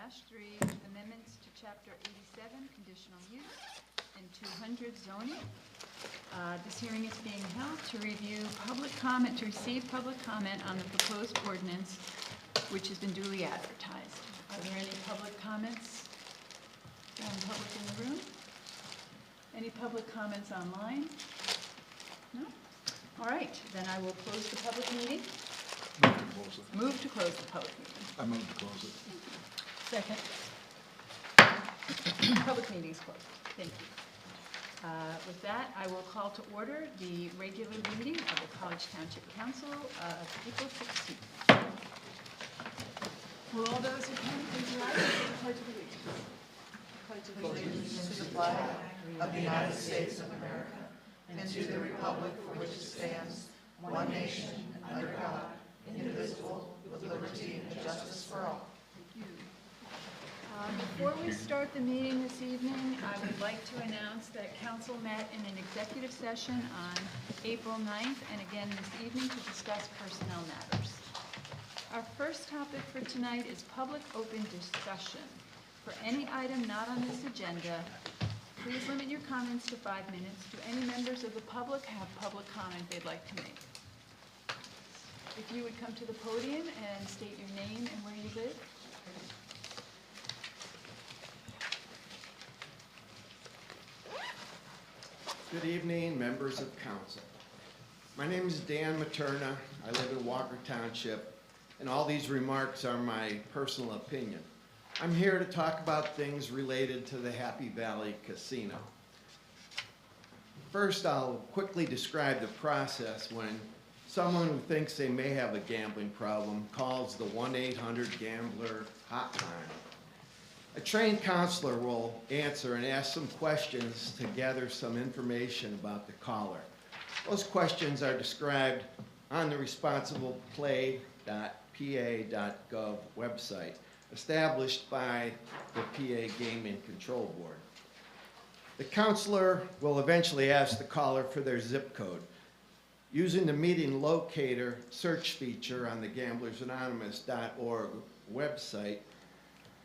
amendments to Chapter 87, conditional use, and 200 zoning. This hearing is being held to review public comment, to receive public comment on the proposed ordinance, which has been duly advertised. Are there any public comments from public in the room? Any public comments online? No? All right, then I will close the public meeting. Move to close it. Move to close the public meeting. I move to close it. Second. Public meeting is closed. Thank you. With that, I will call to order the regular meeting of the College Township Council of April 16th. Will all those who can please rise for the Pledge of Allegiance? Pledge of Allegiance to the flag of the United States of America and to the republic for which it stands, one nation, under God, indivisible, with liberty and justice for all. Thank you. Before we start the meeting this evening, I would like to announce that council met in an executive session on April 9th and again this evening to discuss personnel matters. Our first topic for tonight is public open discussion. For any item not on this agenda, please limit your comments to 5 minutes. Do any members of the public have public comment they'd like to make? If you would come to the podium and state your name and where you live. Good evening, members of council. My name is Dan Materna. I live in Walker Township, and all these remarks are my personal opinion. I'm here to talk about things related to the Happy Valley Casino. First, I'll quickly describe the process when someone who thinks they may have a gambling problem calls the 1-800-GAMBLER hotline. A trained counselor will answer and ask some questions to gather some information about the caller. Those questions are described on the responsibleplay.pa.gov website, established by the PA Gaming Control Board. The counselor will eventually ask the caller for their zip code. Using the meeting locator search feature on the gamblersanonymous.org website,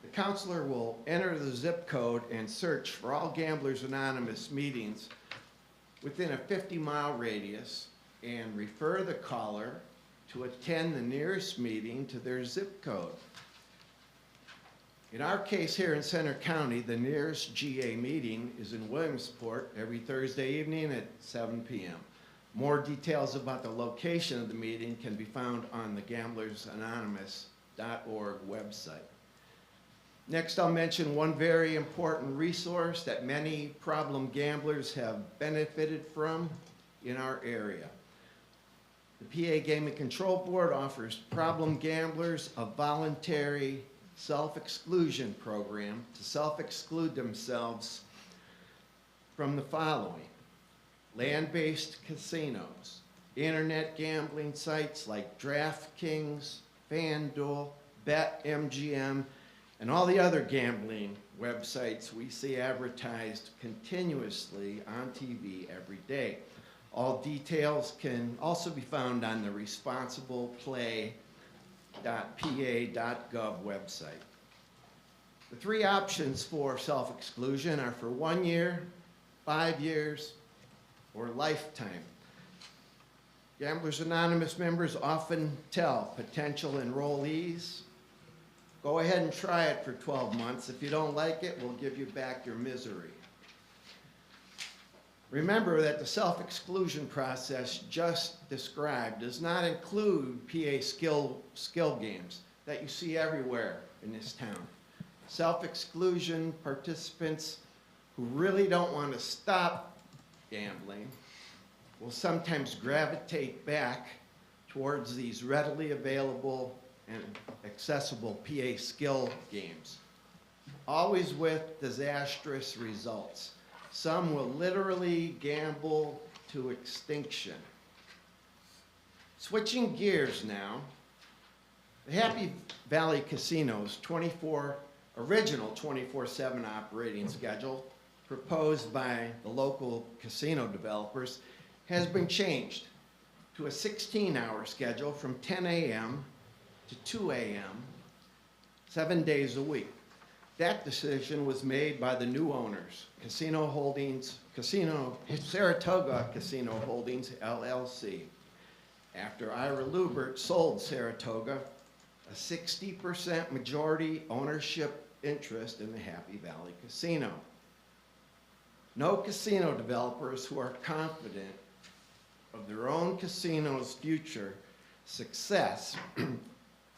the counselor will enter the zip code and search for all Gamblers Anonymous meetings within a 50-mile radius and refer the caller to attend the nearest meeting to their zip code. In our case here in Center County, the nearest GA meeting is in Williamsport every Thursday evening at 7 p.m. More details about the location of the meeting can be found on the gamblersanonymous.org website. Next, I'll mention one very important resource that many problem gamblers have benefited from in our area. The PA Gaming Control Board offers problem gamblers a voluntary self-exclusion program to self-exclude themselves from the following: land-based casinos, internet gambling sites like DraftKings, FanDuel, BetMGM, and all the other gambling websites we see advertised continuously on TV every day. All details can also be found on the responsibleplay.pa.gov website. The three options for self-exclusion are for 1 year, 5 years, or lifetime. Gamblers Anonymous members often tell potential enrollees, go ahead and try it for 12 months. If you don't like it, we'll give you back your misery. Remember that the self-exclusion process just described does not include PA skill games that you see everywhere in this town. Self-exclusion participants who really don't want to stop gambling will sometimes gravitate back towards these readily available and accessible PA skill games, always with disastrous results. Some will literally gamble to extinction. Switching gears now, the Happy Valley Casino's original 24/7 operating schedule, proposed by the local casino developers, has been changed to a 16-hour schedule from 10 a.m. to 2 a.m., 7 days a week. That decision was made by the new owners, Saratoga Casino Holdings LLC. After Ira Lubert sold Saratoga a 60% majority ownership interest in the Happy Valley Casino. No casino developers who are confident of their own casino's future success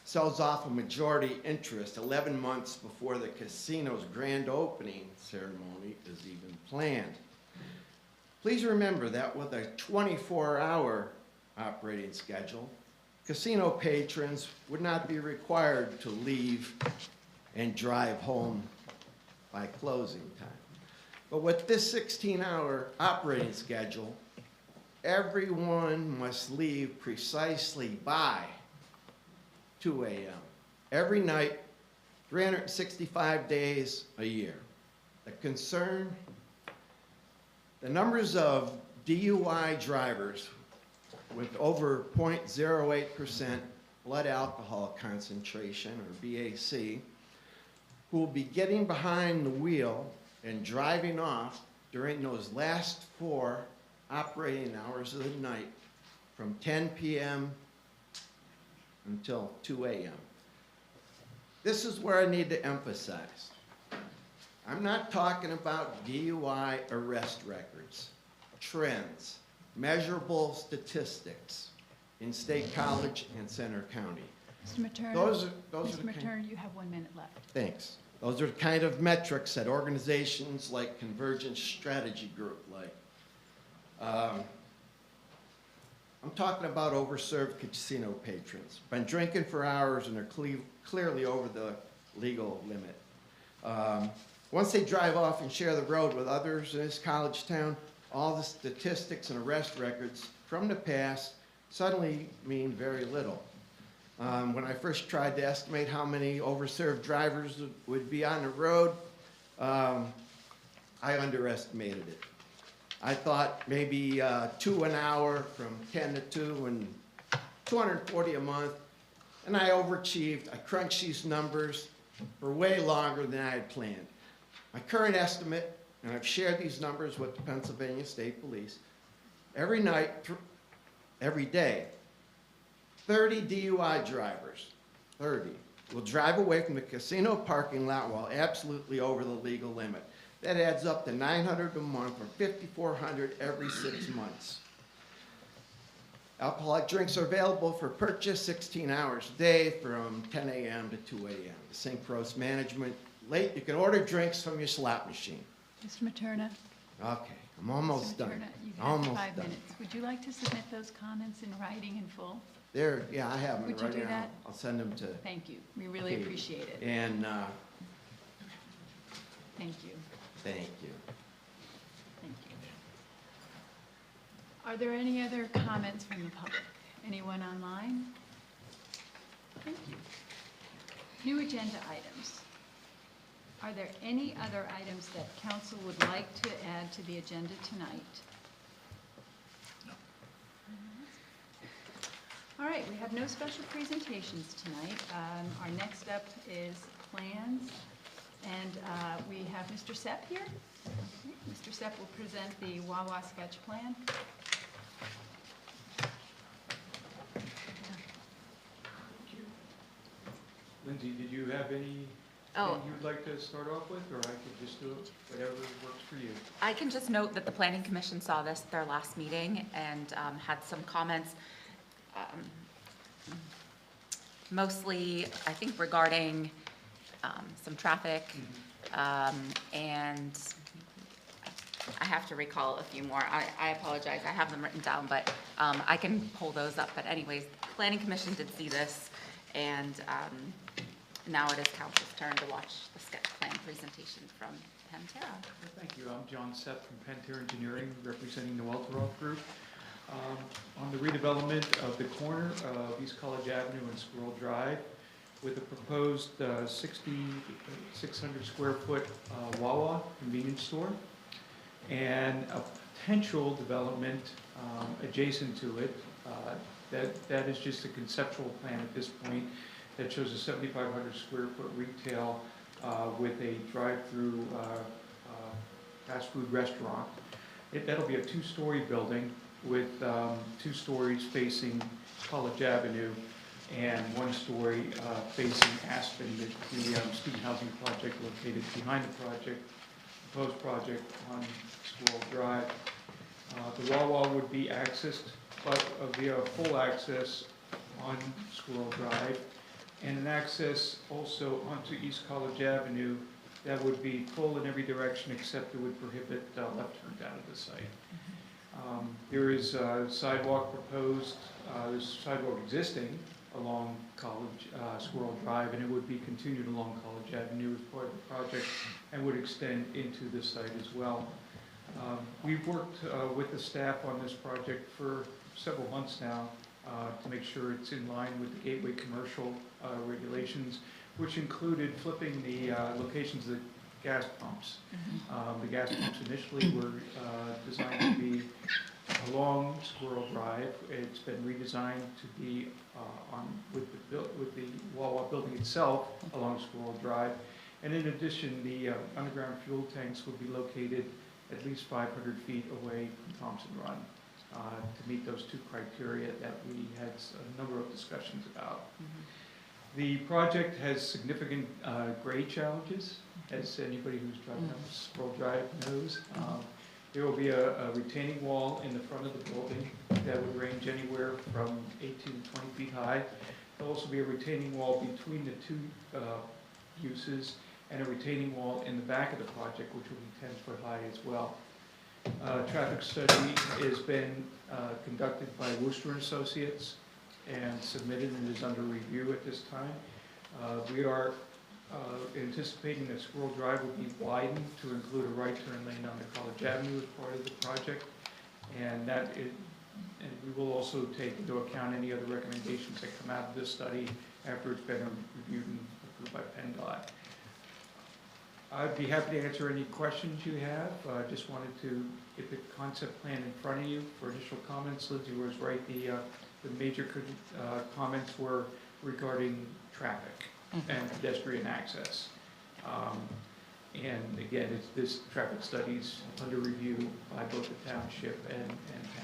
sells off a majority interest 11 months before the casino's grand opening ceremony is even planned. Please remember that with a 24-hour operating schedule, casino patrons would not be required to leave and drive home by closing time. But with this 16-hour operating schedule, everyone must leave precisely by 2 a.m. every night, 365 days a year. The numbers of DUI drivers with over 0.08% blood alcohol concentration, or BAC, who will be getting behind the wheel and driving off during those last 4 operating hours of the night from 10 p.m. until 2 a.m. This is where I need to emphasize. I'm not talking about DUI arrest records, trends, measurable statistics in State College and Center County. Mr. Materna, Those are Mr. the Materna, you have 1 minute left. Thanks. Those are the kind of metrics that organizations like Convergence Strategy Group like. I'm talking about overserved casino patrons. Been drinking for hours and they're clearly over the legal limit. Once they drive off and share the road with others in this college town, all the statistics and arrest records from the past suddenly mean very little. When I first tried to estimate how many overserved drivers would be on the road, I underestimated it. I thought maybe 2 an hour from 10 to 2 and 240 a month, and I overachieved. I crunched these numbers for way longer than I had planned. My current estimate, and I've shared these numbers with the Pennsylvania State Police, every night, every day, 30 DUI drivers, 30, will drive away from the casino parking lot while absolutely over the legal limit. That adds up to 900 a month or 5,400 every 6 months. Alcoholic drinks are available for purchase 16 hours a day from 10 a.m. to 2 a.m. The St. Croix management, you can order drinks from your slot machine. Mr. Materna? Okay, I'm almost Mr. done. Materna, you have Almost 5 done. minutes. Would you like to submit those comments in writing in full? There, yeah, I have them Would you right do now. that? I'll send them to Thank you. We really Katie. appreciate it. And Thank you. thank you. Thank you. Are there any other comments from the public? Anyone online? Thank you. New agenda items. Are there any other items that council would like to add to the agenda tonight? All right, we have no special presentations tonight. Our next up is plans, and we have Mr. Sepp here. Okay, Mr. Sepp will present the Wawa sketch plan. Lindsay, did you have any you'd like to start off with, or I could just do it, whatever works for you? I can just note that the Planning Commission saw this at their last meeting and had some comments, mostly, I think, regarding some traffic, and I have to recall a few more. I apologize, I have them written down, but I can pull those up. But anyways, the Planning Commission did see this, and now it is council's turn to watch the sketch plan presentation from Pantera. Thank you. I'm John Sepp from Pantera Engineering, representing the Welteroth Group. On the redevelopment of the corner of East College Avenue and Squirrel Drive with a proposed 6,600 square foot Wawa convenience store and a potential development adjacent to it. That is just a conceptual plan at this point that shows a 7,500 square foot retail with a drive-through fast food restaurant. That'll be a two-story building with 2 stories facing College Avenue and 1 story facing Aspen, the student housing project located behind the proposed project on Squirrel Drive. The Wawa would be accessed, but via full access on Squirrel Drive, and an access also onto East College Avenue that would be full in every direction except it would prohibit left turns out of the site. There is a sidewalk proposed, there's sidewalk existing along Squirrel Drive, and it would be continued along College Avenue as part of the project and would extend into the site as well. We've worked with the staff on this project for several months now to make sure it's in line with the gateway commercial regulations, which included flipping the locations of the gas pumps. The gas pumps initially were designed to be along Squirrel Drive. It's been redesigned to be with the Wawa building itself along Squirrel Drive. And in addition, the underground fuel tanks would be located at least 500 feet away from Thompson Run to meet those 2 criteria that we had a number of discussions about. The project has significant grade challenges, as anybody who's driving up Squirrel Drive knows. There will be a retaining wall in the front of the building that would range anywhere from 18 to 20 feet high. There'll also be a retaining wall between the 2 uses and a retaining wall in the back of the project, which will be 10 foot high as well. Traffic study has been conducted by Worcester and Associates and submitted and is under review at this time. We are anticipating that Squirrel Drive will be widened to include a right turn lane onto College Avenue as part of the project, and we will also take into account any other recommendations that come out of this study after it's been reviewed and approved by PennDOT. I'd be happy to answer any questions you have. I just wanted to get the concept plan in front of you for initial comments. Lindsay was right. The major comments were regarding traffic and pedestrian access. And again, this traffic study's under review by both the Township and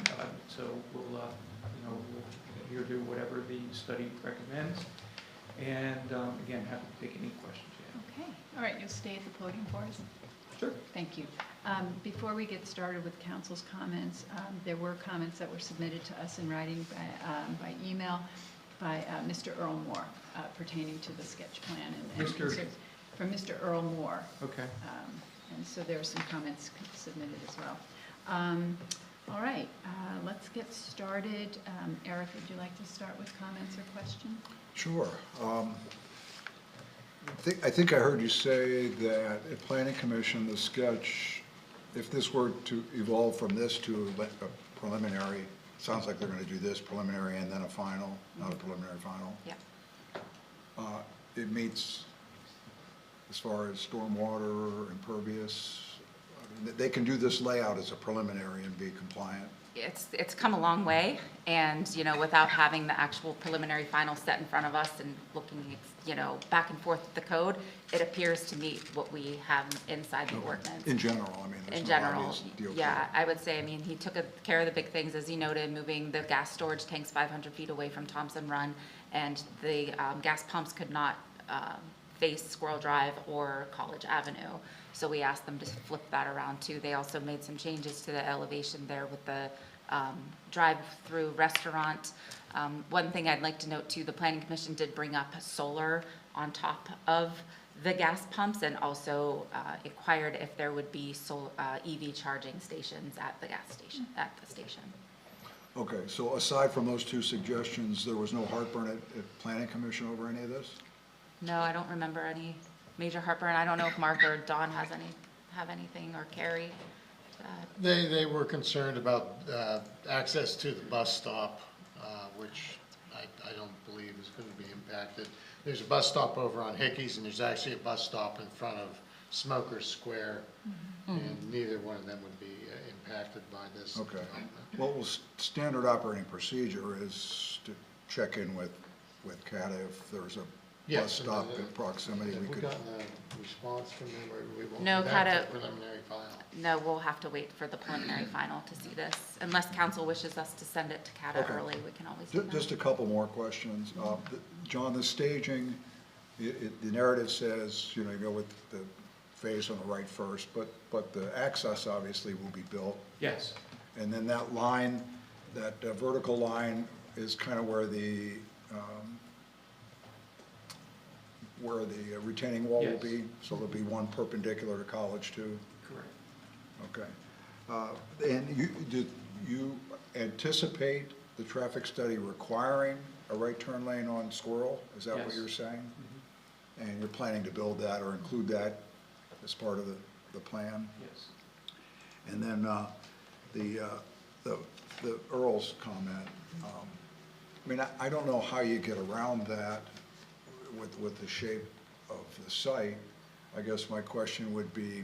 PennDOT. So we'll adhere to whatever the study recommends. And again, happy to take any questions you have. Okay, all right, you'll stay at the podium for us? Sure. Thank you. Before we get started with council's comments, there were comments that were submitted to us in writing by email by Mr. Earl Moore pertaining to the sketch plan. From Mr. Earl Moore. Okay. And so there are some comments submitted as well. All right, let's get started. Eric, would you like to start with comments or questions? Sure. I think I heard you say that at Planning Commission, the sketch, if this were to evolve from this to a preliminary, sounds like they're going to do this preliminary and then a final, not a preliminary final. Yeah. It meets as far as stormwater, impervious. I mean, they can do this layout as a preliminary and be compliant. It's come a long way, and, without having the actual preliminary final set in front of us and looking, back and forth with the code, it appears to meet what we have inside the ordinance. In general, I mean, In there's no general, obvious deal. yeah, I would say, he took care of the big things, as he noted, moving the gas storage tanks 500 feet away from Thompson Run, and the gas pumps could not face Squirrel Drive or College Avenue. So we asked them to flip that around too. They also made some changes to the elevation there with the drive-through restaurant. One thing I'd like to note too, the Planning Commission did bring up solar on top of the gas pumps, and also inquired if there would be EV charging stations at the station. Okay, so aside from those 2 suggestions, there was no heartburn at Planning Commission over any of this? No, I don't remember any major heartburn. I don't know if Mark or Don have anything, or Carrie. They were concerned about access to the bus stop, which I don't believe is going to be impacted. There's a bus stop over on Hickey's, and there's actually a bus stop in front of Smokers Square, and neither one of them would be impacted by this Okay. development. Well, standard operating procedure is to check in with CATA if there's a bus stop in proximity, Have we we could, gotten a response from them, or we won't? No, That's Cata- a preliminary file. No, we'll have to wait for the preliminary final to see this. Unless council wishes us to send it to CATA Okay. early, we can always do that. just a couple more questions. John, the staging, the narrative says, you know, you go with the phase on the right first, but the access obviously will be built. Yes, And then that line, that vertical line is kind of where the retaining wall will Yes. be? So there'll be one perpendicular to College too? correct. Okay. And did you anticipate the traffic study requiring a right turn lane on Squirrel? Is that what Yes. you're saying? And you're planning to build that or include that as part of the plan? Yes. And then the Earl's comment, I mean, I don't know how you get around that with the shape of the site. I guess my question would be,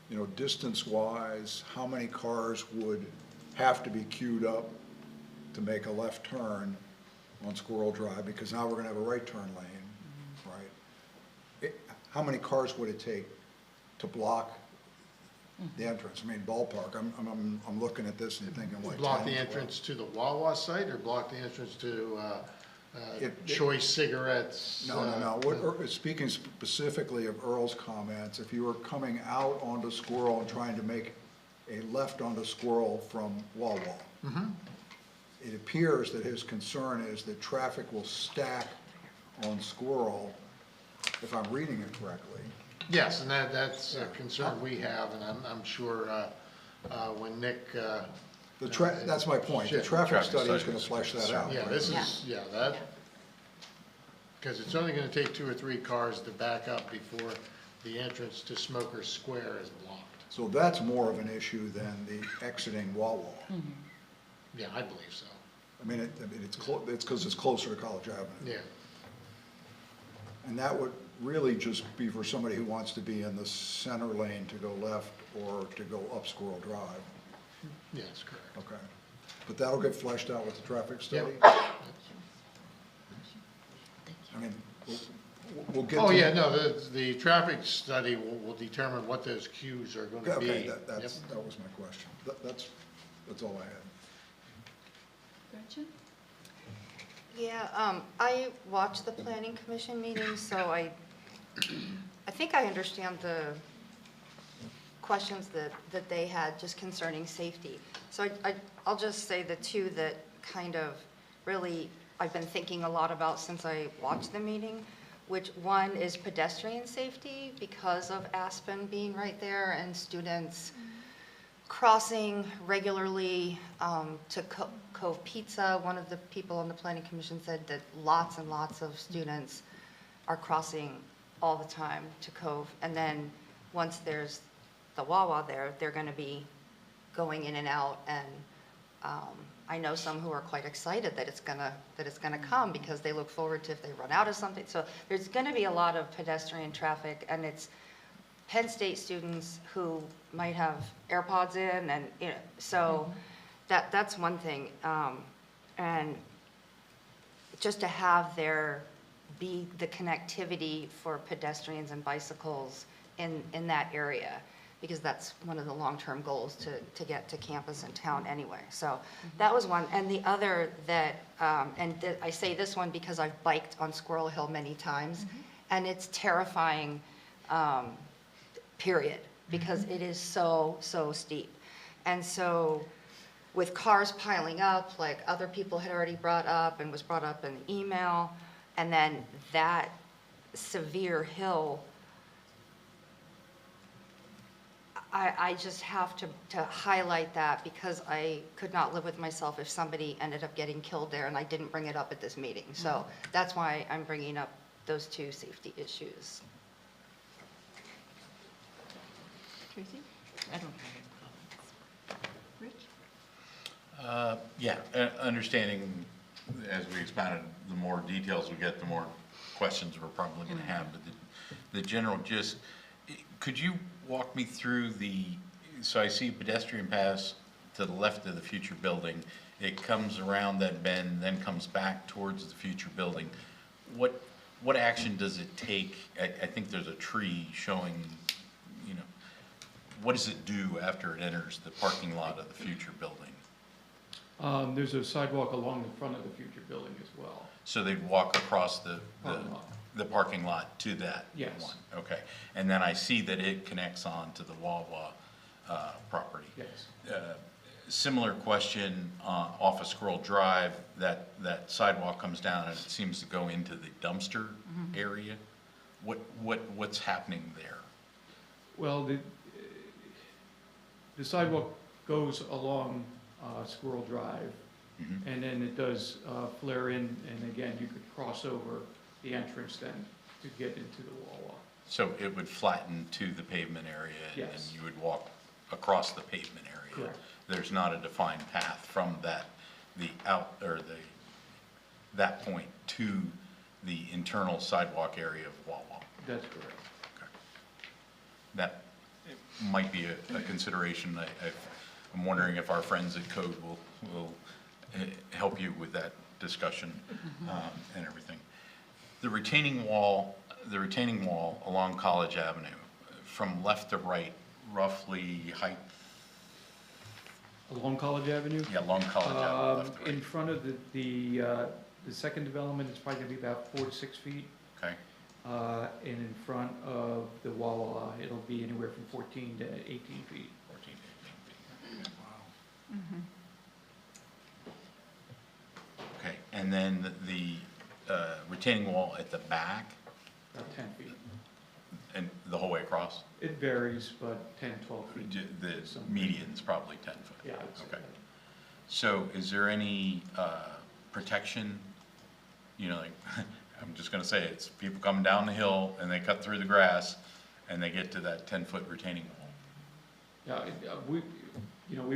you know, distance-wise, how many cars would have to be queued up to make a left turn on Squirrel Drive? Because now we're gonna have a right turn lane, right? How many cars would it take to block the entrance? I mean, ballpark, I'm looking at this and thinking like. Block 10, the 12. entrance to the Wawa site, or block the entrance to If- Choice Cigarettes? No. Speaking specifically of Earl's comments, if you were coming out onto Squirrel and trying to make a left onto Squirrel from Wawa, it appears that his concern is that traffic will stack on Squirrel, if I'm reading it correctly. Yes, and that's a concern we have, and I'm sure when Nick, That's my point. The Sure. traffic study is gonna flesh that out. yeah, right? this is, that, because it's only gonna take 2 or 3 cars to back up before the entrance to Smoker Square is blocked. So that's more of an issue than the exiting Wawa. Yeah, I believe so. I mean, it's because it's closer to College Avenue. Yeah, And that would really just be for somebody who wants to be in the center lane to go left or to go up Squirrel Drive. yes, correct. Okay. But that'll get fleshed out with the traffic study? Yep. I mean, we'll get to. Oh, yeah, no, the traffic study will determine what those queues are gonna be. Okay, that Yep. was my question. That's all I had. Gretchen? Yeah, I watched the planning commission meeting, so I think I understand the questions that they had just concerning safety. So I'll just say the two that kind of really I've been thinking a lot about since I watched the meeting, which one is pedestrian safety because of Aspen being right there and students crossing regularly to Cove Pizza. One of the people on the planning commission said that lots and lots of students are crossing all the time to Cove. And then once there's the Wawa there, they're going to be going in and out. And I know some who are quite excited that it's gonna come because they look forward to if they run out of something. So there's going to be a lot of pedestrian traffic, and it's Penn State students who might have AirPods in, and, you know, so that's one thing. And just to have there be the connectivity for pedestrians and bicycles in that area, because that's one of the long-term goals to get to campus and town anyway. So that was one. And the other that, I say this one because I've biked on Squirrel Hill many times, and it's terrifying, period, because it is so steep. And so with cars piling up, like other people had already brought up and was brought up in the email, and then that severe hill, I just have to highlight that because I could not live with myself if somebody ended up getting killed there and I didn't bring it up at this meeting. So that's why I'm bringing up those two safety issues. Tracy? I don't have any Rich? Yeah, understanding as we expounded, the more details we get, the more questions we're probably going to have. But the general gist, could you walk me through so I see pedestrian pass to the left of the future building. It comes around that bend, then comes back towards the future building. what action does it take? I think there's a tree showing, you know, what does it do after it enters the parking lot of the future building? There's a sidewalk along the front of the future building as well. So they'd walk across the Parking lot. parking lot to that Yes. one? Okay. And then I see that it connects on to the Wawa property. Yes. Similar question off of Squirrel Drive, that sidewalk comes down and it seems to go into the dumpster area. What's happening there? Well, the sidewalk goes along Squirrel Drive, Mhm. and then it does flare in, and again, you could cross over the entrance then to get into the Wawa. So it would flatten to the pavement area and Yes. you would walk across the pavement area? Correct. There's not a defined path from that point to the internal sidewalk area of Wawa? That's correct. Okay. That might be a consideration. I'm wondering if our friends at Code will help you with that discussion and everything. The retaining wall along College Avenue, from left to right, roughly height, Along College Avenue? yeah, along College Avenue, left to In right, front of the second development, it's probably gonna be about 4 to 6 feet. okay? And in front of the Wawa, it'll be anywhere from 14 to 18 feet. 14, 18 feet. Okay, and then the retaining wall at the back, About 10 feet. and the whole way across? It varies, but 10, 12 feet. The median's probably 10 foot? Yeah, I would say Okay. that. So is there any protection, you know, like, I'm just gonna say, it's people coming down the hill and they cut through the grass and they get to that 10-foot retaining wall? Yeah, we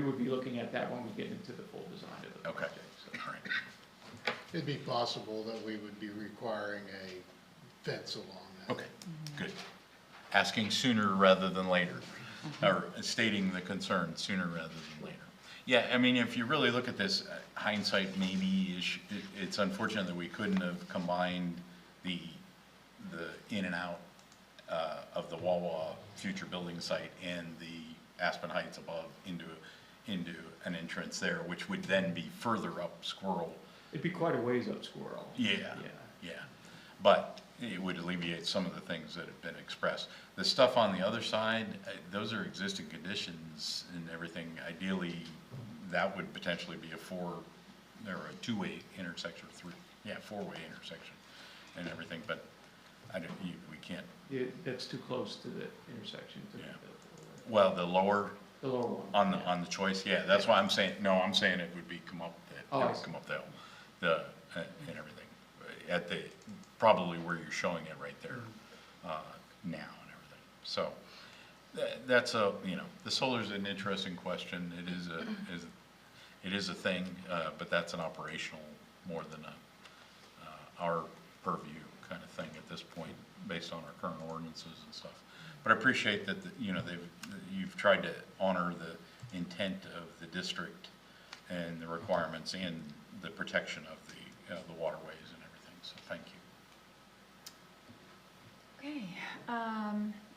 would be looking at that when we get into the full design of the Okay. project. So. All right. It'd be possible that we would be requiring a fence along that. Okay, good. Asking sooner rather than later, or stating the concern sooner rather than later. Yeah, I mean, if you really look at this, hindsight maybe, it's unfortunate that we couldn't have combined the in and out of the Wawa future building site and the Aspen Heights above into an entrance there, which would then be further up Squirrel. It'd be quite a ways up Squirrel. Yeah, yeah. But it would alleviate some of the things that have been expressed. The stuff on the other side, those are existing conditions and everything. Ideally, that would potentially be a two-way intersection, four-way intersection and everything, but we can't. Yeah, that's too close to the intersection to Yeah. make that Well, the lower, the lower one. on the choice, yeah, that's why I'm saying it would be come up Oh, I the see. hill, and everything. At probably where you're showing it right there, now and everything. So, that's the solar's an interesting question. It is a thing, but that's an operational more than our purview kind of thing at this point, based on our current ordinances and stuff. But I appreciate that, you've tried to honor the intent of the district and the requirements and the protection of the waterways and everything, so thank you. Okay,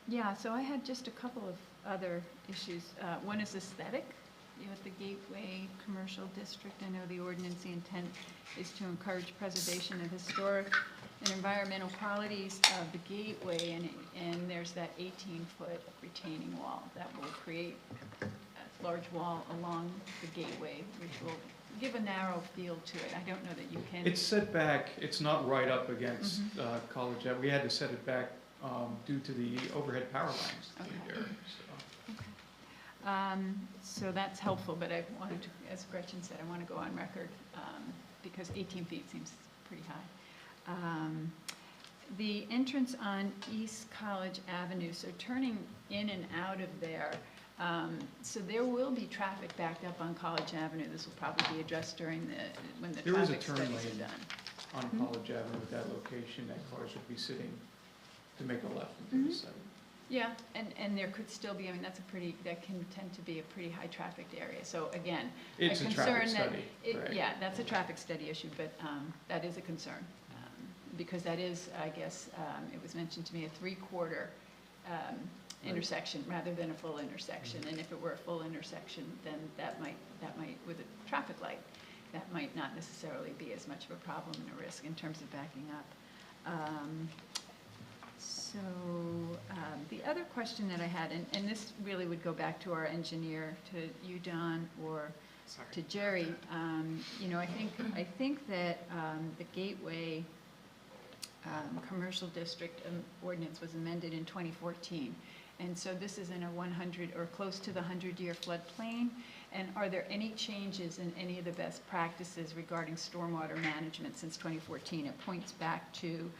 yeah, so I had just a couple of other issues. One is aesthetic, at the Gateway Commercial District. I know the ordinance, the intent is to encourage preservation of historic and environmental qualities of the gateway, and there's that 18-foot retaining wall that will create a large wall along the gateway, which will give a narrow feel to it. I don't know that you can. It's set back, it's not right up against College Ave. We had to set it back due to the overhead power lines to the area, so. So that's helpful, but I wanted to, as Gretchen said, I want to go on record, because 18 feet seems pretty high. The entrance on East College Avenue, so turning in and out of there, so there will be traffic backed up on College Avenue. This will probably be addressed when the There is a traffic turn studies lane are done. on College Avenue at that location, that cars would be sitting to make a left into the site. Yeah, and there could still be, that can tend to be a pretty high trafficked area. So again, It's a traffic concern that study, right. Yeah, that's a traffic study issue, but that is a concern, because that is, I guess, it was mentioned to me, a 3/4 intersection rather than a full intersection. And if it were a full intersection, then that might, with a traffic light, that might not necessarily be as much of a problem and a risk in terms of backing up. So the other question that I had, and this really would go back to our engineer, to you, Don, or to Jerry. You know, I think that the Gateway Commercial District ordinance was amended in 2014. And so this is in a 100 or close to the 100-year floodplain. And are there any changes in any of the best practices regarding stormwater management since 2014? It points back to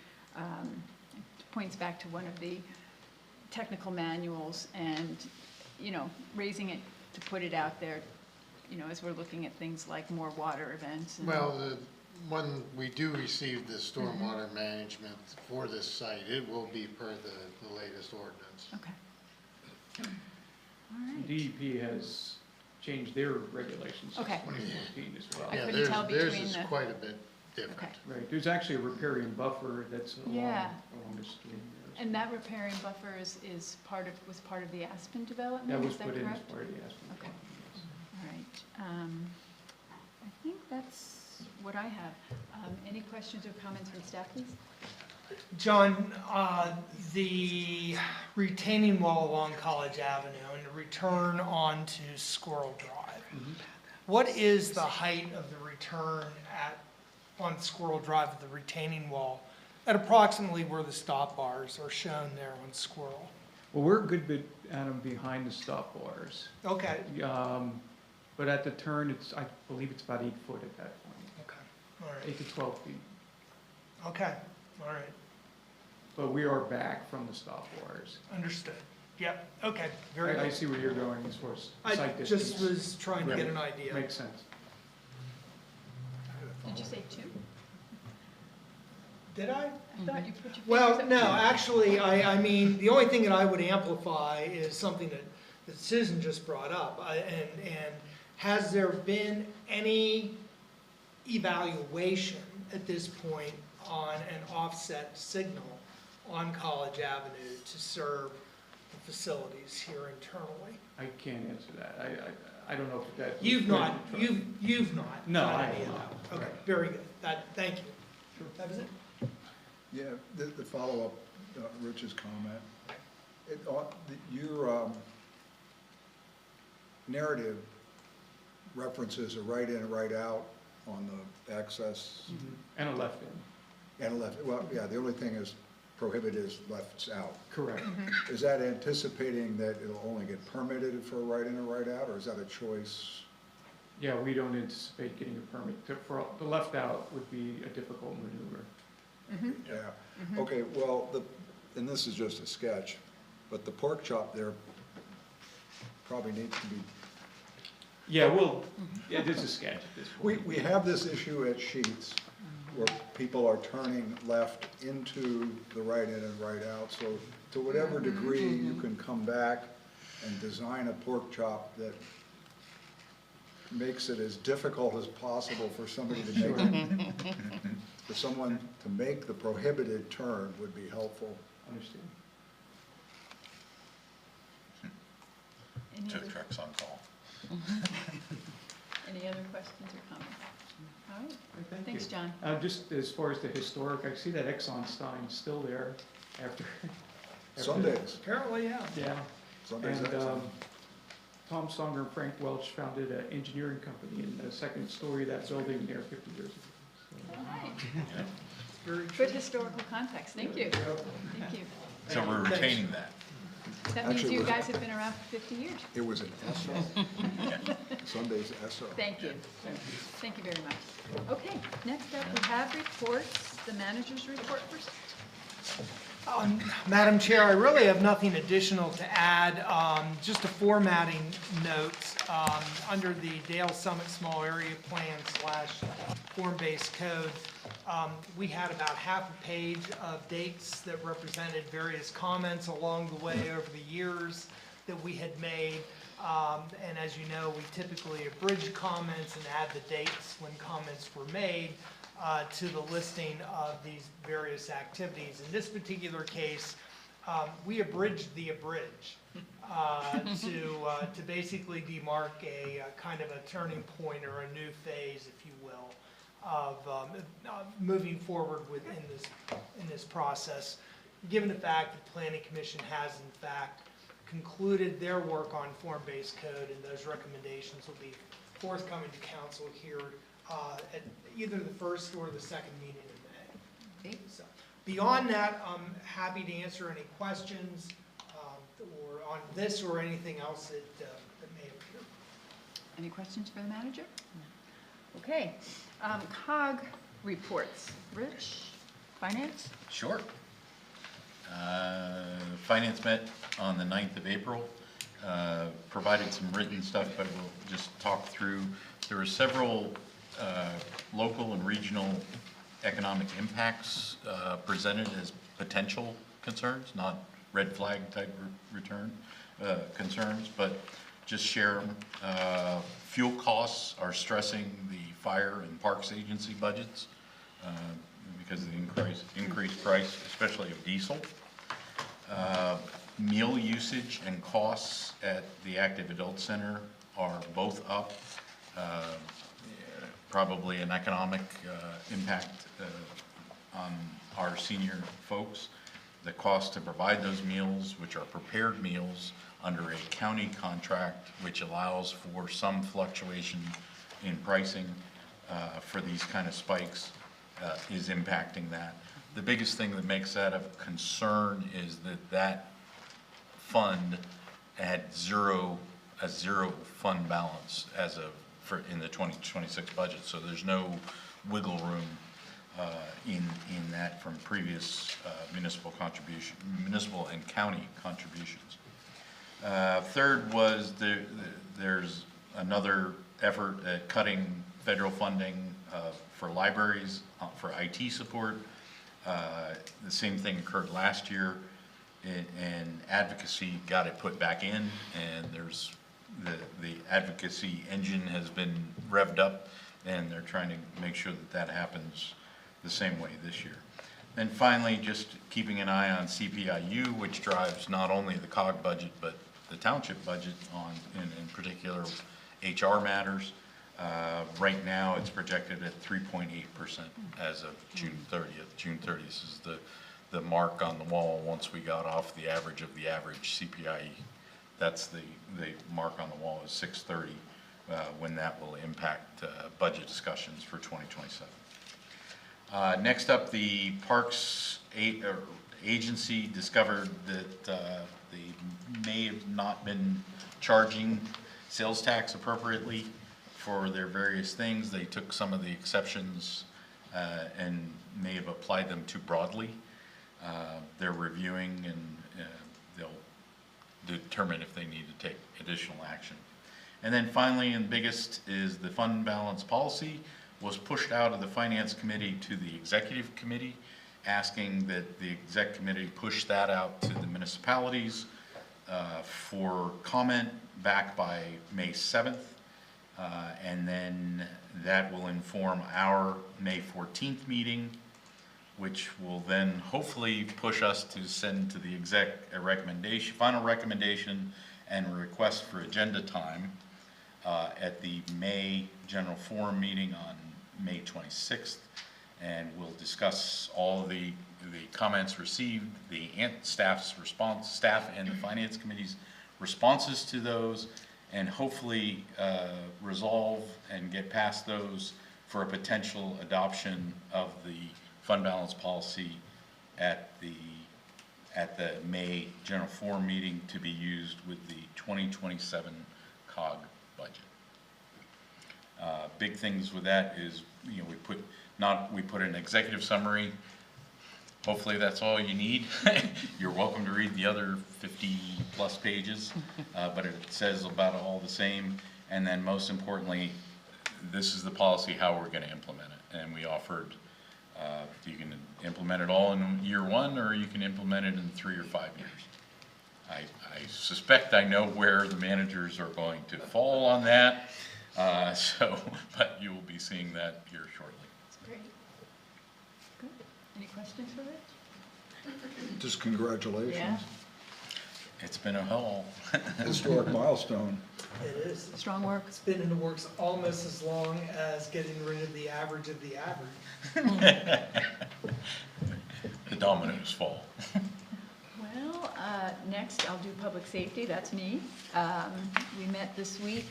one of the technical manuals, and, you know, raising it to put it out there, you know, as we're looking at things like more water events. Well, when we do receive the stormwater management for this site, it will be per the latest ordinance. Okay. All right. DEP has changed their regulations since Okay. 2014 as well. I Yeah, couldn't tell theirs between is the- quite a bit different. Right, there's actually a riparian buffer that's Yeah. along the stream there. And that riparian buffer was part of the Aspen development, That was is that put in as correct? part of the Aspen. Okay. plan, yes. All right. I think that's what I have. Any questions or comments from staff, please? John, the retaining wall along College Avenue and the return onto Squirrel Drive, what is the height of the return on Squirrel Drive of the retaining wall at approximately where the stop bars are shown there on Squirrel? Well, we're a good bit, Adam, behind the stop bars. Okay, But at the turn, I believe it's about 8 foot at that point, okay, all right, 8 to 12 feet. okay, all right, But we are back from the stop bars. understood. Yep, okay, very I good. see where you're going as far as I site distance. just was trying to get an idea. Makes sense. Did you say 2? Did I? I thought you put your Well, fingers up no, to- actually, I mean, the only thing that I would amplify is something that Susan just brought up. And has there been any evaluation at this point on an offset signal on College Avenue to serve the facilities here internally? I can't answer that. I don't know if that. You've not, you've not? No, done I any have of not. that. Okay, very good. Thank you. That was it? Yeah, the follow-up, Rich's comment, your narrative references a right in and right out on the access And a left in. and left, well, yeah, the only thing is prohibited is lefts out. Correct. Is that anticipating that it'll only get permitted for a right in or right out, or is that a choice? Yeah, we don't anticipate getting a permit. For the left out would be a difficult maneuver. Yeah, okay, well, and this is just a sketch, but the pork chop there probably needs to be, Yeah, it is a sketch at this point. we have this issue at Sheets where people are turning left into the right in and right out, so to whatever degree you can come back and design a pork chop that makes it as difficult as possible for somebody to make for someone to make the prohibited turn would be helpful. Understand. Any Tow other- trucks on call. Any other questions or comments? All right, Thank thanks, you. John. Just as far as the historic, I see that Exxon Stein's still there after. Sundays, Apparently, yeah. Yeah. Sundays, And excellent. Tom Songer and Frank Welch founded an engineering company in the second story of that building there 50 years ago. All right, Yeah. Very good historical context, thank you. Thank you. So we're retaining that. That means Actually, you it was- guys have been around for 50 years. It was an SO. Sundays SO. Thank you. Thank you very much. Okay, next up, we have reports, the manager's report first. Madam Chair, I really have nothing additional to add, just a formatting note. Under the Dale Summit Small Area Plan / form-based code, we had about half a page of dates that represented various comments along the way over the years that we had made. And as you know, we typically abridge comments and add the dates when comments were made to the listing of these various activities. In this particular case, we abridged the abridge to basically demark a kind of a turning point or a new phase, if you will, of moving forward in this process, given the fact that the Planning Commission has in fact concluded their work on form-based code, and those recommendations will be forthcoming to council here at either the first or the second meeting in May. Okay. So, beyond that, I'm happy to answer any questions or on this or anything else that may appear. Any questions for the manager? Okay. COG reports. Rich, finance? Sure. Finance met on the 9th of April, provided some written stuff, but we'll just talk through. There were several local and regional economic impacts presented as potential concerns, not red flag type concerns, but just share them. Fuel costs are stressing the fire and parks agency budgets because of the increased price, especially of diesel. Meal usage and costs at the Active Adult Center are both up. Probably an economic impact on our senior folks. The cost to provide those meals, which are prepared meals under a county contract, which allows for some fluctuation in pricing for these kind of spikes, is impacting that. The biggest thing that makes that of concern is that fund had a zero fund balance in the 2026 budget, so there's no wiggle room in that from previous municipal and county contributions. Third was there's another effort at cutting federal funding for libraries for IT support. The same thing occurred last year, and advocacy got it put back in, and there's the advocacy engine has been revved up, and they're trying to make sure that happens the same way this year. Then finally, just keeping an eye on CPIU, which drives not only the COG budget, but the township budget in particular HR matters. Right now, it's projected at 3.8% as of June 30th. June 30th is the mark on the wall once we got off the average of the average CPI. That's the mark on the wall is 630, when that will impact budget discussions for 2027. Next up, the Parks Agency discovered that they may have not been charging sales tax appropriately for their various things. They took some of the exceptions and may have applied them too broadly. They're reviewing, and they'll determine if they need to take additional action. And then finally, and biggest, is the fund balance policy was pushed out of the Finance Committee to the Executive Committee, asking that the Exec Committee push that out to the municipalities for comment back by May 7th. And then that will inform our May 14th meeting, which will then hopefully push us to send to the exec a recommendation, final recommendation and a request for agenda time at the May General Forum meeting on May 26th. And we'll discuss all of the comments received, the staff's response, staff and the Finance Committee's responses to those, and hopefully resolve and get past those for a potential adoption of the fund balance policy at the May General Forum meeting to be used with the 2027 COG budget. Big things with that is, you know, we put an executive summary. Hopefully that's all you need. You're welcome to read the other 50 plus pages, but it says about all the same. And then most importantly, this is the policy, how we're going to implement it. And we offered, you can implement it all in year one, or you can implement it in 3 or 5 years. I suspect I know where the managers are going to fall on that, but you will be seeing that here shortly. That's great. Good. Any questions for Rich? Just congratulations. Yeah. It's been a haul. Historic milestone. It is. Strong work. It's been in the works almost as long as getting rid of the average of the average. The dominoes fall. Well, next I'll do public safety, that's me. We met this week.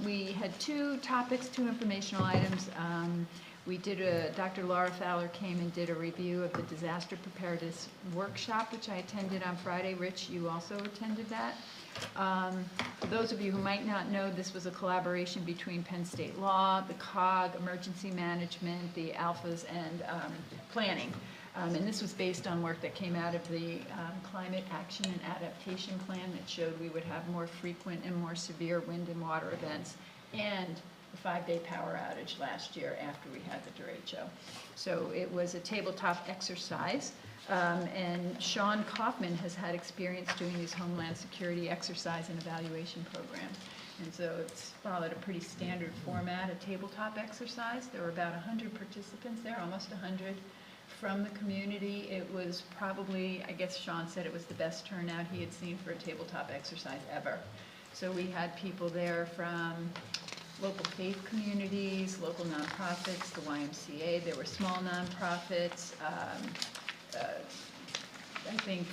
We had two topics, two informational items. Dr. Laura Fowler came and did a review of the disaster preparedness workshop, which I attended on Friday. Rich, you also attended that. For those of you who might not know, this was a collaboration between Penn State Law, the COG, Emergency Management, the Alphas, and Planning. And this was based on work that came out of the Climate Action and Adaptation Plan that showed we would have more frequent and more severe wind and water events, and the 5-day power outage last year after we had the derecho. So it was a tabletop exercise. And Sean Kaufman has had experience doing these Homeland Security exercise and evaluation programs. And so it's followed a pretty standard format, a tabletop exercise. There were about 100 participants there, almost 100 from the community. It was probably, I guess Sean said it was the best turnout he had seen for a tabletop exercise ever. So we had people there from local faith communities, local nonprofits, the YMCA. There were small nonprofits. I think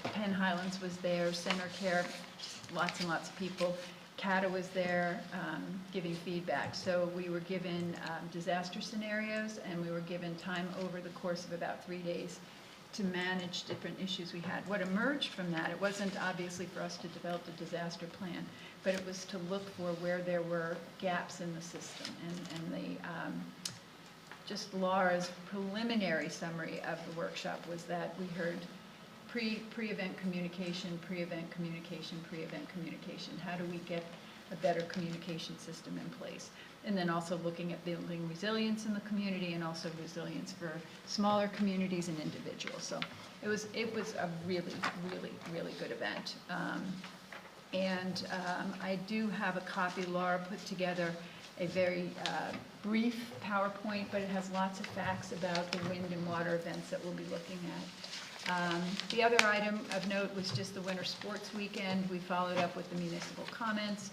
Penn Highlands was there, Center Care, lots and lots of people. CATA was there giving feedback. So we were given disaster scenarios, and we were given time over the course of about 3 days to manage different issues we had. What emerged from that, it wasn't obviously for us to develop a disaster plan, but it was to look for where there were gaps in the system. And just Laura's preliminary summary of the workshop was that we heard pre-event communication, pre-event communication, pre-event communication. How do we get a better communication system in place? And then also looking at building resilience in the community, and also resilience for smaller communities and individuals. So it was a really, really, really good event. I do have a copy. Laura put together a very brief PowerPoint, but it has lots of facts about the wind and water events that we'll be looking at. The other item of note was just the winter sports weekend. We followed up with the municipal comments.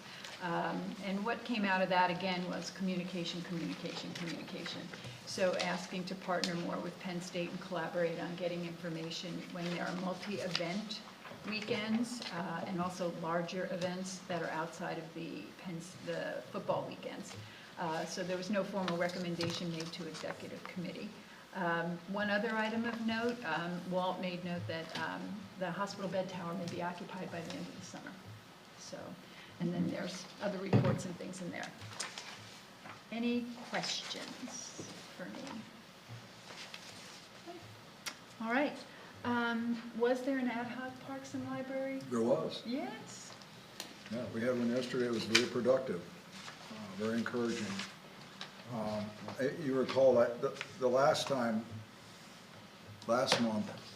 And what came out of that, again, was communication, communication, communication. So asking to partner more with Penn State and collaborate on getting information when there are multi-event weekends and also larger events that are outside of the football weekends. So there was no formal recommendation made to executive committee. One other item of note, Walt made note that the hospital bed tower may be occupied by the end of the summer. So, and then there's other reports and things in there. Any questions for me? All right. Was there an ad hoc Parks and Library? There was. Yes. Yeah, we had one yesterday. It was very productive, very encouraging. You recall that the last month,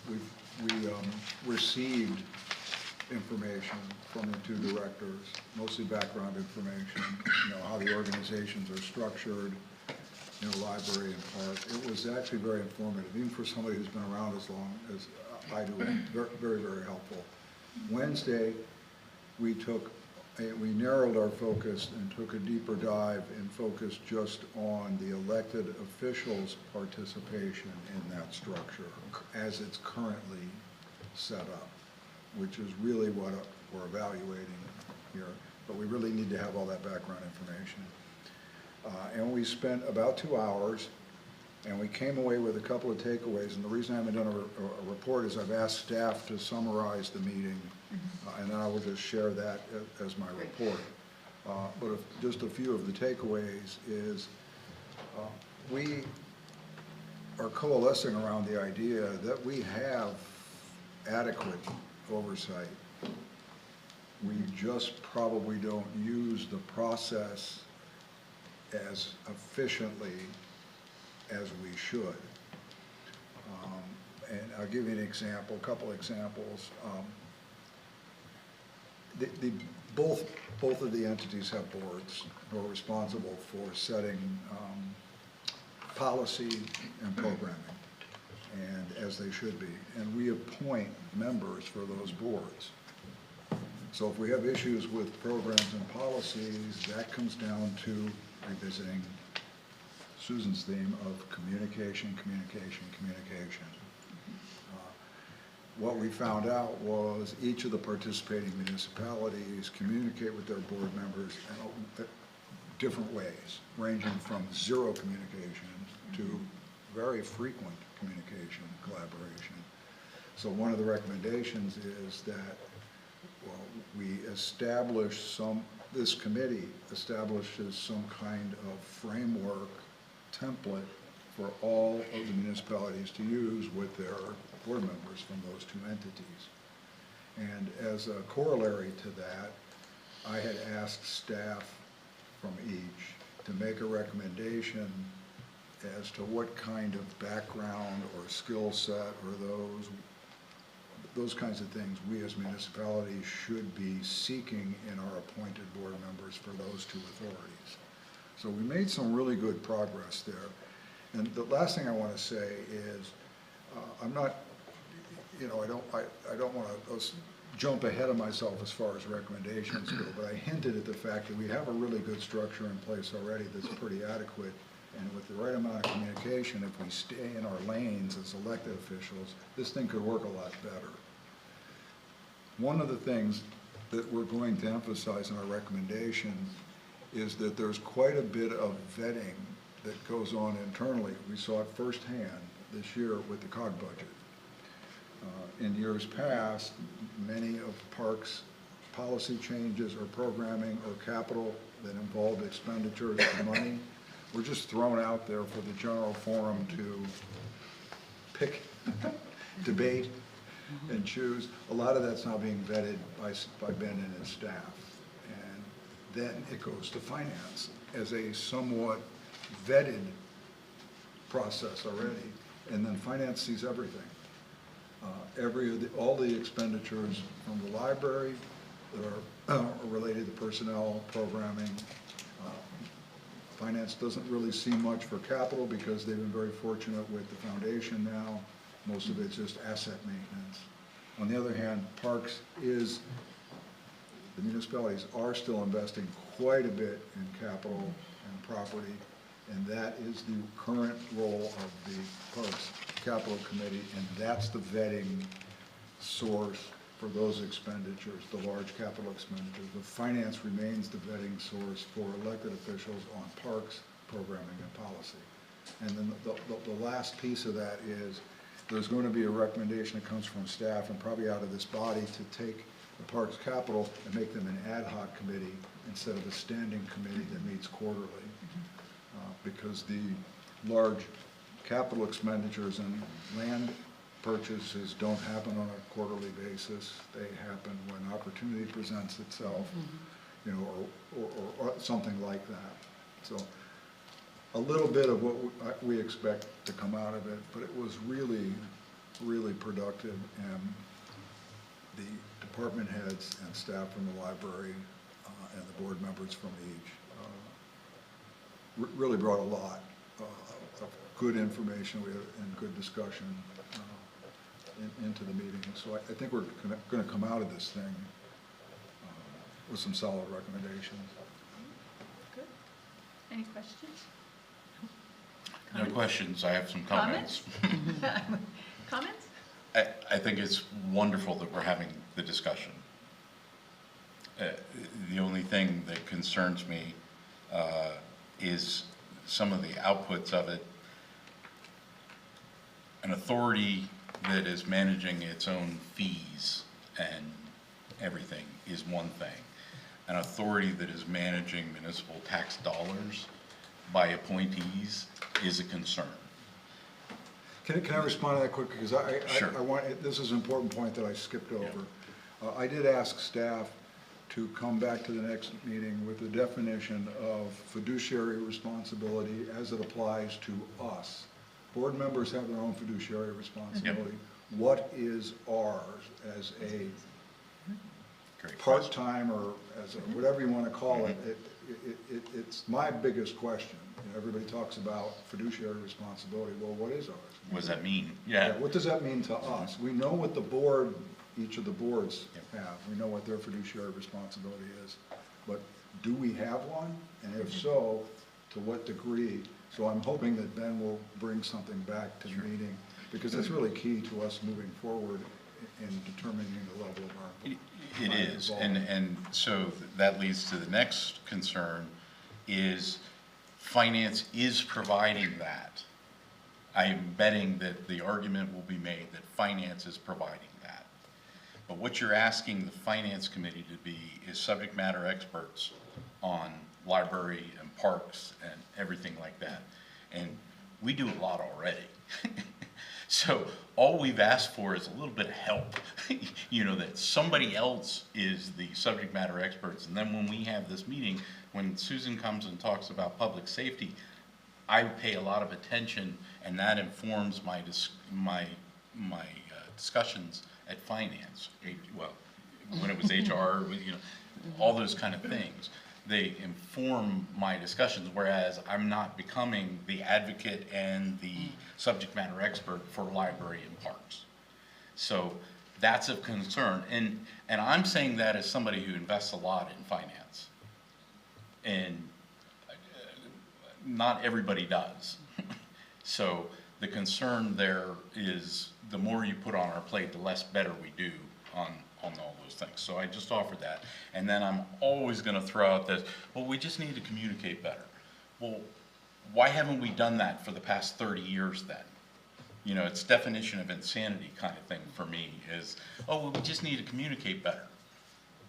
we received information from the two directors, mostly background information, how the organizations are structured, library and park. It was actually very informative, even for somebody who's been around as long as I do. Very, very helpful. Wednesday, we narrowed our focus and took a deeper dive and focused just on the elected officials' participation in that structure as it's currently set up, which is really what we're evaluating here. But we really need to have all that background information. And we spent about 2 hours, and we came away with a couple of takeaways. And the reason I haven't done a report is I've asked staff to summarize the meeting, and then I will just share that as my report. But just a few of the takeaways is we are coalescing around the idea that we have adequate oversight. We just probably don't use the process as efficiently as we should. And I'll give you an example, a couple examples. both of the entities have boards who are responsible for setting policy and programming, and as they should be. And we appoint members for those boards. So if we have issues with programs and policies, that comes down to revisiting Susan's theme of communication, communication, communication. What we found out was each of the participating municipalities communicate with their board members in different ways, ranging from zero communication to very frequent communication, collaboration. So one of the recommendations is that, well, we establish this committee establishes some kind of framework, template for all of the municipalities to use with their board members from those two entities. And as a corollary to that, I had asked staff from each to make a recommendation as to what kind of background or skill set or those kinds of things we as municipalities should be seeking in our appointed board members for those two authorities. So we made some really good progress there. And the last thing I want to say is, I'm not, you know, I don't want to jump ahead of myself as far as recommendations go, but I hinted at the fact that we have a really good structure in place already that's pretty adequate. And with the right amount of communication, if we stay in our lanes as elected officials, this thing could work a lot better. One of the things that we're going to emphasize in our recommendation is that there's quite a bit of vetting that goes on internally. We saw it firsthand this year with the COG budget. In years past, many of Parks' policy changes or programming or capital that involved expenditures of money were just thrown out there for the general forum to pick, debate, and choose. A lot of that's now being vetted by Ben and his staff. And then it goes to finance as a somewhat vetted process already. And then finance sees everything. All the expenditures from the library that are related to personnel, programming. Finance doesn't really see much for capital because they've been very fortunate with the foundation now. Most of it's just asset maintenance. On the other hand, Parks the municipalities are still investing quite a bit in capital and property, and that is the current role of the Parks Capital Committee, and that's the vetting source for those expenditures, the large capital expenditures. The finance remains the vetting source for elected officials on parks, programming, and policy. And then the last piece of that is there's going to be a recommendation that comes from staff and probably out of this body to take the Parks Capital and make them an ad hoc committee instead of a standing committee that meets quarterly. Because the large capital expenditures and land purchases don't happen on a quarterly basis. They happen when opportunity presents itself, you know, or something like that. So a little bit of what we expect to come out of it, but it was really, really productive, and the department heads and staff from the library and the board members from each really brought a lot of good information and good discussion into the meeting. So I think we're going to come out of this thing with some solid recommendations. Good. Any questions? No questions, I have some comments. Comments? I think it's wonderful that we're having the discussion. The only thing that concerns me is some of the outputs of it. An authority that is managing its own fees and everything is one thing. An authority that is managing municipal tax dollars by appointees is a concern. Can I respond to that quickly? Because Sure. I want, this is an important point that I skipped over. I did ask staff to come back to the next meeting with the definition of fiduciary responsibility as it applies to us. Board members have their own fiduciary responsibility. What is ours as a Great question. part-time or as, whatever you want to call it, it's my biggest question. You know, everybody talks about fiduciary responsibility. Well, what is ours? What does that mean? Yeah, Yeah. what does that mean to us? We know what the board, each of the boards have. We know what their fiduciary responsibility is. But do we have one? And if so, to what degree? So I'm hoping that Ben will bring something back to the meeting, because it's really key to us moving forward in determining the level of our. It is, and so that leads to the next concern is finance is providing that. I am betting that the argument will be made that finance is providing that. But what you're asking the finance committee to be is subject matter experts on library and parks and everything like that. And we do a lot already. So all we've asked for is a little bit of help, you know, that somebody else is the subject matter experts. And then when we have this meeting, when Susan comes and talks about public safety, I pay a lot of attention, and that informs my discussions at finance. Well, when it was HR, you know, all those kind of things. They inform my discussions, whereas I'm not becoming the advocate and the subject matter expert for library and parks. So that's of concern. And I'm saying that as somebody who invests a lot in finance. And not everybody does. So the concern there is the more you put on our plate, the less better we do on all those things. So I just offered that. And then I'm always gonna throw out this, well, we just need to communicate better. Well, why haven't we done that for the past 30 years then? You know, it's definition of insanity kind of thing for me is, oh, well, we just need to communicate better.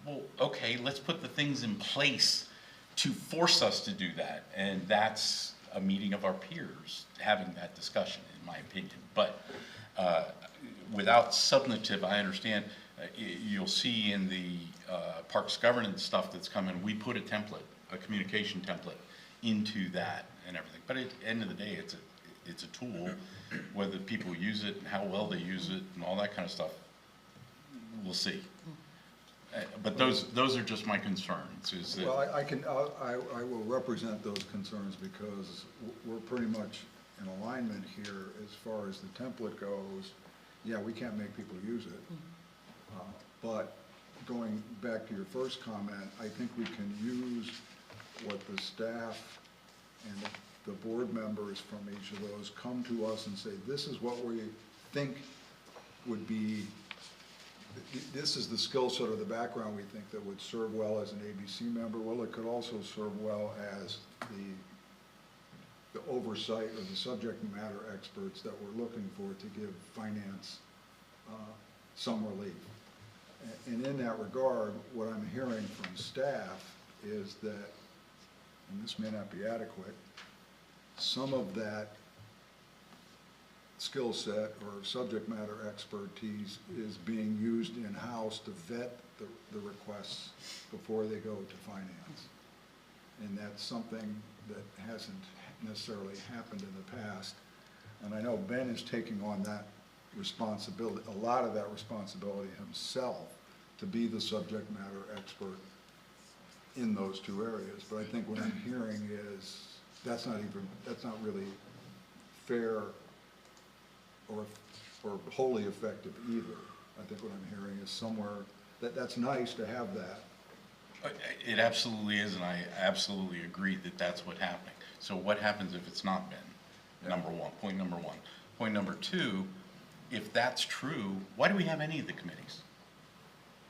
Well, okay, let's put the things in place to force us to do that. And that's a meeting of our peers having that discussion, in my opinion. But without substantive, I understand, you'll see in the parks governance stuff that's coming, we put a template, a communication template into that and everything. But at the end of the day, it's a tool. Whether people use it and how well they use it and all that kind of stuff, we'll see. But those are just my concerns. Is that Well, I will represent those concerns because we're pretty much in alignment here as far as the template goes. Yeah, we can't make people use it. But going back to your first comment, I think we can use what the staff and the board members from each of those come to us and say, this is what we think would be, this is the skill set or the background we think that would serve well as an ABC member. Well, it could also serve well as the oversight or the subject matter experts that we're looking for to give finance some relief. And in that regard, what I'm hearing from staff is that, and this may not be adequate, some of that skill set or subject matter expertise is being used in-house to vet the requests before they go to finance. And that's something that hasn't necessarily happened in the past. And I know Ben is taking on that responsibility, a lot of that responsibility himself, to be the subject matter expert in those two areas. But I think what I'm hearing is that's not really fair or wholly effective either. I think what I'm hearing is somewhere that's nice to have that. it absolutely is, and I absolutely agree that that's what's happening. So what happens if it's not been? Number one, point number one. Point number two, if that's true, why do we have any of the committees?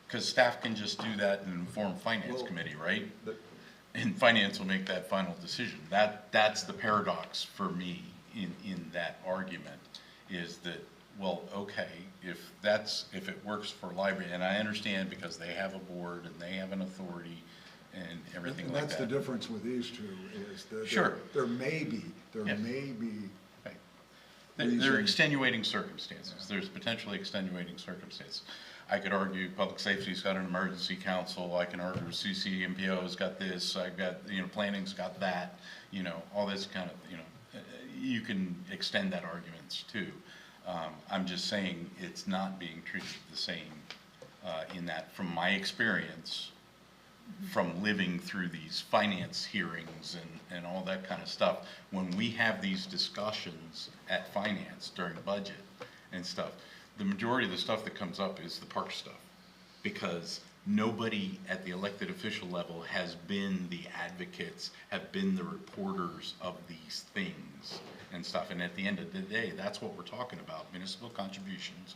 Because staff can just do that and inform finance committee, right? And finance will make that final decision. That's the paradox for me in that argument, is that, well, okay, if it works for library, and I understand because they have a board and they have an authority and everything like that. And that's the difference with these two, is that Sure. there may be Right. There are extenuating circumstances. There's potentially extenuating circumstances. I could argue public safety's got an emergency council. I can argue CCMPO's got this. I've got, planning's got that. All this kind of, you can extend that arguments too. I'm just saying it's not being treated the same in that, from my experience, from living through these finance hearings and all that kind of stuff, when we have these discussions at finance during budget and stuff, the majority of the stuff that comes up is the park stuff. Because nobody at the elected official level has been the advocates, have been the reporters of these things and stuff. And at the end of the day, that's what we're talking about, municipal contributions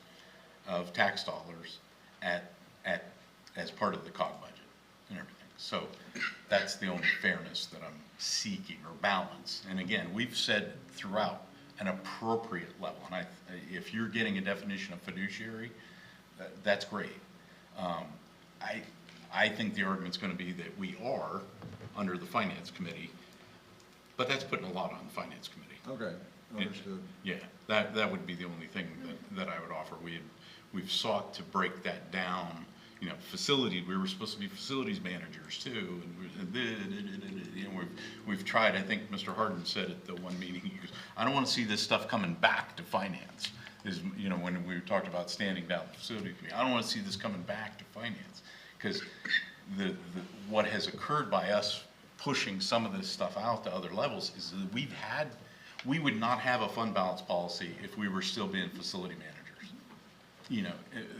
of tax dollars as part of the COG budget and everything. So that's the only fairness that I'm seeking, or balance. And again, we've said throughout an appropriate level. And if you're getting a definition of fiduciary, that's great. I think the argument's going to be that we are under the finance committee, but that's putting a lot on the finance committee. Okay, understood. Yeah, that would be the only thing that I would offer. We've sought to break that down. You know, facility, we were supposed to be facilities managers too, and we've tried. I think Mr. Harden said at the one meeting, he goes, I don't want to see this stuff coming back to finance. You know, when we talked about standing down the facility committee, I don't want to see this coming back to finance, because what has occurred by us pushing some of this stuff out to other levels is that we would not have a fund balance policy if we were still being facility managers. You know,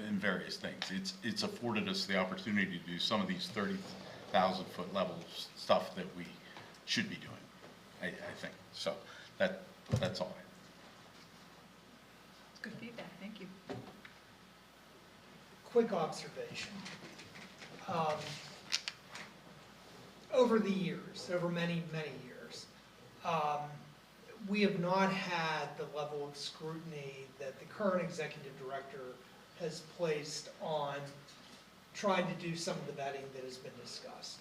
in various things. It's afforded us the opportunity to do some of these 30,000 foot level stuff that we should be doing, I think. So that's all. Good feedback, thank you. Quick observation. Over the years, over many, many years, we have not had the level of scrutiny that the current executive director has placed on trying to do some of the vetting that has been discussed.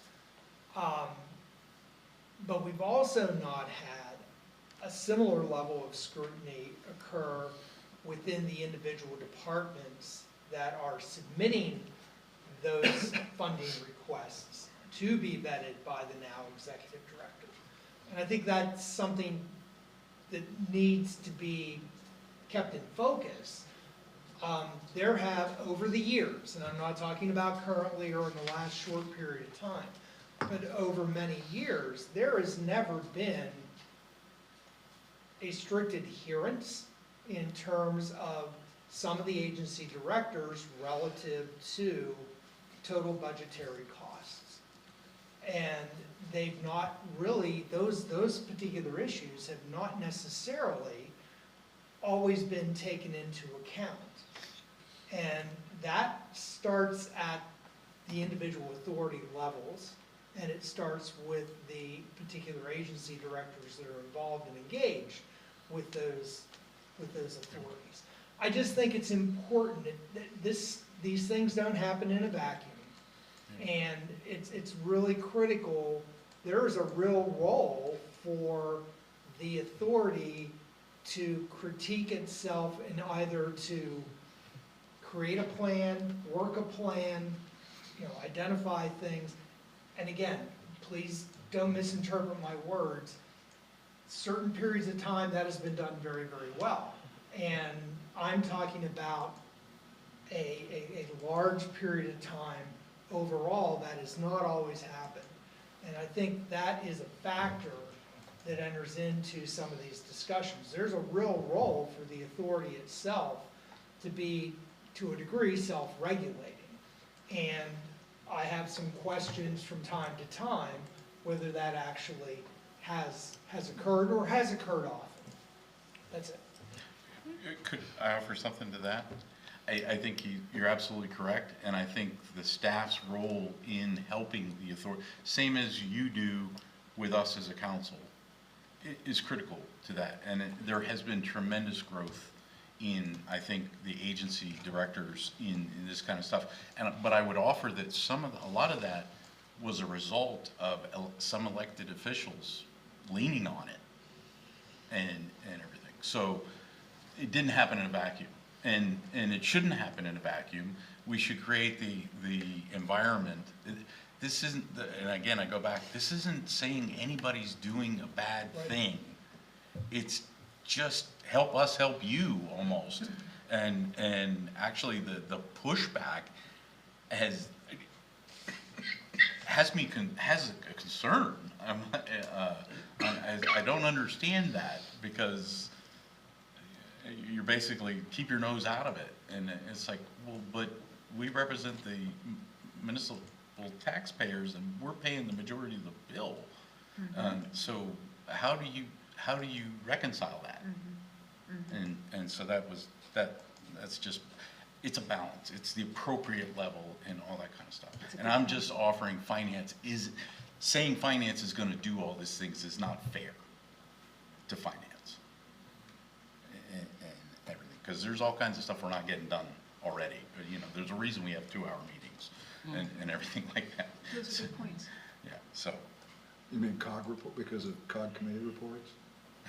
But we've also not had a similar level of scrutiny occur within the individual departments that are submitting those funding requests to be vetted by the now executive director. And I think that's something that needs to be kept in focus. There have, over the years, and I'm not talking about currently or in the last short period of time, but over many years, there has never been a strict adherence in terms of some of the agency directors relative to total budgetary costs. And they've not really, those particular issues have not necessarily always been taken into account. And that starts at the individual authority levels, and it starts with the particular agency directors that are involved and engaged with those authorities. I just think it's important that these things don't happen in a vacuum. And it's really critical. There is a real role for the authority to critique itself and either to create a plan, work a plan, identify things. And again, please don't misinterpret my words. Certain periods of time that has been done very, very well. And I'm talking about a large period of time overall that has not always happened. And I think that is a factor that enters into some of these discussions. There's a real role for the authority itself to be, to a degree, self-regulating. And I have some questions from time to time whether that actually has occurred or has occurred often. That's it. Could I offer something to that? I think you're absolutely correct, and I think the staff's role in helping the authority, same as you do with us as a council, is critical to that. And there has been tremendous growth in, I think, the agency directors in this kind of stuff. But I would offer that a lot of that was a result of some elected officials leaning on it and everything. So it didn't happen in a vacuum. And it shouldn't happen in a vacuum. We should create the environment. This isn't, and again, I go back, this isn't saying anybody's doing a bad thing. It's just help us help you almost. And actually the pushback has a concern. I don't understand that, because you're basically keep your nose out of it, and it's like, well, but we represent the municipal taxpayers, and we're paying the majority of the bill. So how do you reconcile that? And so that's just, it's a balance. It's the appropriate level and all that kind of stuff. And I'm just offering saying finance is gonna do all these things is not fair to finance and everything. Because there's all kinds of stuff we're not getting done already. But, you know, there's a reason we have 2-hour meetings and everything like that. Those are good points. Yeah, so. You mean COG report, because of COG committee reports?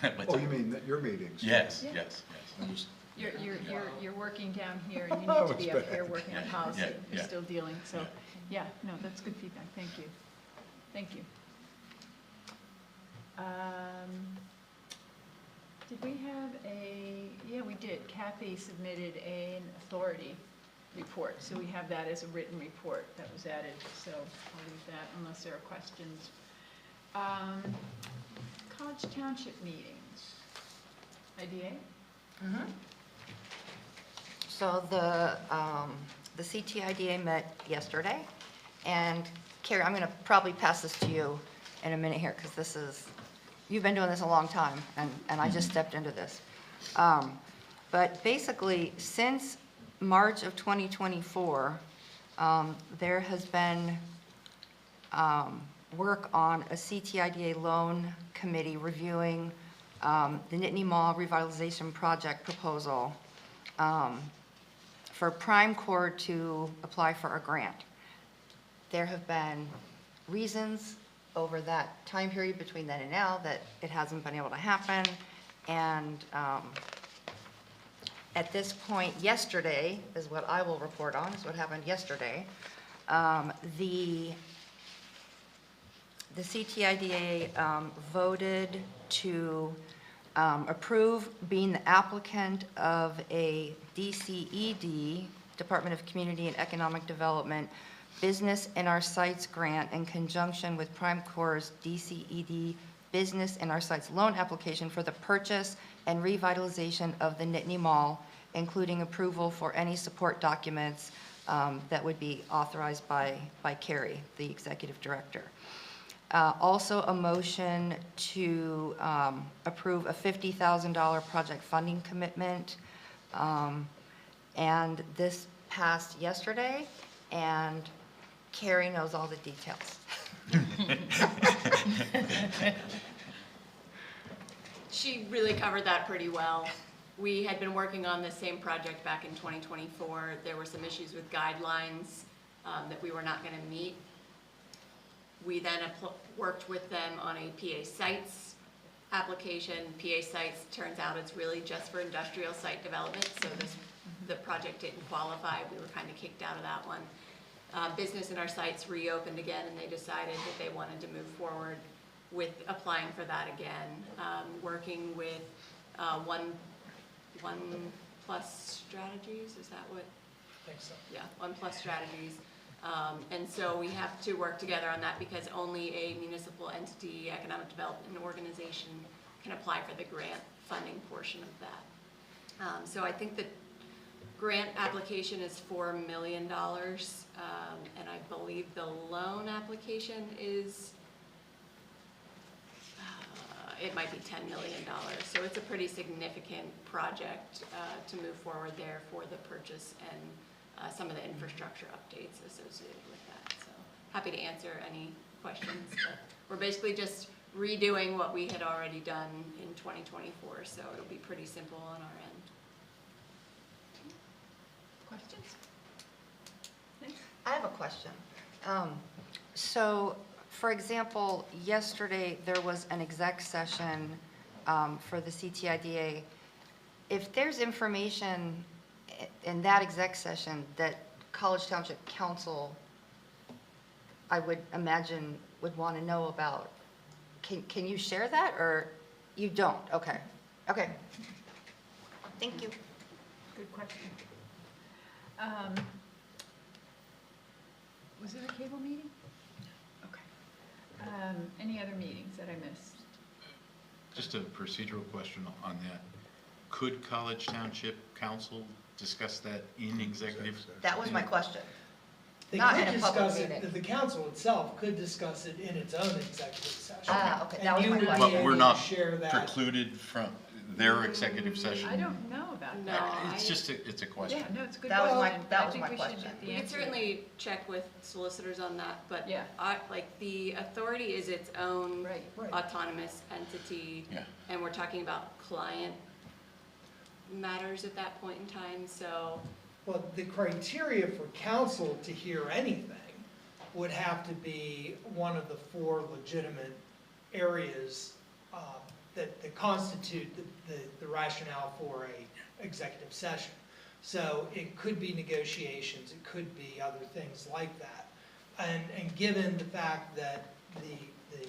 but- Oh, you mean that your meetings? Yes, Yeah. yes. I'm just, You're working down here, and you Oh, need to be it's up here bad. working on Yeah, policy. yeah, You're yeah. still dealing, so, Yeah. yeah, no, that's good feedback, thank you. Thank you. Did we have yeah, we did. Kathy submitted an authority report, so we have that as a written report that was added, so I'll leave that unless there are questions. College Township meetings. IDA? So the CTIDA met yesterday, and Carrie, I'm going to probably pass this to you in a minute here, because this is, you've been doing this a long time, and I just stepped into this. But basically, since March of 2024, there has been work on a CTIDA loan committee reviewing the Nittany Mall revitalization project proposal for Prime Corps to apply for a grant. There have been reasons over that time period between then and now that it hasn't been able to happen. And at this point, yesterday is what I will report on, is what happened yesterday. The CTIDA voted to approve being the applicant of a DCED, Department of Community and Economic Development, Business in Our Sites grant in conjunction with Prime Corps' DCED Business in Our Sites loan application for the purchase and revitalization of the Nittany Mall, including approval for any support documents that would be authorized by Carrie, the executive director. Also a motion to approve a $50,000 project funding commitment. And this passed yesterday, and Carrie knows all the details. She really covered that pretty well. We had been working on this same project back in 2024. There were some issues with guidelines that we were not going to meet. We then worked with them on a PA sites application. PA sites, turns out it's really just for industrial site development, so the project didn't qualify. We were kind of kicked out of that one. Business in Our Sites reopened again, and they decided that they wanted to move forward with applying for that again. Working with One Plus Strategies, is that what? I think so. Yeah, One Plus Strategies. And so we have to work together on that, because only a municipal entity, economic development organization, can apply for the grant funding portion of that. So I think the grant application is $4 million, and I believe the loan application is, it might be $10 million. So it's a pretty significant project to move forward there for the purchase and some of the infrastructure updates associated with that. So happy to answer any questions, but we're basically just redoing what we had already done in 2024, so it'll be pretty simple on our end. Questions? I have a question. So, for example, yesterday there was an exec session for the CTIDA. If there's information in that exec session that College Township Council, I would imagine, would want to know about, can you share that, or you don't? Okay. Okay. Thank you. Good question. Was there a cable meeting? Okay. Any other meetings that I missed? Just a procedural question on that. Could College Township Council discuss that in executive? That was my question. They Not could in a public discuss it, meeting. the council itself could discuss it in its own executive session. Ah, okay, that was my And you would question. be But we're able not to share that. precluded from their executive session? I don't know about No, that. It's just, it's a question. Yeah, no, it's a good That was question. my- that I was think my we should question. get the We could answer. certainly check with solicitors on that, but Yeah. like the authority is its own Right. Right. autonomous entity. Yeah. And we're talking about client matters at that point in time, so, Well, the criteria for council to hear anything would have to be one of the 4 legitimate areas that constitute the rationale for a executive session. So it could be negotiations, it could be other things like that. And given the fact that the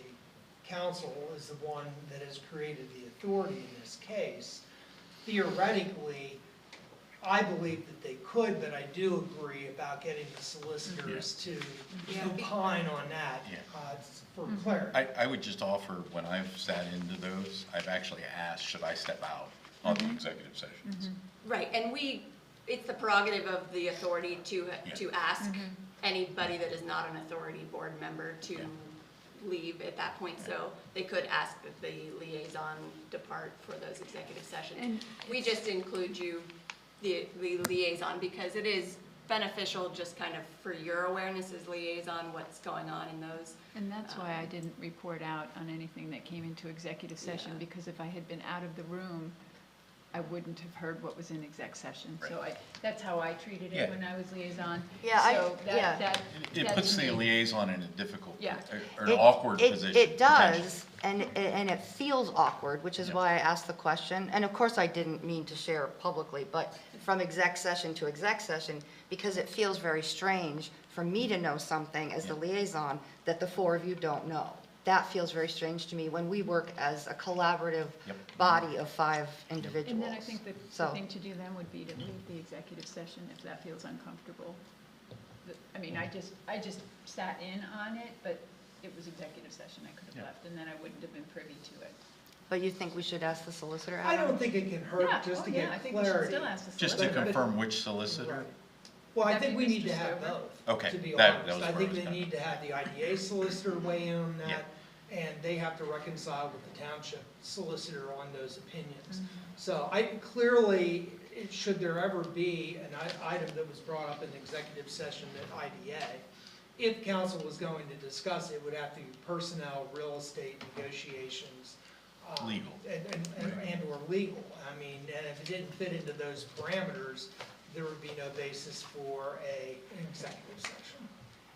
council is the one that has created the authority in this case, theoretically, I believe that they could, but I do agree about getting the solicitors to Yeah. opine on that Yeah. for clarity. I would just offer, when I've sat into those, I've actually asked, should I step out on the executive sessions? right, and it's the prerogative of the authority to ask anybody that is not an authority board member to leave at that point, so they could ask that the liaison depart for those executive sessions. And We just include you, the liaison, because it is beneficial just kind of for your awareness as liaison, what's going on in those. And that's why I didn't report out on anything that came into executive session, Yeah. because if I had been out of the room, I wouldn't have heard what was in exec session. So that's how I treated Yeah. it when I was liaison. Yeah, So that- It that puts to the me- liaison in a difficult, Yeah. or an awkward position. It does, and it feels awkward, which is why I asked the question. And of course, I didn't mean to share publicly, but from exec session to exec session, because it feels very strange for me to know something as the liaison that the 4 of you don't know. That feels very strange to me when we work as a collaborative Yep. body of 5 individuals. And then I think that the So- thing to do then would be to leave the executive session if that feels uncomfortable. I mean, I just sat in on it, but it was executive session. I could have Yeah. left, and then I wouldn't have been privy to it. But you think we should ask the solicitor, I Adam? don't think it can hurt Yeah, just to oh, yeah, get I think we should clarity. still ask the Just to solicitor. confirm which solicitor? Right. Well, I Would that think be we need Mr. to have Stover? both, Okay, to be that honest. was I where I think was they going. need to have the IDA solicitor weigh in on Yeah. that, and they have to reconcile with the township solicitor on those opinions. Mm-hmm. So clearly, should there ever be an item that was brought up in executive session at IDA, if council was going to discuss it, would have to be personnel, real estate negotiations. Legal. And/or legal. I mean, and if it didn't fit into those parameters, there would be no basis for an executive session.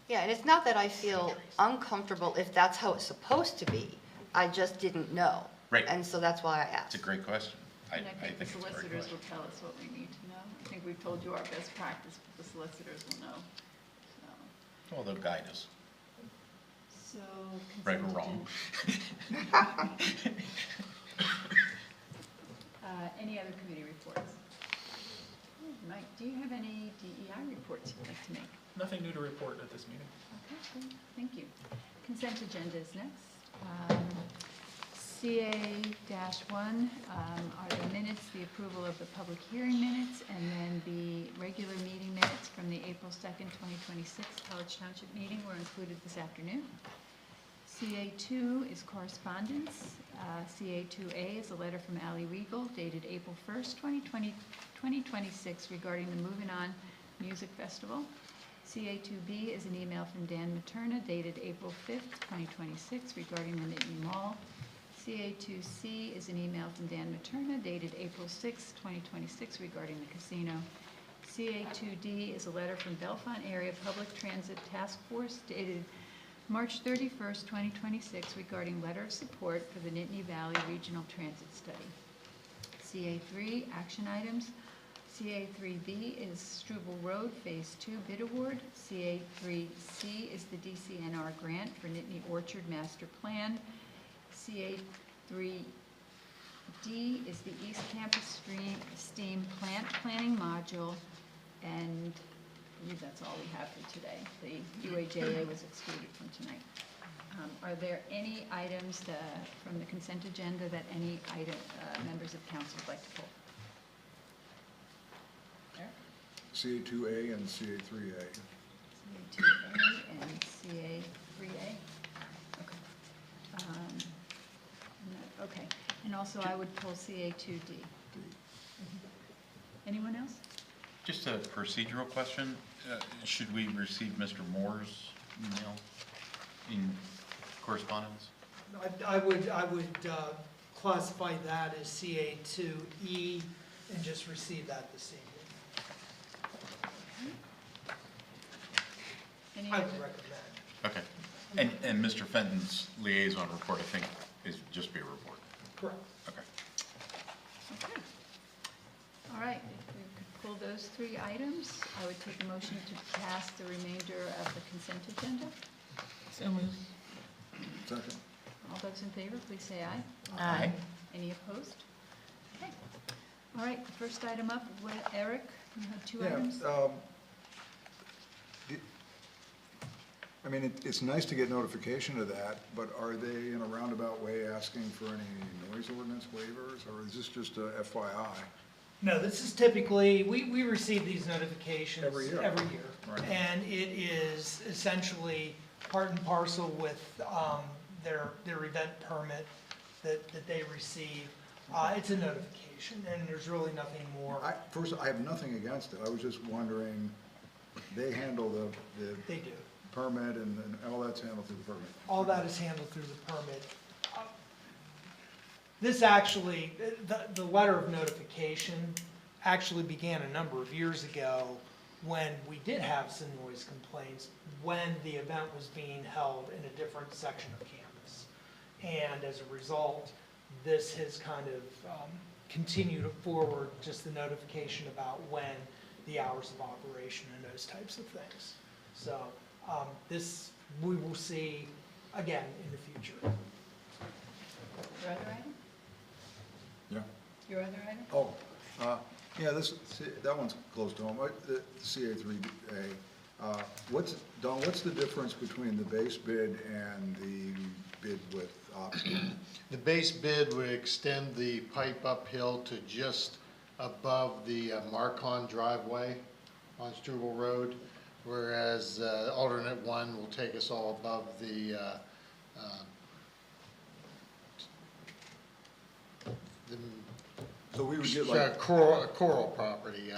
Yeah, and it's not that I feel uncomfortable if that's how it's supposed to be. I just didn't know. Right. And so that's why I asked. It's a great question. And I think the it's a great solicitors will question. tell us what we need to know. I think we've told you our best practice, but the solicitors will know. Well, they'll guide us, So. right or consent wrong. agenda. Any other committee reports? Mike, do you have any DEI reports you'd like to make? Nothing new to report at this meeting. Okay, good. Thank you. Consent agenda is next. CA-1 are the minutes, the approval of the public hearing minutes, and then the regular meeting minutes from the April 2nd, 2026 College Township meeting were included this afternoon. CA2 is correspondence. CA2A is a letter from Ally Regal dated April 1st, 2026 regarding the Moving On Music Festival. CA2B is an email from Dan Materna dated April 5th, 2026 regarding the Nittany Mall. CA2C is an email from Dan Materna dated April 6th, 2026 regarding the casino. CA2D is a letter from Bellefonte Area Public Transit Task Force dated March 31st, 2026 regarding letter of support for the Nittany Valley Regional Transit Study. CA3, action items. CA3B is Struble Road Phase 2 bid award. CA3C is the DCNR grant for Nittany Orchard Master Plan. CA3D is the East Campus Steam Plant Planning Module. And believe that's all we have for today. The UAJA was excluded from tonight. Are there any items from the consent agenda that any members of council would like to pull? Eric? CA2A and CA3A. CA2A and CA3A? Okay. Okay, and also I would pull CA2D. Anyone else? Just a procedural question. Should we receive Mr. Moore's email in correspondence? I would classify that as CA2E and just receive that this evening. Any I would other- recommend. Okay. And Mr. Fenton's liaison report, I think, is just be a report. Correct. Okay. Okay. All right, if we could pull those 3 items, I would take a motion to pass the remainder of the consent agenda. Second. All those in favor, please say aye. Aye. Any opposed? Okay. All right, the first item up, Eric, you have 2 Yeah, items? I mean, it's nice to get notification of that, but are they in a roundabout way asking for any noise ordinance waivers, or is this just a FYI? No, this is typically, we receive these notifications. Every year. Right. And it is essentially part and parcel with their event permit that they receive. It's a notification, and there's really nothing more. First, I have nothing against it. I was just wondering, they handle the They do. permit and all that's handled through the permit. All that is handled through the permit. This actually, the letter of notification actually began a number of years ago when we did have some noise complaints when the event was being held in a different section of campus. And as a result, this has kind of continued forward, just the notification about when the hours of operation and those types of things. So this we will see again in the future. Your other item? Yeah. Your other item? Oh, yeah, that one's close to home. The CA3A. Don, what's the difference between the base bid and the bid with option? The base bid would extend the pipe uphill to just above the Marcon driveway on Struble Road, whereas alternate 1 will take us all above the So we would get like Coral property.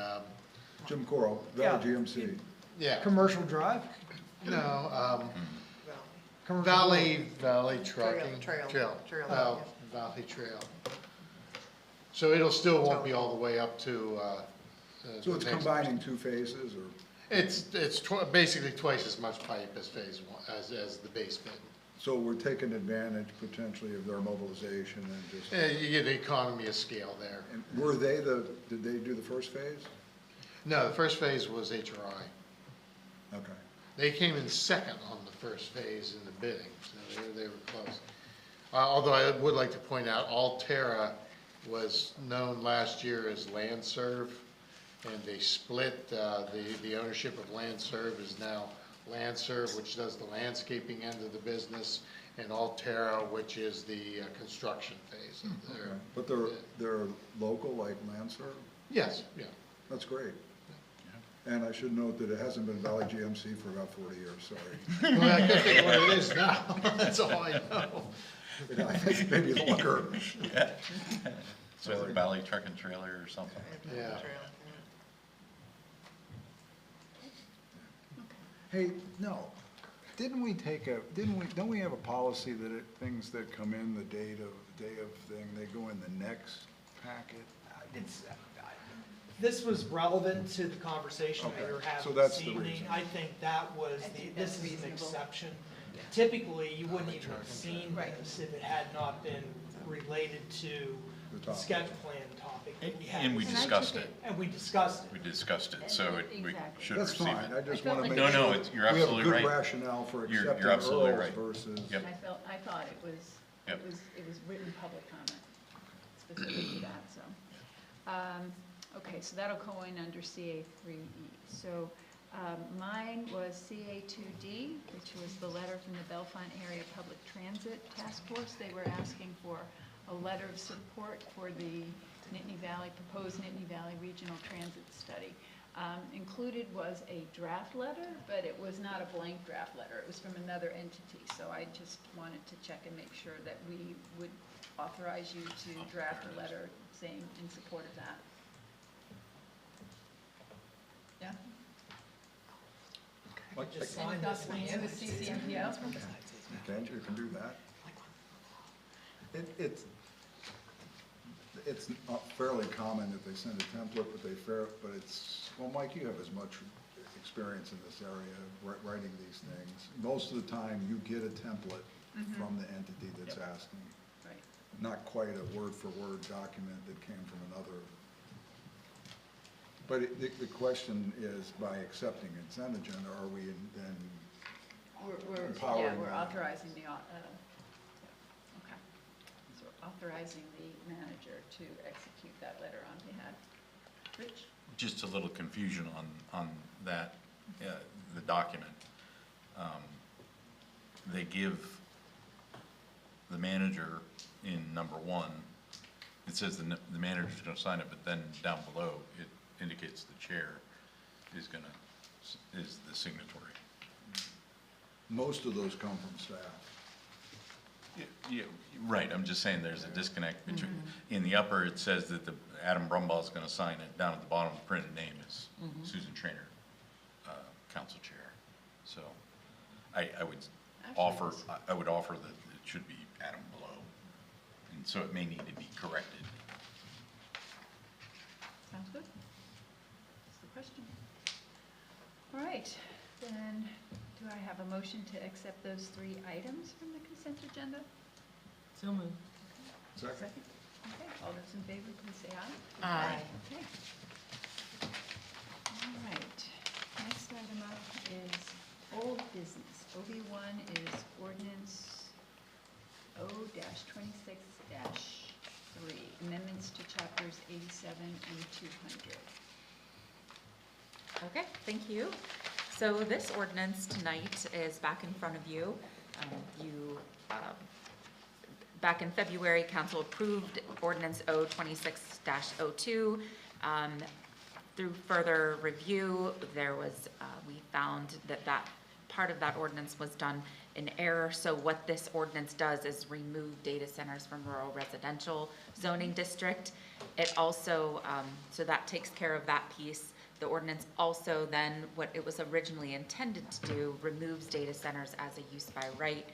Jim Coral, Yeah. Valley GMC. Yeah, Commercial Drive? no, Commercial Valley Trucking. Trail, Valley Trail. So it'll still won't be all the way up to. So it's combining 2 phases, or? It's basically twice as much pipe as phase 1, as the base bid. So we're taking advantage potentially of their mobilization and just, Yeah, you get the economy of scale there. and did they do the first phase? No, the first phase was HRI. Okay. They came in second on the first phase in the bidding, so they were close. Although I would like to point out, Alterra was known last year as Landserv, and they split, the ownership of Landserv is now Landserv, which does the landscaping end of the business, and Alterra, which is the construction phase of their. Okay. But they're local, like Lancer? Yes, yeah. That's great. And I should note that it hasn't been Valley GMC for about 40 years, sorry. Well, I can't think of what it is now, that's all I know. I think maybe longer. Yeah. So Valley Truck and Trailer or something. Yeah. Hey, no, don't we have a policy that things that come in the day of thing, they go in the next packet? This was relevant to the conversation we Okay, were so having that's this the evening. reason. I think that was, this is an reasonable. exception. Typically, you wouldn't even have seen Right. this if it had not been related to The the topic. sketch plan topic that we had. And we And I discussed took it. And we discussed it. We discussed it, so we Exactly. should That's receive fine, I it. just I felt want to like- make No, sure. no, you're absolutely We right. have a good rationale for You're accepting absolutely Earls right. versus. Yep. I thought it was written public comment specific to that, so. Okay, so that'll go in under CA3E. So Mine was CA2D, which was the letter from the Bellefonte Area Public Transit Task Force. They were asking for a letter of support for the proposed Nittany Valley Regional Transit Study. Included was a draft letter, but it was not a blank draft letter. It was from another entity. So I just wanted to check and make sure that we would authorize you to draft a letter saying in support of that. Yeah? Like, Just Any sign thoughts this from one. you, the CCMPO? you can do that. It's not fairly common that they send a template, but it's, well, Mike, you have as much experience in this area, writing these things. Most of the time, you get a template from the entity that's asking. Right. Not quite a word-for-word document that came from another. But the question is, by accepting consent agenda, are we then We're empowering them? authorizing the, okay. So we're authorizing the manager to execute that letter on behalf. Rich? Just a little confusion on that, the document. They give the manager in number 1, it says the manager's gonna sign it, but then down below, it indicates the chair is the signatory. Most of those come from staff. Yeah, right, I'm just saying there's a disconnect between, in the upper, it says that Adam Brumbaugh's gonna sign it, down at the bottom, the printed name is Susan Trainer, council chair. So, I would offer that it should be Adam below, and so it may need to be corrected. Sounds good. That's the question. All right, then do I have a motion to accept those 3 items from the consent agenda? So moved. Second? Okay, all those in favor, please say aye. Aye. Okay. All right, next item up is old business. OB1 is ordinance O-26-3, amendments to chapters 87 and 200. Okay, thank you. So this ordinance tonight is back in front of you. Back in February, council approved ordinance O-26-02. Through further review, we found that part of that ordinance was done in error. So what this ordinance does is remove data centers from rural residential zoning district. It also, so that takes care of that piece. The ordinance also then, what it was originally intended to do, removes data centers as a use by right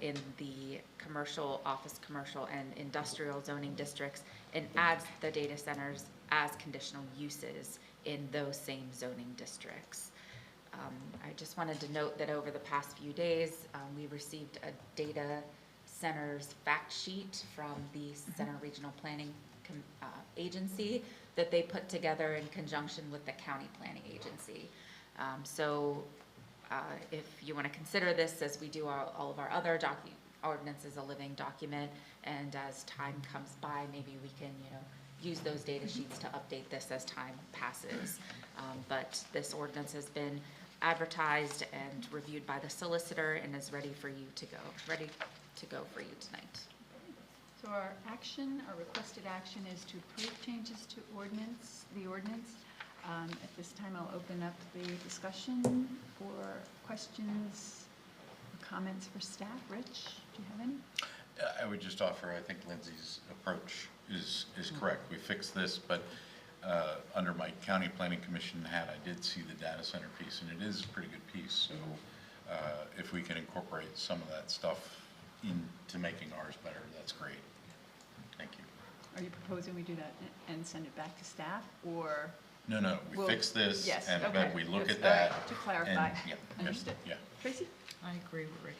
in the commercial, office commercial, and industrial zoning districts, and adds the data centers as conditional uses in those same zoning districts. I just wanted to note that over the past few days, we received a data centers fact sheet from the Center Regional Planning Agency that they put together in conjunction with the County Planning Agency. If you want to consider this, as we do all of our other ordinances, a living document, and as time comes by, maybe we can, use those data sheets to update this as time passes. But this ordinance has been advertised and reviewed by the solicitor and is ready for you to go for you tonight. So our requested action is to approve changes to the ordinance. At this time, I'll open up the discussion for questions or comments for staff. Rich, do you have any? I would just offer, I think Lindsay's approach is correct. We fixed this, but under my county planning commission hat, I did see the data center piece, and it is a pretty good piece. So if we can incorporate some of that stuff into making ours better, that's great. Thank you. Are you proposing we do that and send it back to staff, or? No, we fix this, Yes, and okay. then we look Just- at that. all right, to clarify. and- yeah, Understood. Yeah. Tracy? I agree with Rich.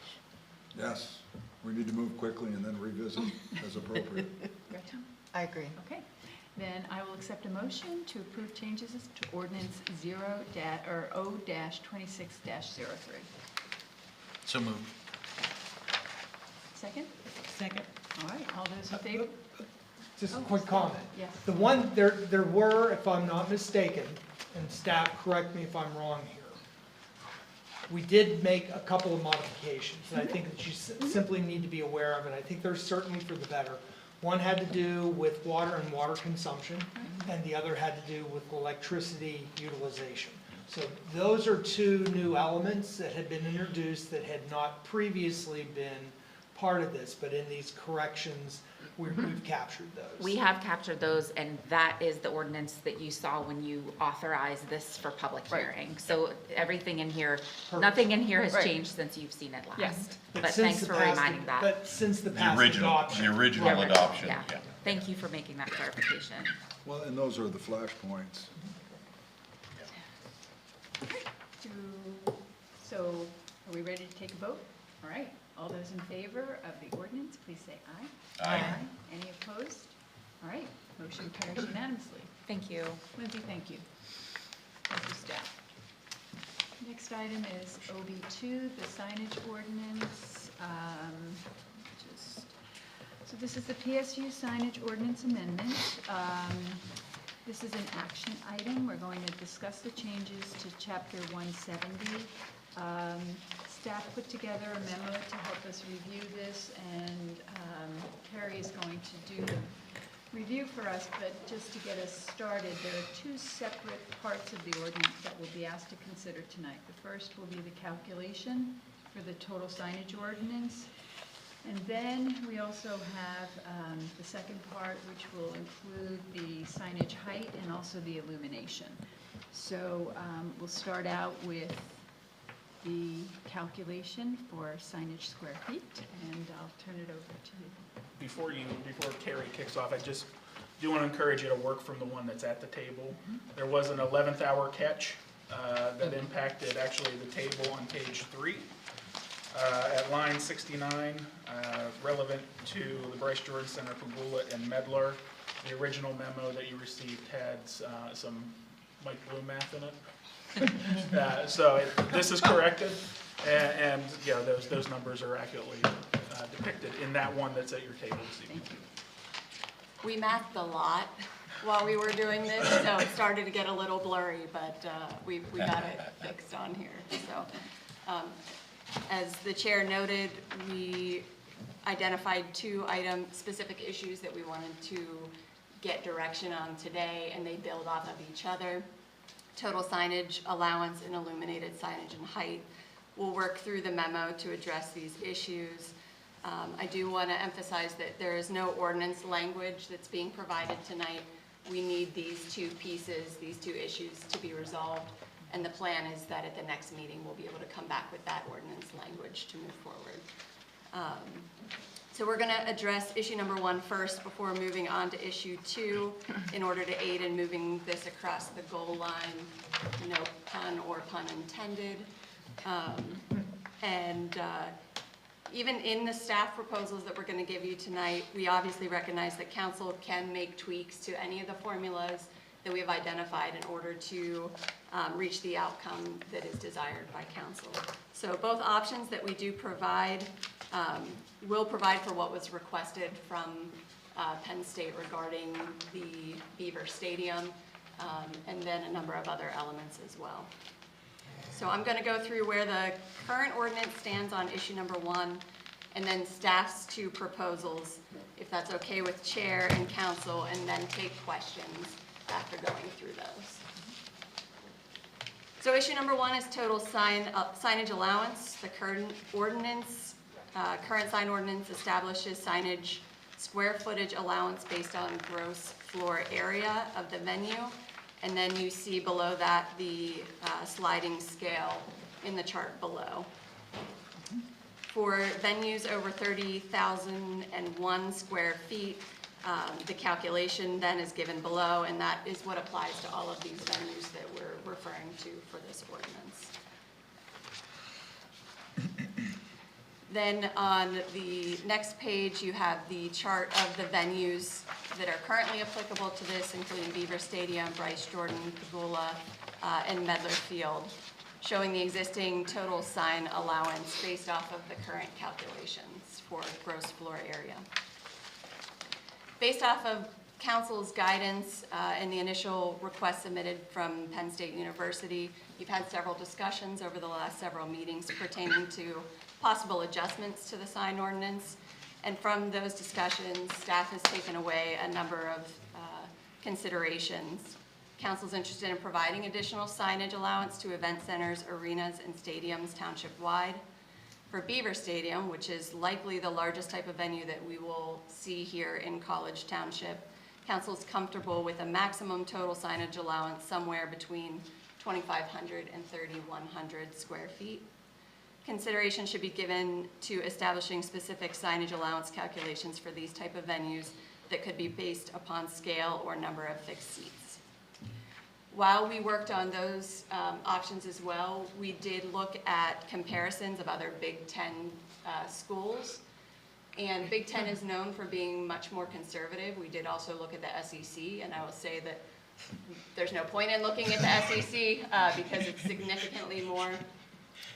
Yes, we need to move quickly and then revisit as appropriate. Gretchen? I agree. Okay, then I will accept a motion to approve changes to ordinance O-26-03. So moved. Second? Second. All right, all those in favor? Just a Oh, quick staff. comment. Yes. The one, there were, if I'm not mistaken, and staff, correct me if I'm wrong here, We did make a couple of modifications that I think that you simply need to be aware of, and I think they're certainly for the better. One had to do with water and water consumption, and the other had to do with electricity utilization. So those are two new elements that had been introduced that had not previously been part of this, but in these corrections, we've captured those. We have captured those, and that is the ordinance that you saw when you authorized this for public hearing. So everything in here, nothing in here has Right. changed since you've seen it Yeah. last. But since thanks the for past- reminding that. But since the The past original, adoption. the original Yeah. adoption, Yeah. yeah. Thank you for making that clarification. Well, and those are the flashpoints. So, are we ready to take a vote? All right, all those in favor of the ordinance, please say aye. Aye. Any opposed? All right, motion carries unanimously. Thank you. Lindsay, thank you. Thank you, staff. Next item is OB2, the signage ordinance. So this is the PSU signage ordinance amendment. This is an action item. We're going to discuss the changes to chapter 170. Staff put together a memo to help us review this, and Carrie is going to do the review for us, but just to get us started, there are two separate parts of the ordinance that we'll be asked to consider tonight. The first will be the calculation for the total signage ordinance. And then we also have the second part, which will include the signage height and also the illumination. So we'll start out with the calculation for signage square feet, and I'll turn it over to you. Before Carrie kicks off, I just do want to encourage you to work from the one that's at the table. There was an 11th hour catch that impacted actually the table on page 3. At line 69, relevant to the Bryce Jordan Center, Pagula, and Medlar. The original memo that you received had some Mike Bloom math in it. So this is corrected, and yeah, those numbers are accurately depicted in that one that's at your table this evening. Thank you. We mathed a lot while we were doing this, so it started to get a little blurry, but we got it fixed on here. So, as the chair noted, we identified 2 specific issues that we wanted to get direction on today, and they build off of each other. Total signage allowance and illuminated signage and height. We'll work through the memo to address these issues. I do want to emphasize that there is no ordinance language that's being provided tonight. We need these 2 pieces, these 2 issues to be resolved. And the plan is that at the next meeting, we'll be able to come back with that ordinance language to move forward. So we're going to address issue number 1 first before moving on to issue 2 in order to aid in moving this across the goal line, no pun or pun intended. Even in the staff proposals that we're going to give you tonight, we obviously recognize that council can make tweaks to any of the formulas that we have identified in order to reach the outcome that is desired by council. So both options that we do provide will provide for what was requested from Penn State regarding the Beaver Stadium, and then a number of other elements as well. So I'm going to go through where the current ordinance stands on issue number 1, and then staff's 2 proposals, if that's okay with chair and council, and then take questions after going through those. So issue number 1 is total signage allowance. The current sign ordinance establishes signage square footage allowance based on gross floor area of the venue. And then you see below that the sliding scale in the chart below. For venues over 30,001 square feet, the calculation then is given below, and that is what applies to all of these venues that we're referring to for this ordinance. Then on the next page, you have the chart of the venues that are currently applicable to this, including Beaver Stadium, Bryce Jordan, Pagula, and Medlar Field, showing the existing total sign allowance based off of the current calculations for gross floor area. Based off of council's guidance and the initial request submitted from Penn State University, you've had several discussions over the last several meetings pertaining to possible adjustments to the sign ordinance. And from those discussions, staff has taken away a number of considerations. Council's interested in providing additional signage allowance to event centers, arenas, and stadiums township-wide. For Beaver Stadium, which is likely the largest type of venue that we will see here in College Township, council is comfortable with a maximum total signage allowance somewhere between 2,500 and 3,100 square feet. Consideration should be given to establishing specific signage allowance calculations for these type of venues that could be based upon scale or number of fixed seats. While we worked on those options as well, we did look at comparisons of other Big Ten schools. And Big Ten is known for being much more conservative. We did also look at the SEC, and I will say that there's no point in looking at the SEC because it's significantly more.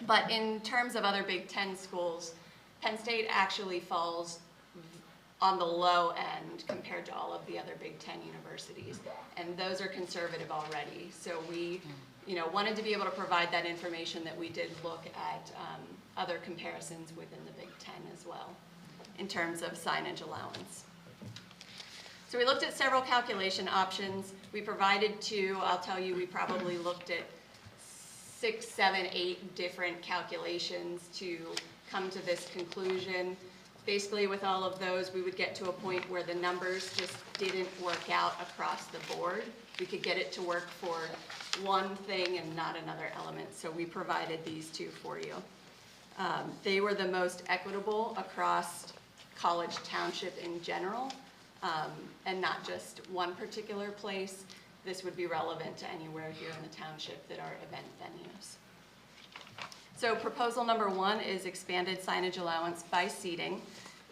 But in terms of other Big Ten schools, Penn State actually falls on the low end compared to all of the other Big Ten universities. And those are conservative already. So we wanted to be able to provide that information that we did look at other comparisons within the Big Ten as well in terms of signage allowance. So we looked at several calculation options. We provided two. I'll tell you, we probably looked at 6, 7, 8 different calculations to come to this conclusion. Basically, with all of those, we would get to a point where the numbers just didn't work out across the board. We could get it to work for one thing and not another element, so we provided these two for you. They were the most equitable across College Township in general, and not just one particular place. This would be relevant to anywhere here in the township that are event venues. So proposal number 1 is expanded signage allowance by seating.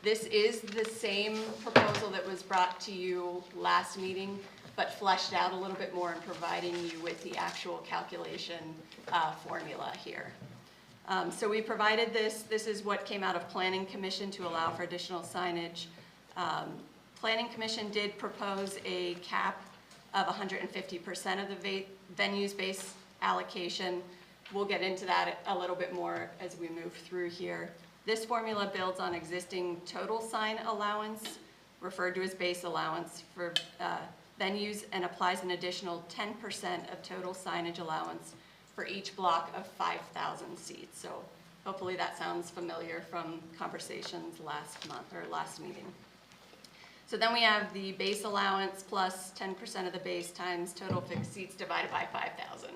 This is the same proposal that was brought to you last meeting, but fleshed out a little bit more and providing you with the actual calculation formula here. So we provided this. This is what came out of Planning Commission to allow for additional signage. Planning Commission did propose a cap of 150% of the venue's base allocation. We'll get into that a little bit more as we move through here. This formula builds on existing total sign allowance, referred to as base allowance for venues, and applies an additional 10% of total signage allowance for each block of 5,000 seats. So hopefully that sounds familiar from conversations last month or last meeting. So then we have the base allowance plus 10% of the base times total fixed seats divided by 5,000.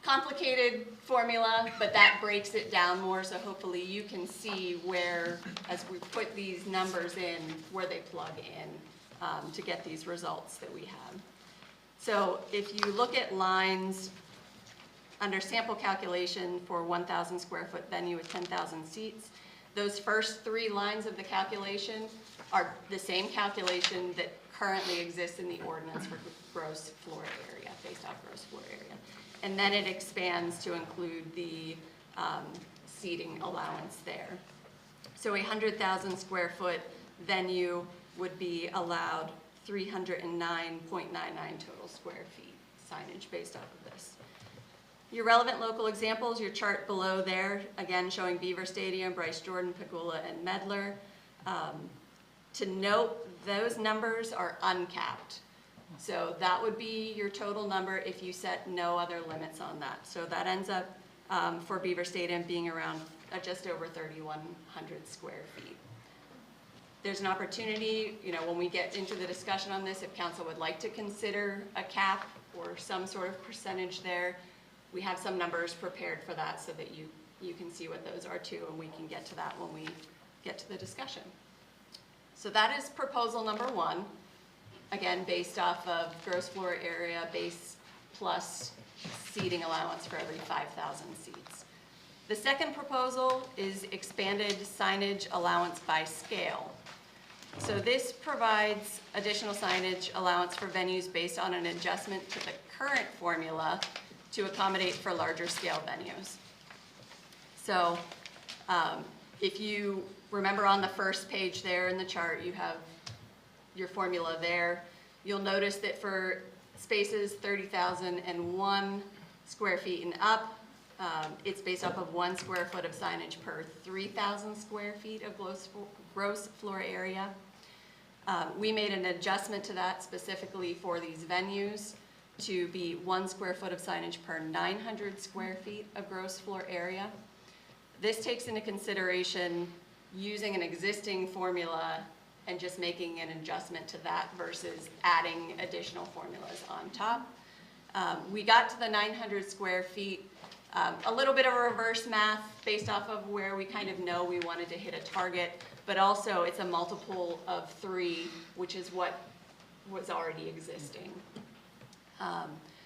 Complicated formula, but that breaks it down more, so hopefully you can see where, as we put these numbers in, where they plug in to get these results that we have. So if you look at lines under sample calculation for 1,000 square foot venue with 10,000 seats, those first 3 lines of the calculation are the same calculation that currently exists in the ordinance for gross floor area, based off gross floor area. And then it expands to include the seating allowance there. So a 100,000 square foot venue would be allowed 309.99 total square feet signage based off of this. Your relevant local examples, your chart below there, again showing Beaver Stadium, Bryce Jordan, Pagula, and Medler. To note, those numbers are uncapped. So that would be your total number if you set no other limits on that. So that ends up for Beaver Stadium being around just over 3,100 square feet. There's an opportunity, when we get into the discussion on this, if council would like to consider a cap or some sort of percentage there, we have some numbers prepared for that so that you can see what those are too, and we can get to that when we get to the discussion. So that is proposal number 1, again, based off of gross floor area base plus seating allowance for every 5,000 seats. The second proposal is expanded signage allowance by scale. So this provides additional signage allowance for venues based on an adjustment to the current formula to accommodate for larger scale venues. So if you remember on the first page there in the chart, you have your formula there. You'll notice that for spaces 30,001 square feet and up, it's based off of 1 square foot of signage per 3,000 square feet of gross floor area. We made an adjustment to that specifically for these venues to be 1 square foot of signage per 900 square feet of gross floor area. This takes into consideration using an existing formula and just making an adjustment to that versus adding additional formulas on top. We got to the 900 square feet, a little bit of a reverse math based off of where we kind of know we wanted to hit a target, but also it's a multiple of 3, which is what was already existing.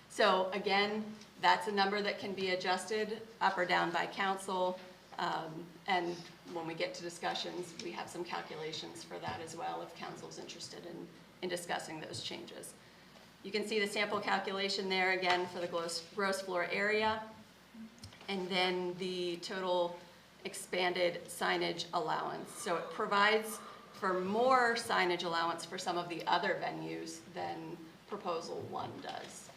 So again, that's a number that can be adjusted up or down by council. And when we get to discussions, we have some calculations for that as well if council's interested in discussing those changes. You can see the sample calculation there again for the gross floor area, and then the total expanded signage allowance. So it provides for more signage allowance for some of the other venues than Proposal 1 does.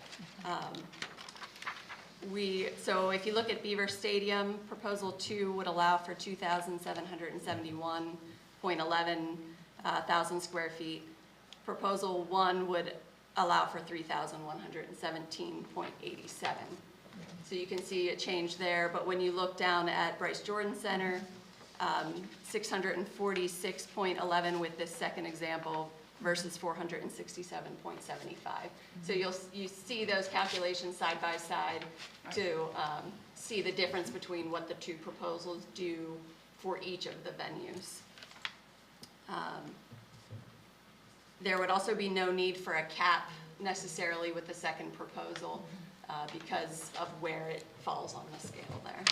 So if you look at Beaver Stadium, Proposal 2 would allow for 2,771.11 thousand square feet. Proposal 1 would allow for 3,117.87. So you can see a change there, but when you look down at Bryce Jordan Center, 646.11 with this second example versus 467.75. So you see those calculations side by side to see the difference between what the two proposals do for each of the venues. There would also be no need for a cap necessarily with the second proposal because of where it falls on the scale there.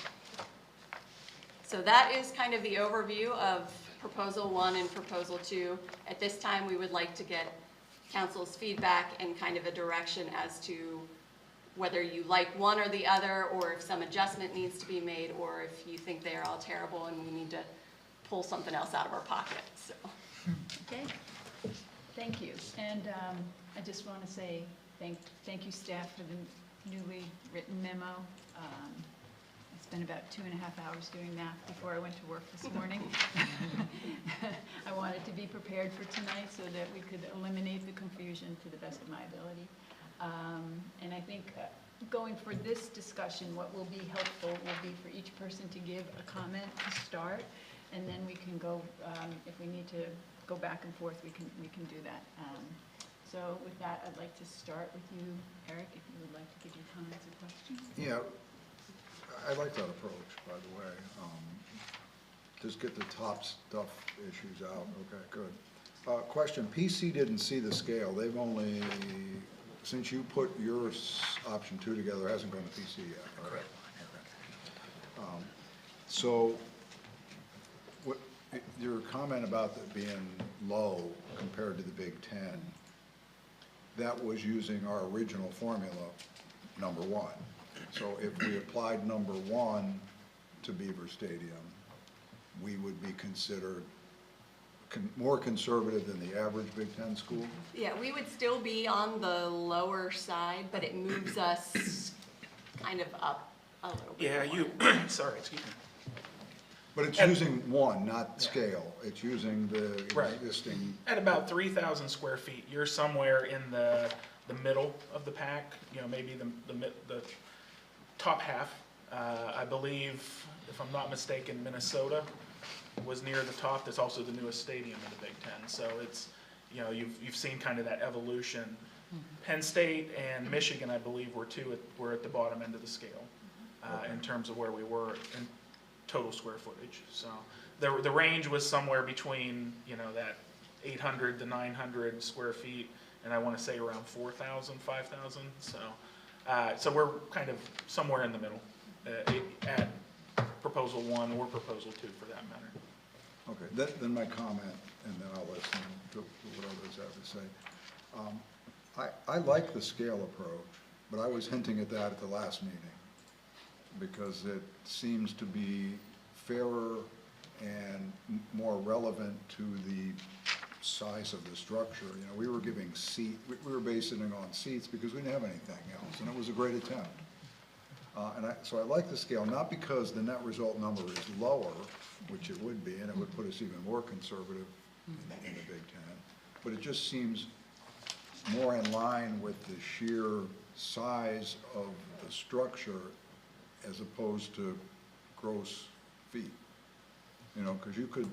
So that is kind of the overview of Proposal 1 and Proposal 2. At this time, we would like to get council's feedback and kind of a direction as to whether you like one or the other, or if some adjustment needs to be made, or if you think they are all terrible and we need to pull something else out of our pocket. So. Okay, thank you. And I just want to say thank you, staff, for the newly written memo. I spent about 2.5 hours doing math before I went to work this morning. I wanted to be prepared for tonight so that we could eliminate the confusion to the best of my ability. And I think going for this discussion, what will be helpful will be for each person to give a comment to start, and then we can go, if we need to go back and forth, we can do that. So with that, I'd like to start with you, Eric, if you would like to give your comments or questions. Yeah, I like that approach, by the way. Just get the top stuff issues out. Okay, good. Question, PC didn't see the scale. They've only, since you put your option 2 together, it hasn't gone to PC yet, right? Correct. Okay. So, your comment about it being low compared to the Big Ten, that was using our original formula, number 1. So if we applied number 1 to Beaver Stadium, we would be considered more conservative than the average Big Ten school? Yeah, we would still be on the lower side, but it moves us kind of up a little bit. Yeah, sorry, excuse me. But it's using 1, not scale. It's using the Right. existing. At about 3,000 square feet, you're somewhere in the middle of the pack, maybe the top half. I believe, if I'm not mistaken, Minnesota was near the top. That's also the newest stadium in the Big Ten. So it's, you've seen kind of that evolution. Penn State and Michigan, I believe, were at the bottom end of the scale in terms of where we were in total square footage. So the range was somewhere between, that 800 to 900 square feet, and I want to say around 4,000, 5,000. So we're kind of somewhere in the middle at Proposal 1 or Proposal 2 for that matter. Okay, then my comment, and then I'll listen to what others have to say. I like the scale approach, but I was hinting at that at the last meeting, because it seems to be fairer and more relevant to the size of the structure. You know, we were giving we were basing it on seats because we didn't have anything else, and it was a great attempt. So I like the scale, not because the net result number is lower, which it would be, and it would put us even more conservative in the Big Ten, but it just seems more in line with the sheer size of the structure as opposed to gross feet. You know, because you could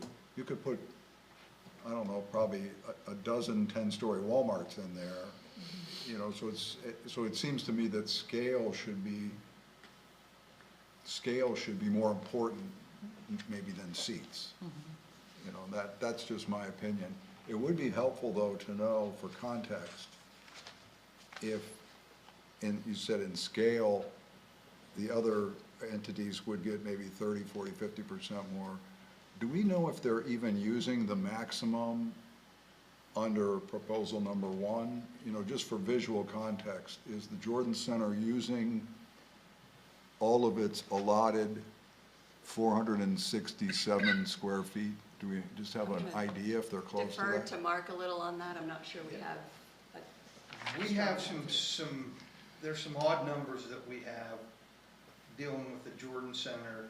put, I don't know, probably a dozen 10-story Walmarts in there, you know, so it seems to me that scale should be more important maybe than seats. You know, that's just my opinion. It would be helpful, though, to know for context, if, you said in scale, the other entities would get maybe 30, 40, 50% more. Do we know if they're even using the maximum under proposal number 1? You know, just for visual context, is the Jordan Center using all of its allotted 467 square feet? Do we just have an idea if they're close to Defer that? to Mark a little on that. I'm not sure we have. We have there's some odd numbers that we have dealing with the Jordan Center,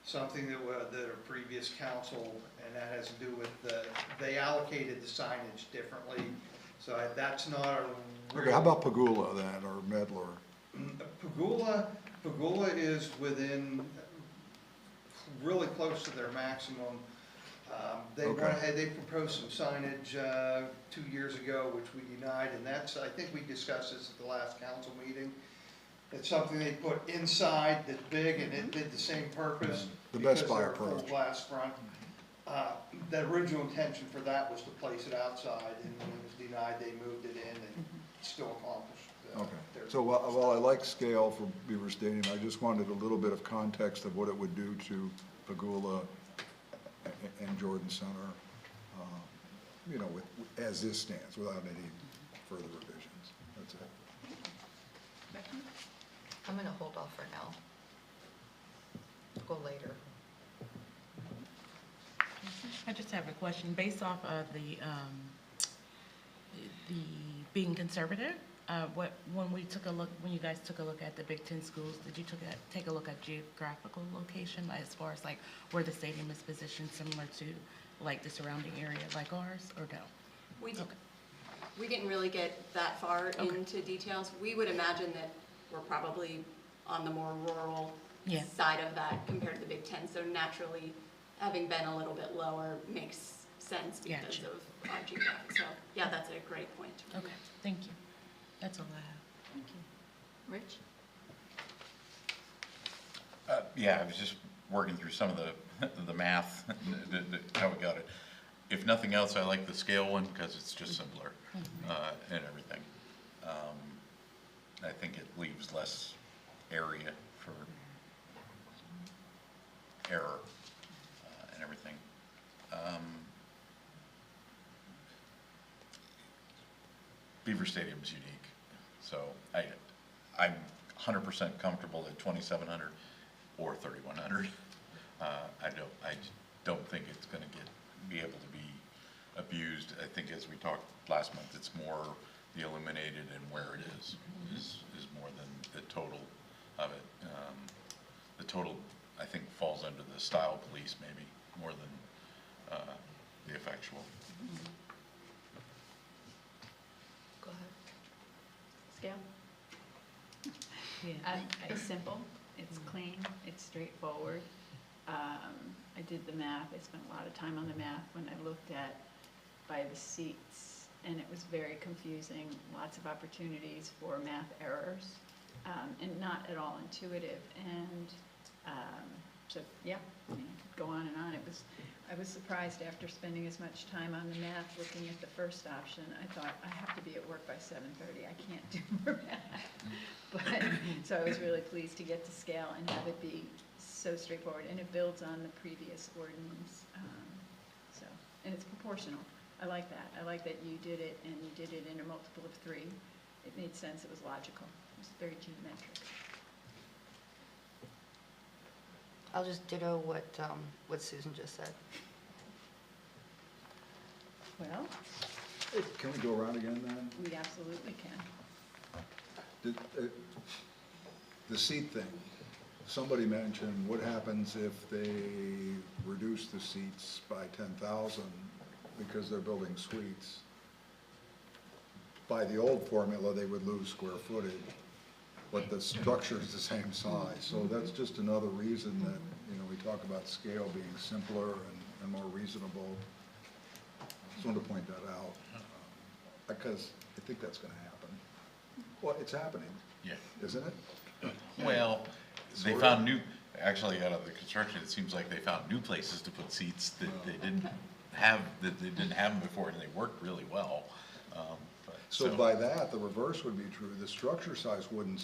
something that a previous council, and that has to do with they allocated the signage differently. So that's not a real. Okay, how about Pagula then, or Medlar? Pagula is within, really close to their maximum. They went ahead, they proposed some signage 2 years ago, which we denied, and I think we discussed this at the last council meeting. It's something they put inside that's big, and it did the same purpose. The Best Because Buy they're a full approach. glass front. The original intention for that was to place it outside, and when it was denied, they moved it in and still accomplished. Okay, so while I like scale for Beaver Stadium, I just wanted a little bit of context of what it would do to Pagula and Jordan Center, you know, as this stands, without any further revisions. That's it. I'm going to hold off for now. Go later. I just have a question. Based off of the being conservative, when you guys took a look at the Big Ten schools, did you take a look at geographical location as far as like where the stadium is positioned, similar to like the surrounding area like ours, or no? We didn't really get that far into details. We would imagine that we're probably on the more rural side of that compared to the Big Ten. So naturally, having been a little bit lower makes sense because of our geographic. So yeah, that's a great point. Okay, thank you. That's all I have. Thank you. Rich? Yeah, I was just working through some of the math, how we got it. If nothing else, I like the scale one because it's just simpler and everything. I think it leaves less area for error and everything. Beaver Stadium is unique, so I'm 100% comfortable at 2,700 or 3,100. I don't think it's going to be able to be abused. I think, as we talked last month, it's more the illuminated and where it is more than the total of it. The total, I think, falls under the style police maybe more than the effectual. Go ahead. Scale? It's simple, it's clean, it's straightforward. I did the math, I spent a lot of time on the math when I looked at by the seats, and it was very confusing, lots of opportunities for math errors, and not at all intuitive. And so, yeah, I mean, I could go on and on. I was surprised after spending as much time on the math looking at the first option. I thought, I have to be at work by 7:30. I can't do more math. But, so I was really pleased to get to scale and have it be so straightforward. And it builds on the previous ordinance. And it's proportional. I like that. I like that you did it, and you did it in a multiple of 3. It made sense. It was logical. It was very geometric. I'll just ditto what Susan just said. Well, Hey, can we go around again then? we absolutely can. The seat thing, somebody mentioned, what happens if they reduce the seats by 10,000 because they're building suites? By the old formula, they would lose square footage, but the structure is the same size. So that's just another reason that, you know, we talk about scale being simpler and more reasonable. Just wanted to point that out, because I think that's gonna happen. Well, it's happening, Yeah. isn't it? Well, they Sort found new, actually, out of the construction, it seems like they found new places to put seats that they didn't have them before, and they worked really well. So by that, the reverse would be true. The structure size wouldn't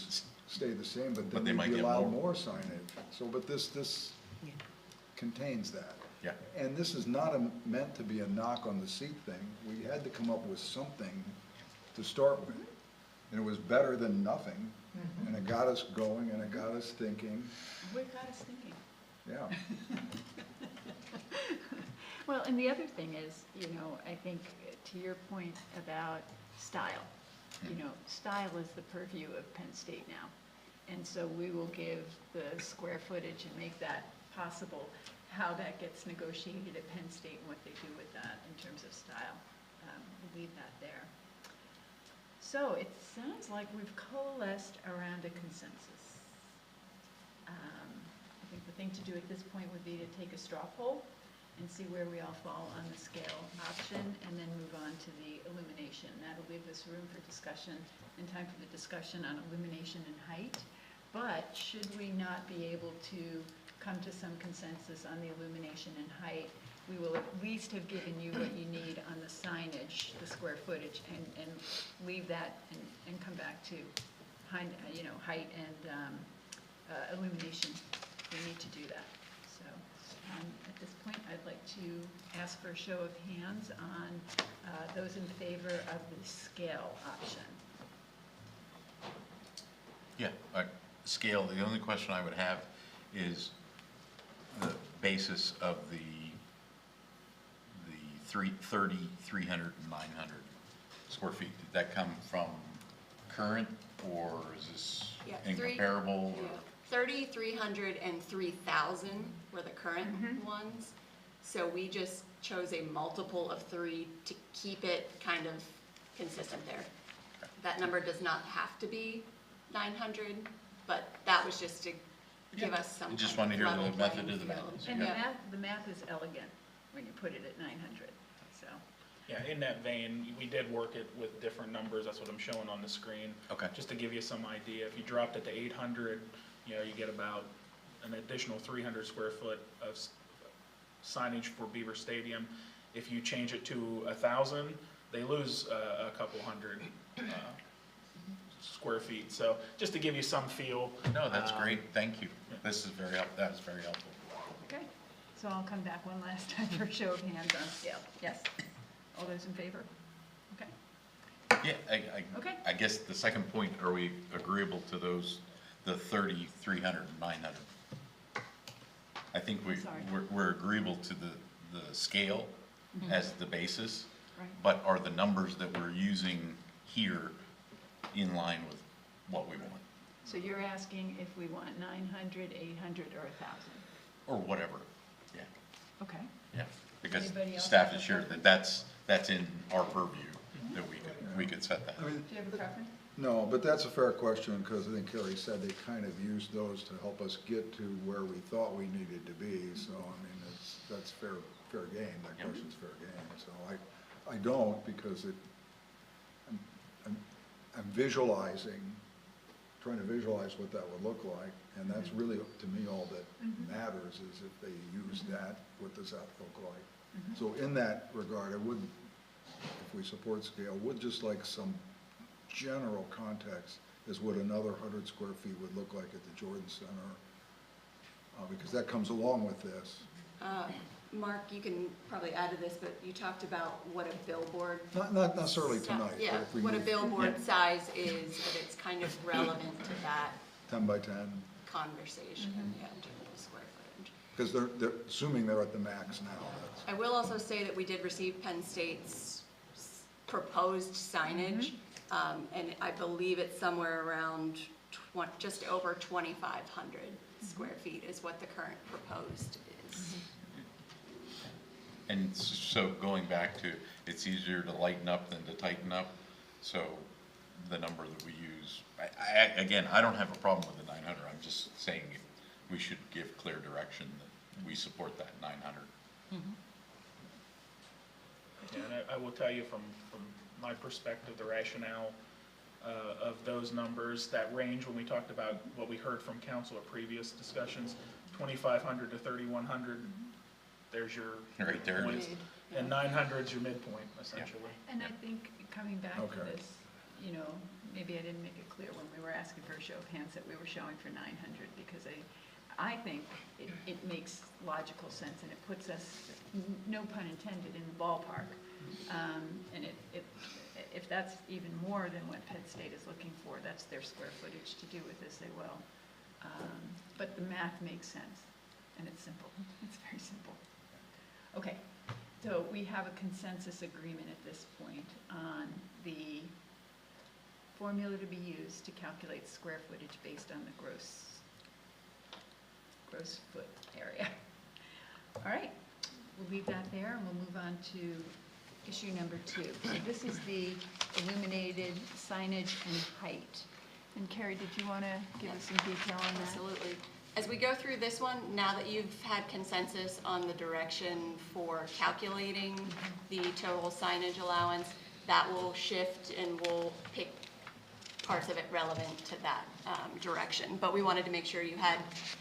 stay the same, but But then they they'd might be get allowed more. more signage. So, but this contains that. Yeah. And this is not meant to be a knock on the seat thing. We had to come up with something to start with. And it was better than nothing, and it got us going, and it got us thinking, What got us thinking? yeah. Well, and the other thing is, you know, I think to your point about style, you know, style is the purview of Penn State now. And so we will give the square footage and make that possible. How that gets negotiated at Penn State and what they do with that in terms of style, we'll leave that there. So it sounds like we've coalesced around a consensus. I think the thing to do at this point would be to take a straw poll and see where we all fall on the scale option, and then move on to the illumination. That'll leave us room for discussion and time for the discussion on illumination and height. But should we not be able to come to some consensus on the illumination and height, we will at least have given you what you need on the signage, the square footage, and leave that and come back to height and illumination. We need to do that. So at this point, I'd like to ask for a show of hands on those in favor of the scale option. Yeah, scale, the only question I would have is the basis of the 300, 300, and 900 square feet. Did that come from current, or is this Yeah, incomparable? Yeah. 30, 300, and 3,000 were the current ones. So we just chose a multiple of 3 to keep it kind of consistent there. That number does not have to be 900, but that was just to give us some. Just kind wanted of to hear the level method playing of the field. math. And Yeah. the math is elegant when you put it at 900, so. Yeah, in that vein, we did work it with different numbers, that's what I'm showing on the screen. Okay. Just to give you some idea, if you dropped it to 800, you know, you get about an additional 300 square foot of signage for Beaver Stadium. If you change it to 1,000, they lose a couple hundred square feet. So just to give you some feel. No, that's great, thank you. This is that is very helpful. Okay, so I'll come back one last time for a show of hands on scale. Yes? All those in favor? Okay. Yeah, Okay. I guess the second point, are we agreeable to those, the 30, 300, and 900? I think Sorry. we're agreeable to the scale as the basis, Right. but are the numbers that we're using here in line with what we want? So you're asking if we want 900, 800, or 1,000? Or whatever, yeah, Okay. yeah. Because Anybody else staff have a is sure preference? that that's in our purview, that we could set that. I mean, Do you have a preference? no, but that's a fair question, because I think Carrie said they kind of used those to help us get to where we thought we needed to be, so, I mean, that's fair game, that Yep. question's fair game, so I don't, because I'm visualizing, trying to visualize what that would look like, and that's really, to me, all that matters, is if they use that, what does that look like? So in that regard, I would, if we support scale, would just like some general context as what another 100 square feet would look like at the Jordan Center, because that comes along with this. Mark, you can probably add to this, but you talked about what a billboard. Not necessarily tonight, but Yeah, if we what a move billboard size is, that it's kind of relevant to that 10 by 10. conversation, yeah, in terms of square footage. Because they're assuming they're at the max now. That's- I will also say that we did receive Penn State's proposed signage, and I believe it's somewhere around just over 2,500 square feet is what the current proposed is. And so going back to, it's easier to lighten up than to tighten up, so the number that we use, again, I don't have a problem with the 900, I'm just saying we should give clear direction that we support that 900. Yeah, and I will tell you from my perspective, the rationale of those numbers, that range when we talked about what we heard from council at previous discussions, 2,500 to 3,100, there's your Right there it point. is. And 900 is your midpoint, essentially. And I think, coming back to Okay. this, you know, maybe I didn't make it clear when we were asking for a show of hands that we were showing for 900, because I think it makes logical sense, and it puts us, no pun intended, in the ballpark. And if that's even more than what Penn State is looking for, that's their square footage to do with this, they will. But the math makes sense, and it's simple. It's very simple. Okay, so we have a consensus agreement at this point on the formula to be used to calculate square footage based on the gross foot area. All right, we'll leave that there, and we'll move on to issue number 2. So this is the illuminated signage and height. And Carrie, did you want to give us some detail on that? Absolutely. As we go through this one, now that you've had consensus on the direction for calculating the total signage allowance, that will shift and we'll pick parts of it relevant to that direction. But we wanted to make sure you had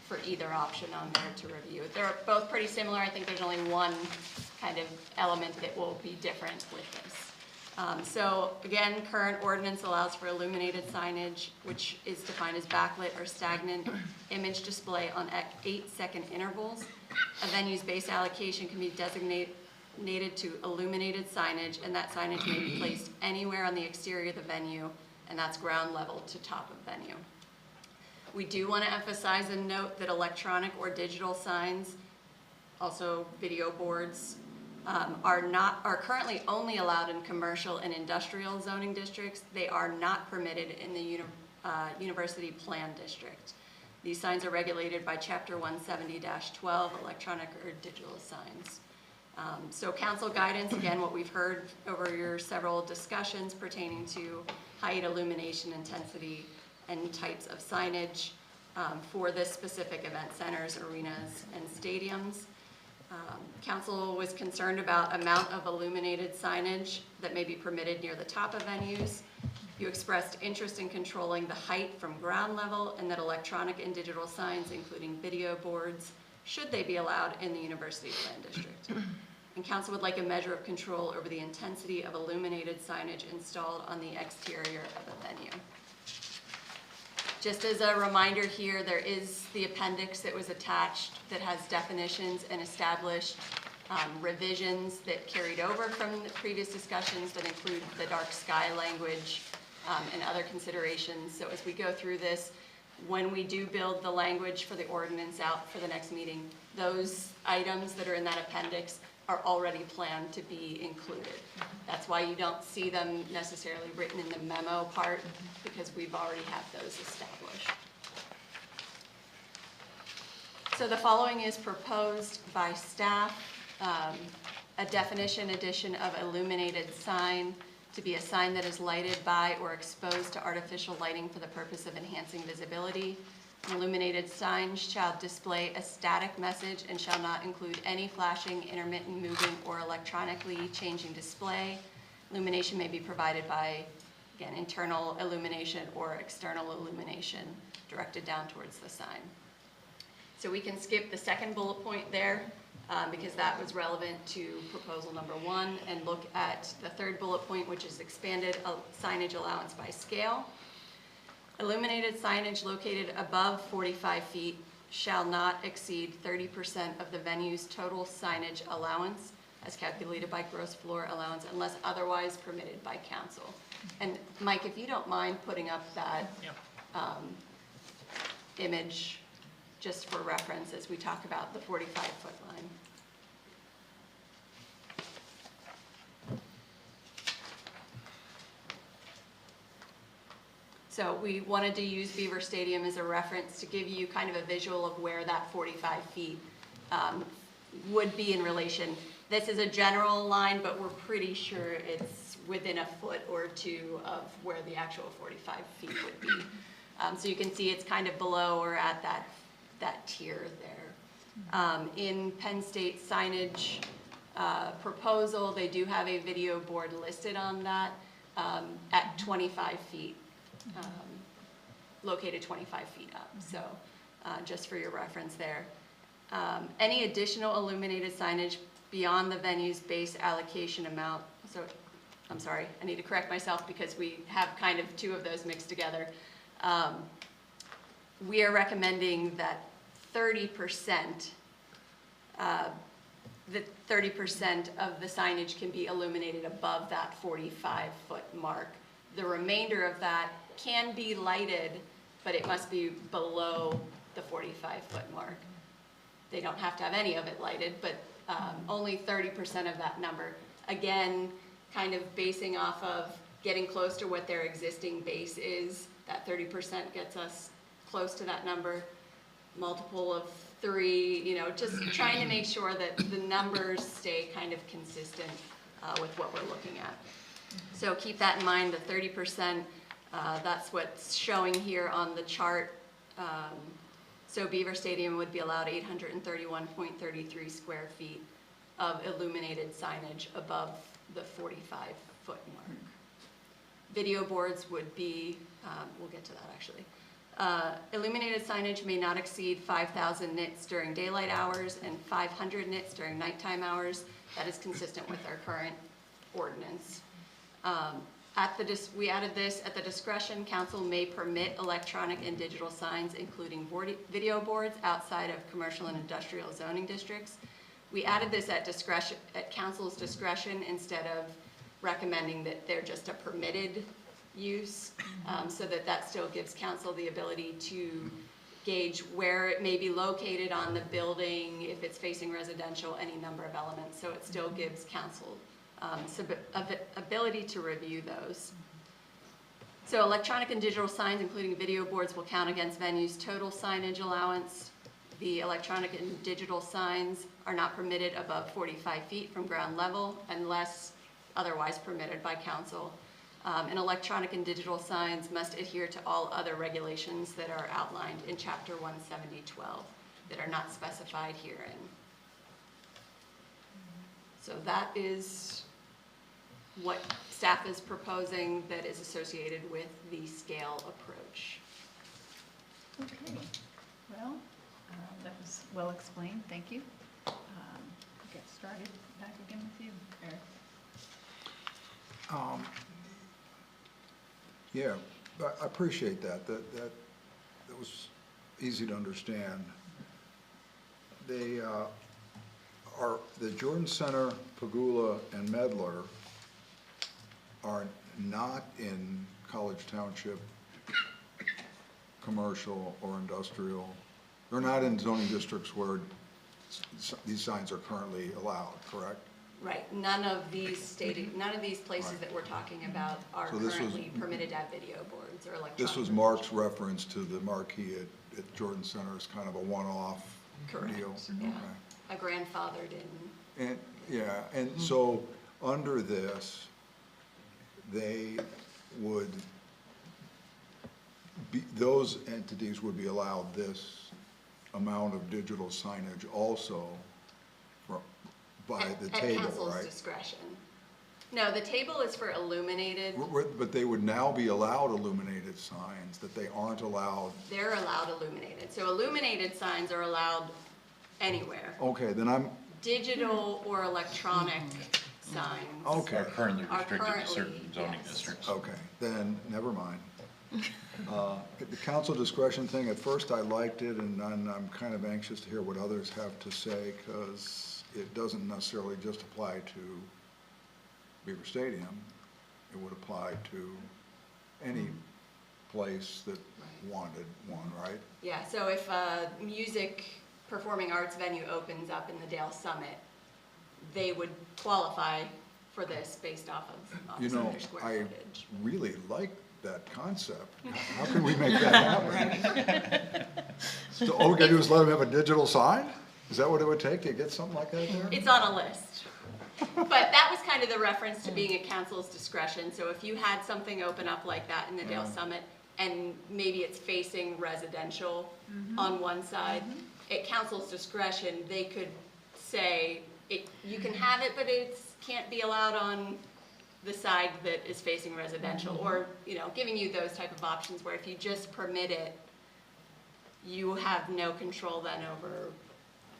for either option on there to review. They're both pretty similar. I think there's only one kind of element that will be different with this. So again, current ordinance allows for illuminated signage, which is defined as backlit or stagnant image display on 8-second intervals. A venue's base allocation can be designated to illuminated signage, and that signage may be placed anywhere on the exterior of the venue, and that's ground level to top of venue. We do want to emphasize and note that electronic or digital signs, also video boards, are currently only allowed in commercial and industrial zoning districts. They are not permitted in the university plan district. These signs are regulated by Chapter 170-12, electronic or digital signs. So council guidance, again, what we've heard over your several discussions pertaining to height, illumination, intensity, and types of signage for this specific event centers, arenas, and stadiums. Council was concerned about amount of illuminated signage that may be permitted near the top of venues. You expressed interest in controlling the height from ground level, and that electronic and digital signs, including video boards, should they be allowed in the university plan district. And council would like a measure of control over the intensity of illuminated signage installed on the exterior of the venue. Just as a reminder here, there is the appendix that was attached that has definitions and established revisions that carried over from the previous discussions that include the dark sky language and other considerations. So as we go through this, when we do build the language for the ordinance out for the next meeting, those items that are in that appendix are already planned to be included. That's why you don't see them necessarily written in the memo part, because we've already have those established. So the following is proposed by staff, a definition addition of illuminated sign to be a sign that is lighted by or exposed to artificial lighting for the purpose of enhancing visibility. An illuminated sign shall display a static message and shall not include any flashing, intermittent, moving, or electronically changing display. Illumination may be provided by, again, internal illumination or external illumination directed down towards the sign. So we can skip the second bullet point there because that was relevant to proposal number 1, and look at the third bullet point, which is expanded signage allowance by scale. Illuminated signage located above 45 feet shall not exceed 30% of the venue's total signage allowance as calculated by gross floor allowance unless otherwise permitted by council. And Mike, if you don't mind putting up that image just for reference as we talk about the 45-foot line. So we wanted to use Beaver Stadium as a reference to give you kind of a visual of where that 45 feet would be in relation. This is a general line, but we're pretty sure it's within a foot or two of where the actual 45 feet would be. So you can see it's kind of below or at that tier there. In Penn State signage proposal, they do have a video board listed on that at 25 feet. Located 25 feet up, so just for your reference there. Any additional illuminated signage beyond the venue's base allocation amount, so I'm sorry, I need to correct myself because we have kind of two of those mixed together. We are recommending that 30%, the 30% of the signage can be illuminated above that 45-foot mark. The remainder of that can be lighted, but it must be below the 45-foot mark. They don't have to have any of it lighted, but only 30% of that number. Again, kind of basing off of getting close to what their existing base is. That 30% gets us close to that number. Multiple of 3, you know, just trying to make sure that the numbers stay kind of consistent with what we're looking at. So keep that in mind, the 30%, that's what's showing here on the chart. So Beaver Stadium would be allowed 831.33 square feet of illuminated signage above the 45-foot mark. Video boards would be, we'll get to that actually. Illuminated signage may not exceed 5,000 nits during daylight hours and 500 nits during nighttime hours. That is consistent with our current ordinance. We added this, at the discretion, council may permit electronic and digital signs, including video boards, outside of commercial and industrial zoning districts. We added this at discretion, at council's discretion, instead of recommending that they're just a permitted use, so that still gives council the ability to gauge where it may be located on the building, if it's facing residential, any number of elements. So it still gives council ability to review those. So electronic and digital signs, including video boards, will count against venues' total signage allowance. The electronic and digital signs are not permitted above 45 feet from ground level unless otherwise permitted by council. And electronic and digital signs must adhere to all other regulations that are outlined in Chapter 170.12 that are not specified herein. So that is what staff is proposing that is associated with the scale approach. Okay, well, that was well explained, thank you. We'll get started back again with you, Eric. Yeah, I appreciate that. That was easy to understand. They are the Jordan Center, Pagula, and Medlar are not in College Township, commercial or industrial. They're not in zoning districts where these signs are currently allowed, correct? Right, none of these places that we're talking about are So this was- currently permitted to have video boards or electronic. This was Mark's reference to the marquee at Jordan Center as kind of a one-off Correct, deal. yeah. Okay. A grandfathered in. And, yeah, and so under this, they would be, those entities would be allowed this amount of digital signage also by the table, At council's right? discretion. No, the table is for illuminated. But they would now be allowed illuminated signs that they aren't allowed. They're allowed illuminated. So illuminated signs are allowed anywhere. Okay, then I'm, Digital or electronic signs. okay. Are currently Are restricted to currently, certain zoning yes. districts. Okay, then, never mind. The council discretion thing, at first I liked it, and then I'm kind of anxious to hear what others have to say, because it doesn't necessarily just apply to Beaver Stadium. It would apply to any place that wanted one, right? Yeah, so if a music performing arts venue opens up in the Dale Summit, they would qualify for this based off of You know, their square I footage. really like that concept. How can we make that happen? So all we gotta do is let them have a digital sign? Is that what it would take to get something like that there? It's on a list. But that was kind of the reference to being at council's discretion. So if you had something open up like that in the Dale Summit, and maybe it's facing residential on one side, at council's discretion, they could say, you can have it, but it can't be allowed on the side that is facing residential, or, you know, giving you those type of options where if you just permit it, you have no control then over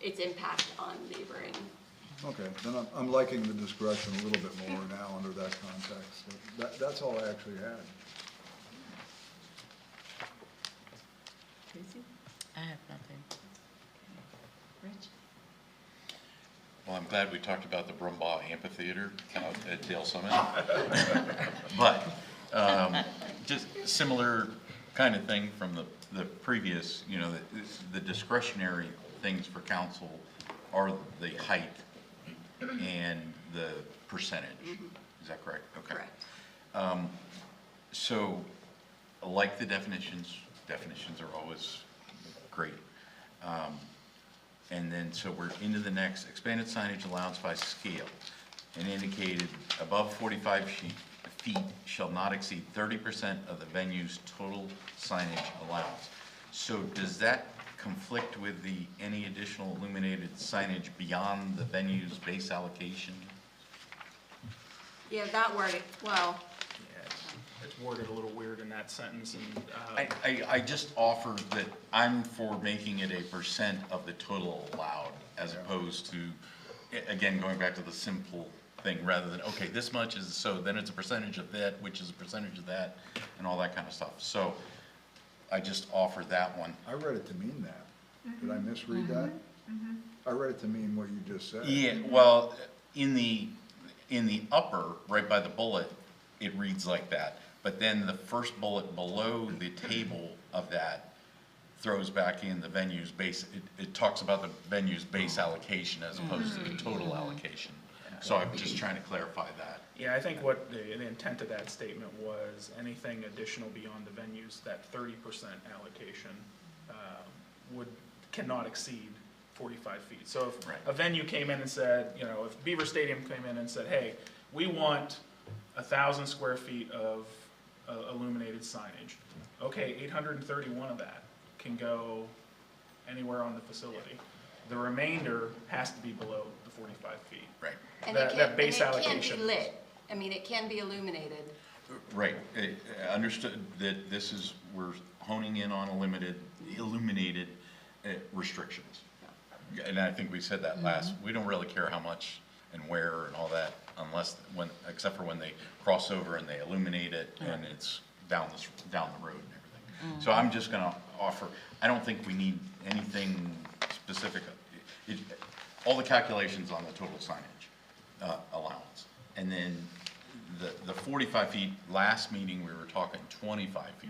its impact on neighboring. Okay, then I'm liking the discretion a little bit more now under that context. That's all I actually had. Tracy? I have nothing. Rich? Well, I'm glad we talked about the Brumbaugh Amphitheater out at Dale Summit. But, just similar kind of thing from the previous, you know, the discretionary things for council are the height and the percentage. Is that correct? Okay. Correct. So, I like the definitions. Definitions are always great. And then, so we're into the next, expanded signage allowance by scale and indicated above 45 feet shall not exceed 30% of the venue's total signage allowance. So does that conflict with any additional illuminated signage beyond the venue's base allocation? Yeah, that word, well, Yeah, it's worded a little weird in that sentence, and, I just offer that I'm for making it a percent of the total allowed, as opposed to, again, going back to the simple thing, rather than, okay, this much is, so then it's a percentage of that, which is a percentage of that, and all that kind of stuff. So I just offer that one. I read it to mean that. Did I misread that? I read it to mean what you just said. Yeah, well, in the upper, right by the bullet, it reads like that. But then the first bullet below the table of that throws back in the venue's base, it talks about the venue's base allocation as opposed to the total allocation. So I'm just trying to clarify that. yeah, I think what the intent of that statement was, anything additional beyond the venues, that 30% allocation cannot exceed 45 feet. So if Right. a venue came in and said, you know, if Beaver Stadium came in and said, hey, we want 1,000 square feet of illuminated signage, okay, 831 of that can go anywhere on the facility. The remainder has to be below the 45 feet. Right. and That base and it can allocation. be lit. I mean, it can be illuminated. Right, understood that this is, we're honing in on illuminated restrictions. And I think we said that last, we don't really care how much and where and all that, unless, except for when they cross over and they illuminate it and it's down the road and everything. So I'm just gonna offer, I don't think we need anything specific. All the calculations on the total signage allowance. And then the 45 feet, last meeting, we were talking 25 feet.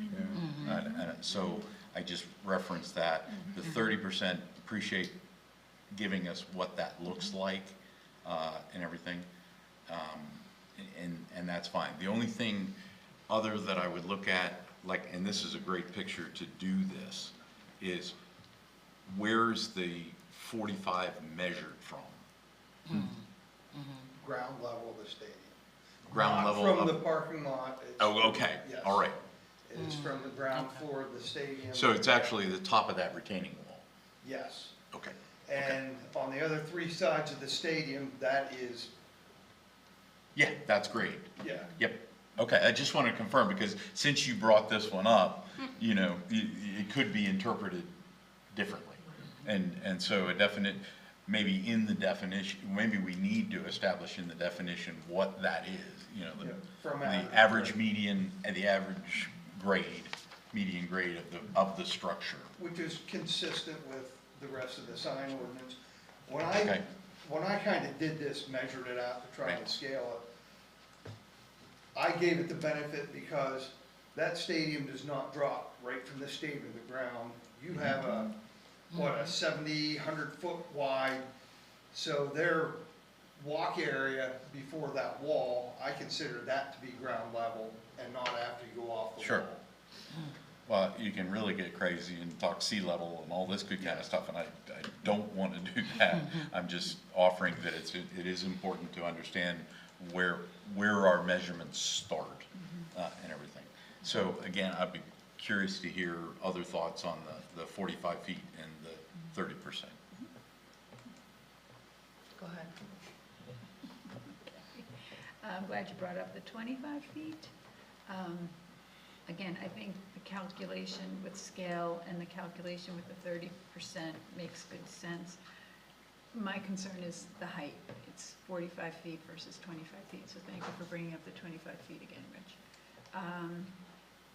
And so I just referenced that. The 30%, appreciate giving us what that looks like and everything. And that's fine. The only thing other that I would look at, like, and this is a great picture to do this, is where's the 45 measured from? Ground level of the stadium. Ground Not level from the of- parking lot. It's- Oh, okay, Yes. all right. It's from the ground floor of the stadium. So it's actually the top of that retaining wall? Yes. Okay. And on the other three sides of the stadium, that is, Yeah, that's great. yeah. Yep. Okay, I just want to confirm, because since you brought this one up, you know, it could be interpreted differently. And so a definite, maybe in the definition, maybe we need to establish in the definition what that is, you know, Yeah, from the average average grade. median, and the average grade, median grade of the structure. Which is consistent with the rest of the sign ordinance. Okay. When I kind of did this, measured it out to try Right. and scale it, I gave it the benefit because That stadium does not drop right from the stadium to the ground. You have a 70, 100-foot wide, so their walk area before that wall, I consider that to be ground level and not after you go off the wall. Sure. Well, you can really get crazy and talk sea level and all this good kind of stuff, and I don't want to do that. I'm just offering that it is important to understand where our measurements start and everything. So again, I'd be curious to hear other thoughts on the 45 feet and the 30%. Go ahead. I'm glad you brought up the 25 feet. Again, I think the calculation with scale and the calculation with the 30% makes good sense. My concern is the height. It's 45 feet versus 25 feet, so thank you for bringing up the 25 feet again, Rich.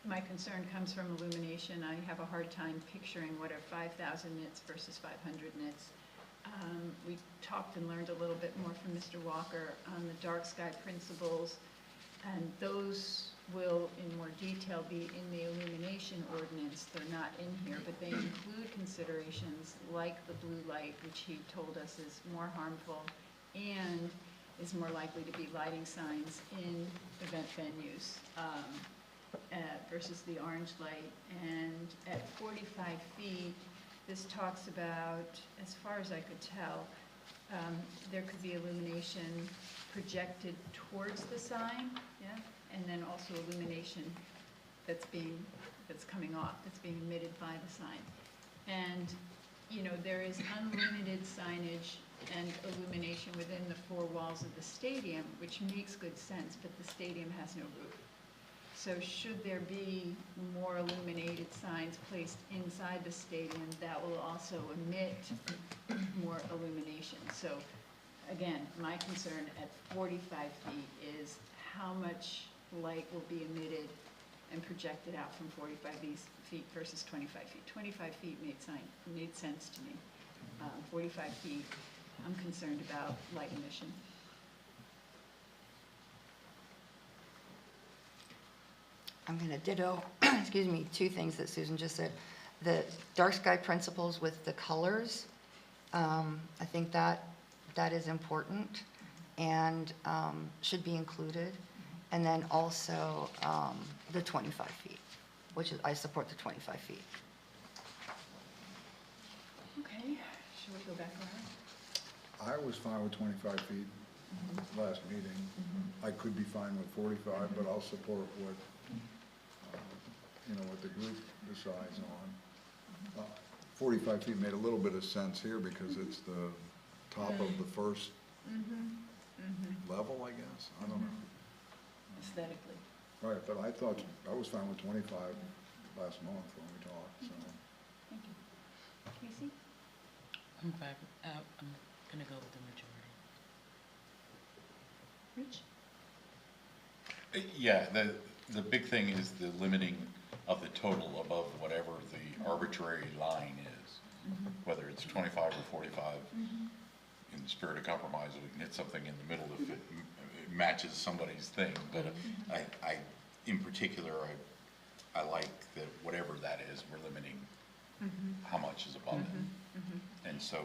My concern comes from illumination. I have a hard time picturing what are 5,000 nits versus 500 nits. We talked and learned a little bit more from Mr. Walker on the dark sky principles, and those will in more detail be in the illumination ordinance. They're not in here, but they include considerations like the blue light, which he told us is more harmful and is more likely to be lighting signs in event venues versus the orange light. And at 45 feet, this talks about, as far as I could tell, there could be illumination projected towards the sign, yeah, and then also illumination that's coming off, that's being emitted by the sign. And, you know, there is unlimited signage and illumination within the four walls of the stadium, which makes good sense, but the stadium has no roof. So should there be more illuminated signs placed inside the stadium, that will also emit more illumination. So again, my concern at 45 feet is how much light will be emitted and projected out from 45 feet versus 25 feet. 25 feet made sense to me. 45 feet, I'm concerned about light emission. I'm going to ditto, excuse me, two things that Susan just said. The dark sky principles with the colors, I think that is important and should be included. And then also the 25 feet, which is, I support the 25 feet. Okay, should we go back around? I was fine with 25 feet last meeting. I could be fine with 45, but I'll support what, what the group decides on. 45 feet made a little bit of sense here because it's the top of the first level, I guess. I don't know. Aesthetically. Right, but I thought, I was fine with 25 last month when we talked, so. Thank you. Casey? I'm fine. I'm gonna go with the majority. Rich? Yeah, the big thing is the limiting of the total above whatever the arbitrary line is, whether it's 25 or 45. In the spirit of compromise, we can hit something in the middle if it matches somebody's thing. But I in particular, I like that whatever that is, we're limiting how much is above it. And so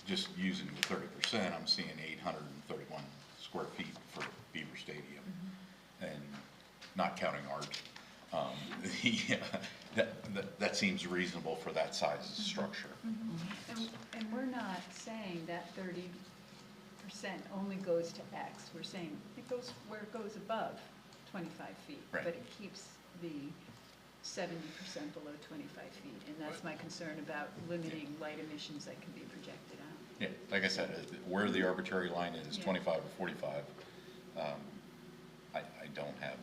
just using the 30%, I'm seeing 831 square feet for Beaver Stadium, and not counting art. That seems reasonable for that size of structure. And we're not saying that 30% only goes to X. We're saying it goes where it goes above 25 feet. Right. But it keeps the 70% below 25 feet. And that's my concern about limiting light emissions that can be projected out. Yeah, like I said, where the arbitrary line is, Yeah. 25 or 45, I don't have,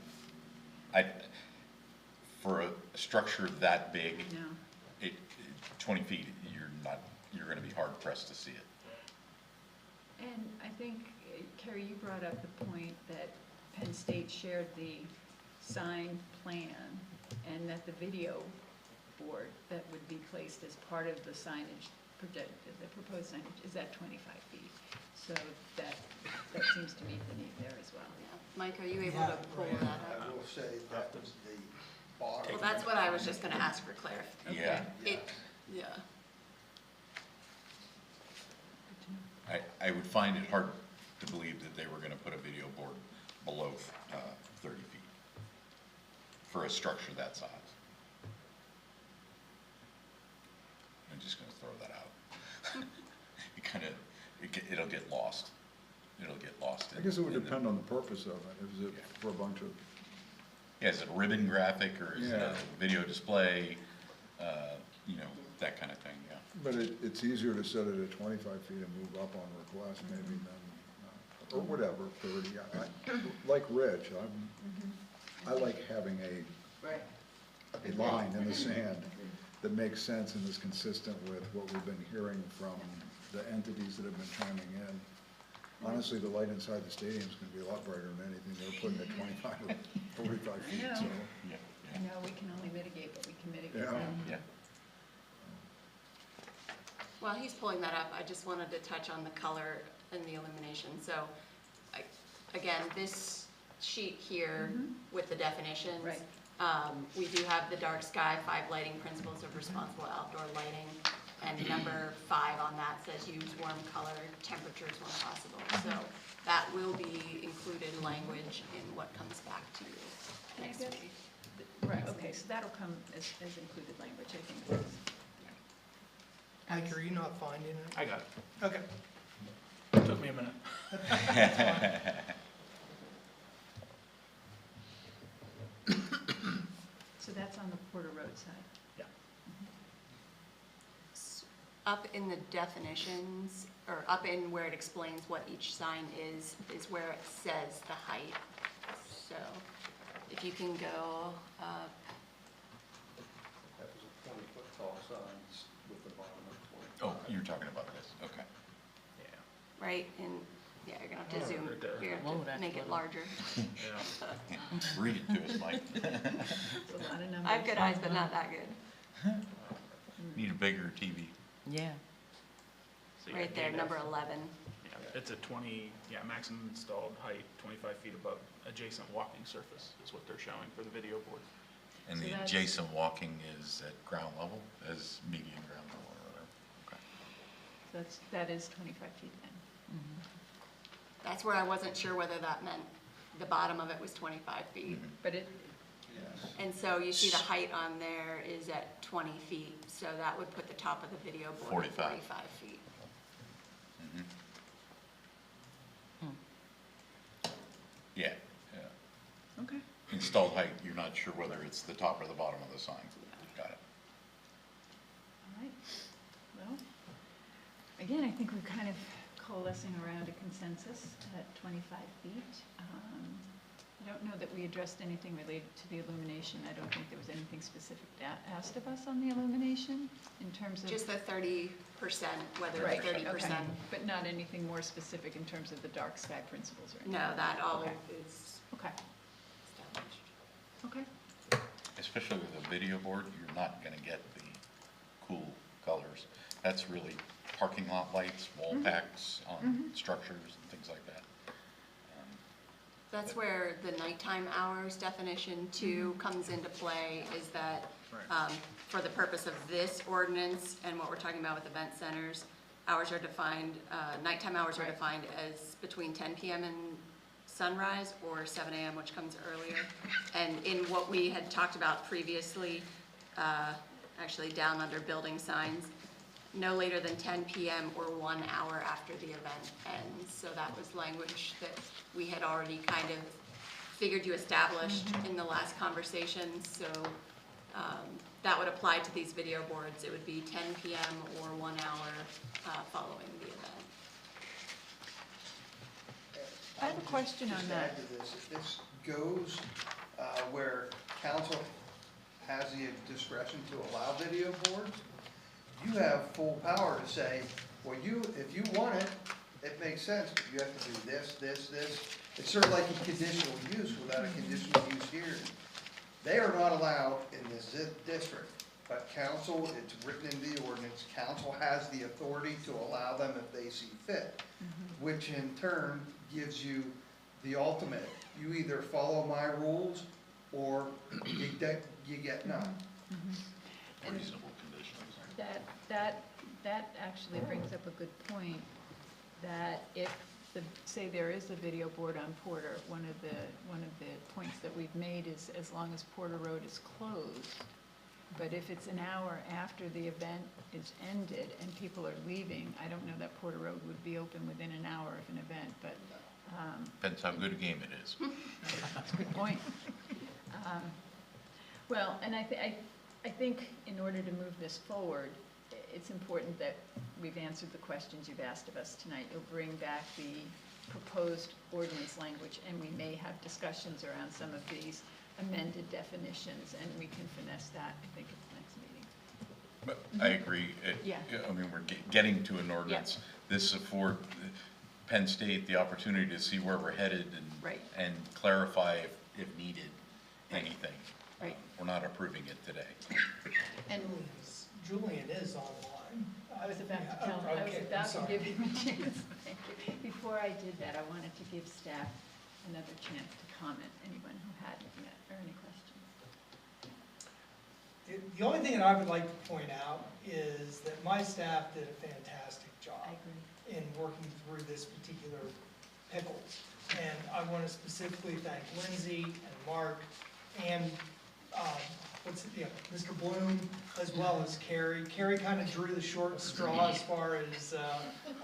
for a structure that big, No. 20 feet, you're gonna be hard pressed to see it. And I think, Carrie, you brought up the point that Penn State shared the sign plan and that the video board that would be placed as part of the signage, the proposed signage, is at 25 feet. So that seems to meet the need there as well. Mike, are you able to pull that I up? will say that bottom. Well, that's what I was just gonna ask for clarification. Yeah. Yeah. I would find it hard to believe that they were gonna put a video board below 30 feet for a structure that size. I'm just gonna throw that out. It'll get lost. It'll get lost. I guess it would depend on the purpose of it. Is it for a bunch of, Yeah, is it a ribbon graphic or is it Yeah. a video display? You know, that kind of thing, yeah. but it's easier to set it at 25 feet and move up on request maybe than, or whatever, 30. Like Rich, I like having a line in the sand that makes sense and is consistent with what we've been hearing from the entities that have been chiming in. Honestly, the light inside the stadium is gonna be a lot brighter than anything they're putting at 25 or 45 feet, I know. so. Yeah, I know we can only mitigate what we can mitigate. Yeah. yeah. While he's pulling that up, I just wanted to touch on the color and the illumination. So, again, this sheet here with the definitions. Right. We do have the dark sky, 5 lighting principles of responsible outdoor lighting. And number 5 on that says use warm color temperatures when possible. So that will be included language in what comes back to you next guess- week. Right, okay, so that'll come as included language, I think it is. Mike, are you not finding it? I got it. Okay. Took me a minute. So that's on the Porter Road side. Yeah. Up in the definitions, or up in where it explains what each sign is where it says the height. So if you can go up, That was a 20-foot tall signs with the bottom of 20. Oh, you're talking about this, okay. Yeah. right in, yeah, you're gonna have to zoom, right there. you're gonna Whoa, have that's to make it little. larger. Yeah. Read it to us, Mike. It's a lot of numbers. I have good eyes, but not that good. Need a bigger TV. Yeah. So, yeah, Right there, gain number of- 11. Yeah, it's a maximum installed height, 25 feet above adjacent walking surface is what they're showing for the video board. And So the that's- adjacent walking is at ground level, as median ground level or whatever. Okay. So that is 25 feet then. That's where I wasn't sure whether that meant the bottom of it was 25 feet. But it, Yes. And so you see the height on there is at 20 feet, so that would put the top of the video board at 45. 45 feet. Mhm. Yeah, yeah. okay. Installed height, you're not sure whether it's the top or the bottom of the sign. Got it. All right, well, again, I think we're kind of coalescing around a consensus at 25 feet. I don't know that we addressed anything related to the illumination. I don't think there was anything specific asked of us on the illumination in terms of. Just the 30%, whether Right, it's 30%. okay. But not anything more specific in terms of the dark sky principles or anything? No, that all Okay. is Okay, established. okay. Especially with a video board, you're not gonna get the cool colors. That's really parking lot lights, wall packs on structures and things like that. That's where the nighttime hours definition too comes into play, is that Right. for the purpose of this ordinance and what we're talking about with event centers, hours are defined, nighttime hours are Right. defined as between 10 PM and sunrise or 7 AM, which comes earlier. And in what we had talked about previously, actually down under building signs, no later than 10 PM or 1 hour after the event ends. So that was language that we had already kind of figured you established in the last conversation. So that would apply to these video boards. It would be 10 PM or 1 hour following the event. I have a question on Just to that. add to this, if this goes where council has the discretion to allow video boards, you have full power to say, well, if you want it, it makes sense, but you have to do this, this, this. It's sort of like a conditional use without a conditional use here. They are not allowed in this district, but council, it's written in the ordinance, council has the authority to allow them if they see fit, which in turn gives you the ultimate. You either follow my rules or you you get none. Reasonable conditions. That actually brings up a good point, that if say there is a video board on Porter, one of the points that we've made is as long as Porter Road is closed, but if it's an hour after the event is ended and people are leaving, I don't know that Porter Road would be open within an hour of an event, but, Depends how good a game it is. that's a good point. Well, and I think in order to move this forward, it's important that we've answered the questions you've asked of us tonight. You'll bring back the proposed ordinance language, and we may have discussions around some of these amended definitions, and we can finesse that, I think, at the next meeting. But I agree. Yeah. I mean, we're getting to an ordinance. This affords Penn State the opportunity to see where we're headed Right. and clarify if needed, anything. Right. We're not approving it today. And Julian is online. I was about to tell, Okay, I was I'm about to sorry. give him a chance, thank you. Before I did that, I wanted to give staff another chance to comment, anyone who had any questions. The only thing that I would like to point out is that my staff did a fantastic job I agree. in working through this particular pickle. And I want to specifically thank Lindsay and Mark and, Mr. Bloom, as well as Carrie. Carrie kind of drew the short straw as far as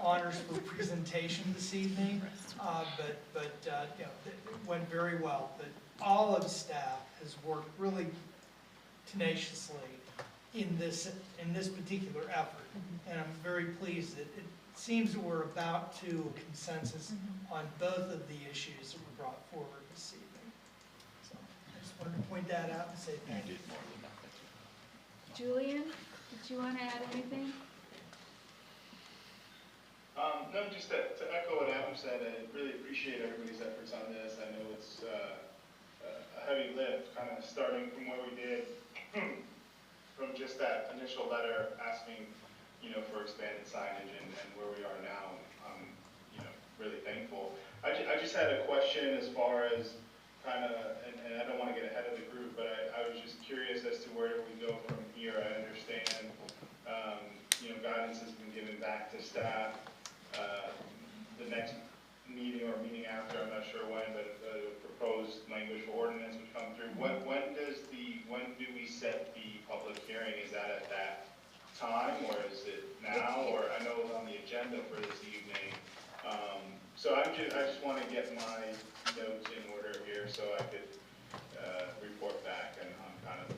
honors for presentation this evening, but it went very well. But all of staff has worked really tenaciously in this particular effort, and I'm very pleased that it seems that we're about to a consensus on both of the issues that were brought forward this evening. So I just wanted to point that out and say thank you. Julian, did you want to add anything? No, just to echo what Adam said, I really appreciate everybody's efforts on this. I know it's a heavy lift, kind of starting from what we did from just that initial letter asking, for expanded signage and where we are now. I'm, really thankful. I just had a question as far as kind of, and I don't want to get ahead of the group, but I was just curious as to where do we go from here. I understand, guidance has been given back to staff. The next meeting or meeting after, I'm not sure when, but the proposed language for ordinance would come through. When do we set the public hearing? Is that at that time, or is it now? Or I know it's on the agenda for this evening. So I just want to get my notes in order here so I could report back and on kind of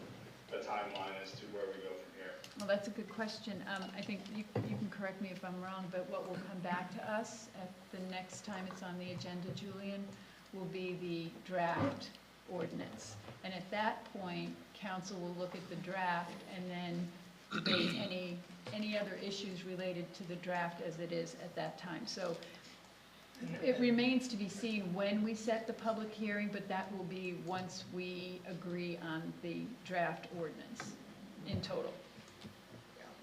the timeline as to where we go from here. Well, that's a good question. I think you can correct me if I'm wrong, but what will come back to us at the next time it's on the agenda, Julian, will be the draft ordinance. And at that point, council will look at the draft and then debate any other issues related to the draft as it is at that time. So it remains to be seen when we set the public hearing, but that will be once we agree on the draft ordinance in total.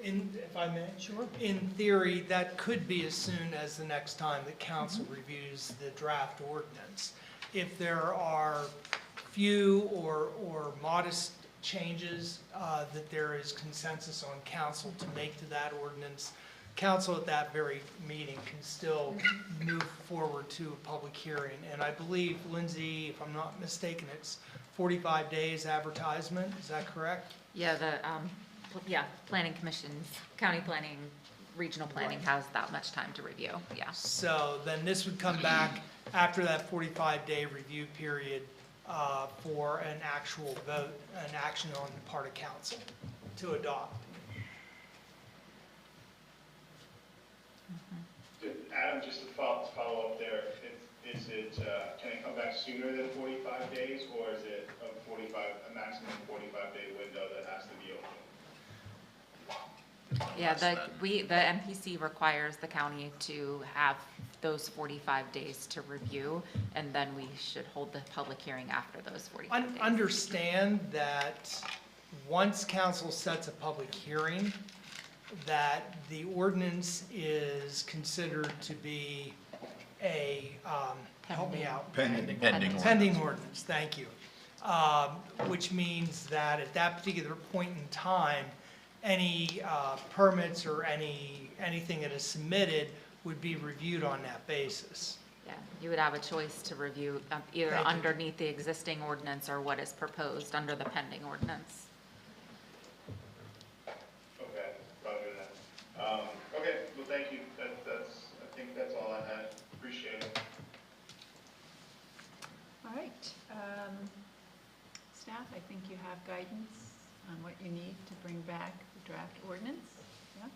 If I may? Sure. In theory, that could be as soon as the next time that council reviews the draft ordinance. If there are few or modest changes that there is consensus on council to make to that ordinance, council at that very meeting can still move forward to a public hearing. And I believe, Lindsay, if I'm not mistaken, it's 45 days advertisement, is that correct? Yeah, planning commissions, county planning, regional planning has that much time to review, yeah. So then this would come back after that 45-day review period for an actual vote, an action on the part of council to adopt. Adam, just to follow up there, can it come back sooner than 45 days, or is it a maximum 45-day window that has to be open? Yeah, the MPC requires the county to have those 45 days to review, and then we should hold the public hearing after those 45 days. Understand that once council sets a public hearing, that the ordinance is considered to be a, help me out. Pending Pending ordinance, thank you. which means that at that particular point in time, any permits or anything that is submitted would be reviewed on that basis. Yeah, you would have a choice to review either Thank you. underneath the existing ordinance or what is proposed under the pending ordinance. Okay, roger that. Okay, well, thank you. I think that's all I had. Appreciate it. All right. Staff, I think you have guidance on what you need to bring back the draft ordinance. Yeah?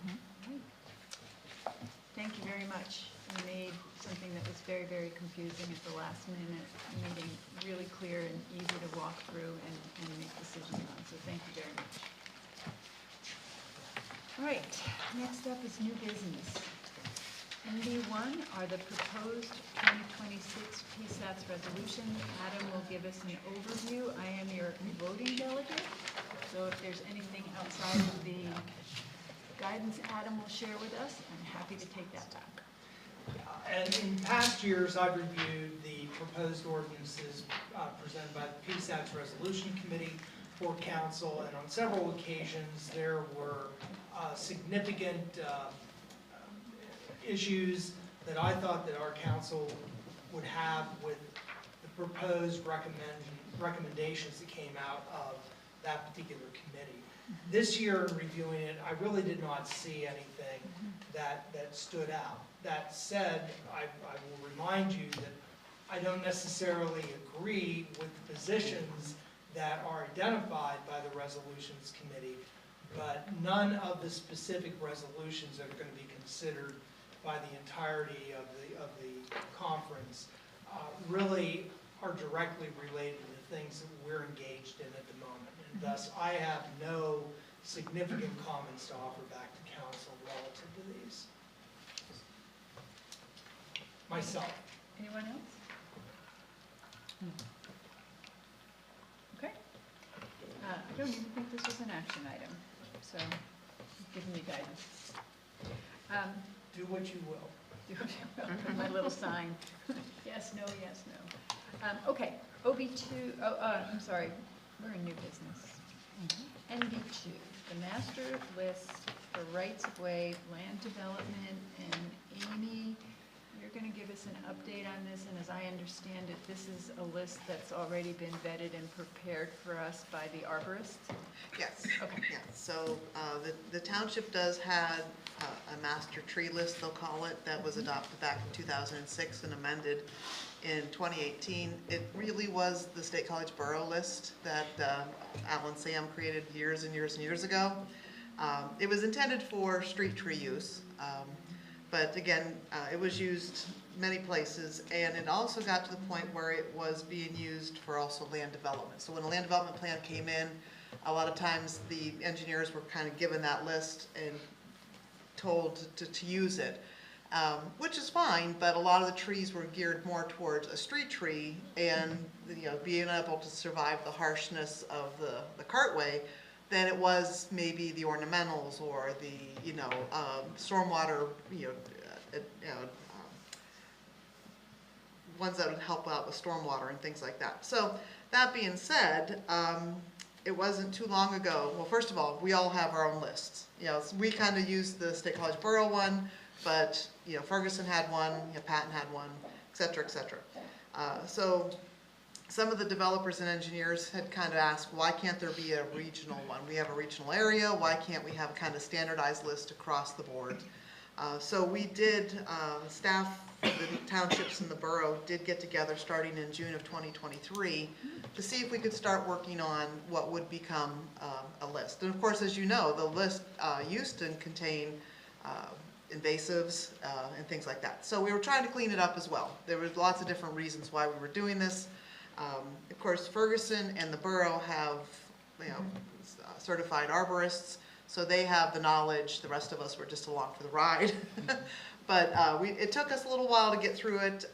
All right. Thank you very much. You made something that was very, very confusing at the last minute meeting really clear and easy to walk through and make decisions on, so thank you very much. All right, next up is new business. NB1 are the proposed 2026 PSATS resolution. Adam will give us an overview. I am your voting delegate, so if there's anything outside of the guidance Adam will share with us, I'm happy to take that back. And in past years, I've reviewed the proposed ordinances presented by the PSATS Resolution Committee for council, and on several occasions, there were significant issues that I thought that our council would have with the proposed recommendations that came out of that particular committee. This year, in reviewing it, I really did not see anything that stood out. That said, I will remind you that I don't necessarily agree with the positions that are identified by the resolutions committee, but none of the specific resolutions that are going to be considered by the entirety of the conference really are directly related to the things that we're engaged in at the moment. And thus, I have no significant comments to offer back to council relative to these. Myself. Anyone else? Okay. I don't even think this was an action item, so you've given me guidance. Do what you will. Do what you will, put my little sign. Yes, no, yes, no. Okay, OB2, I'm sorry, we're in new business. NB2, the master list for rights-of-way, land development, and Amy, you're going to give us an update on this, and as I understand it, this is a list that's already been vetted and prepared for us by the arborists? Yes. Okay. Yes. So the township does have a master tree list, they'll call it, that was adopted back in 2006 and amended in 2018. It really was the State College Borough list that Alan Sam created years and years and years ago. It was intended for street tree use, but again, it was used many places, and it also got to the point where it was being used for also land development. So when a land development plan came in, a lot of times the engineers were kind of given that list and told to use it, which is fine, but a lot of the trees were geared more towards a street tree and, you know, being able to survive the harshness of the cartway than it was maybe the ornamentals or the, you know, stormwater, ones that would help out with stormwater and things like that. So that being said, it wasn't too long ago. Well, first of all, we all have our own lists. You know, we kind of used the State College Borough one, but you know, Ferguson had one, you know, Patton had one, et cetera, et cetera. So some of the developers and engineers had kind of asked, why can't there be a regional one? We have a regional area. Why can't we have a kind of standardized list across the board? So we did, staff, the townships and the borough did get together starting in June of 2023 to see if we could start working on what would become a list. And of course, as you know, the list used to contain invasives and things like that. So we were trying to clean it up as well. There was lots of different reasons why we were doing this. Of course, Ferguson and the borough have, you know, certified arborists, so they have the knowledge. The rest of us were just along for the ride. But it took us a little while to get through it.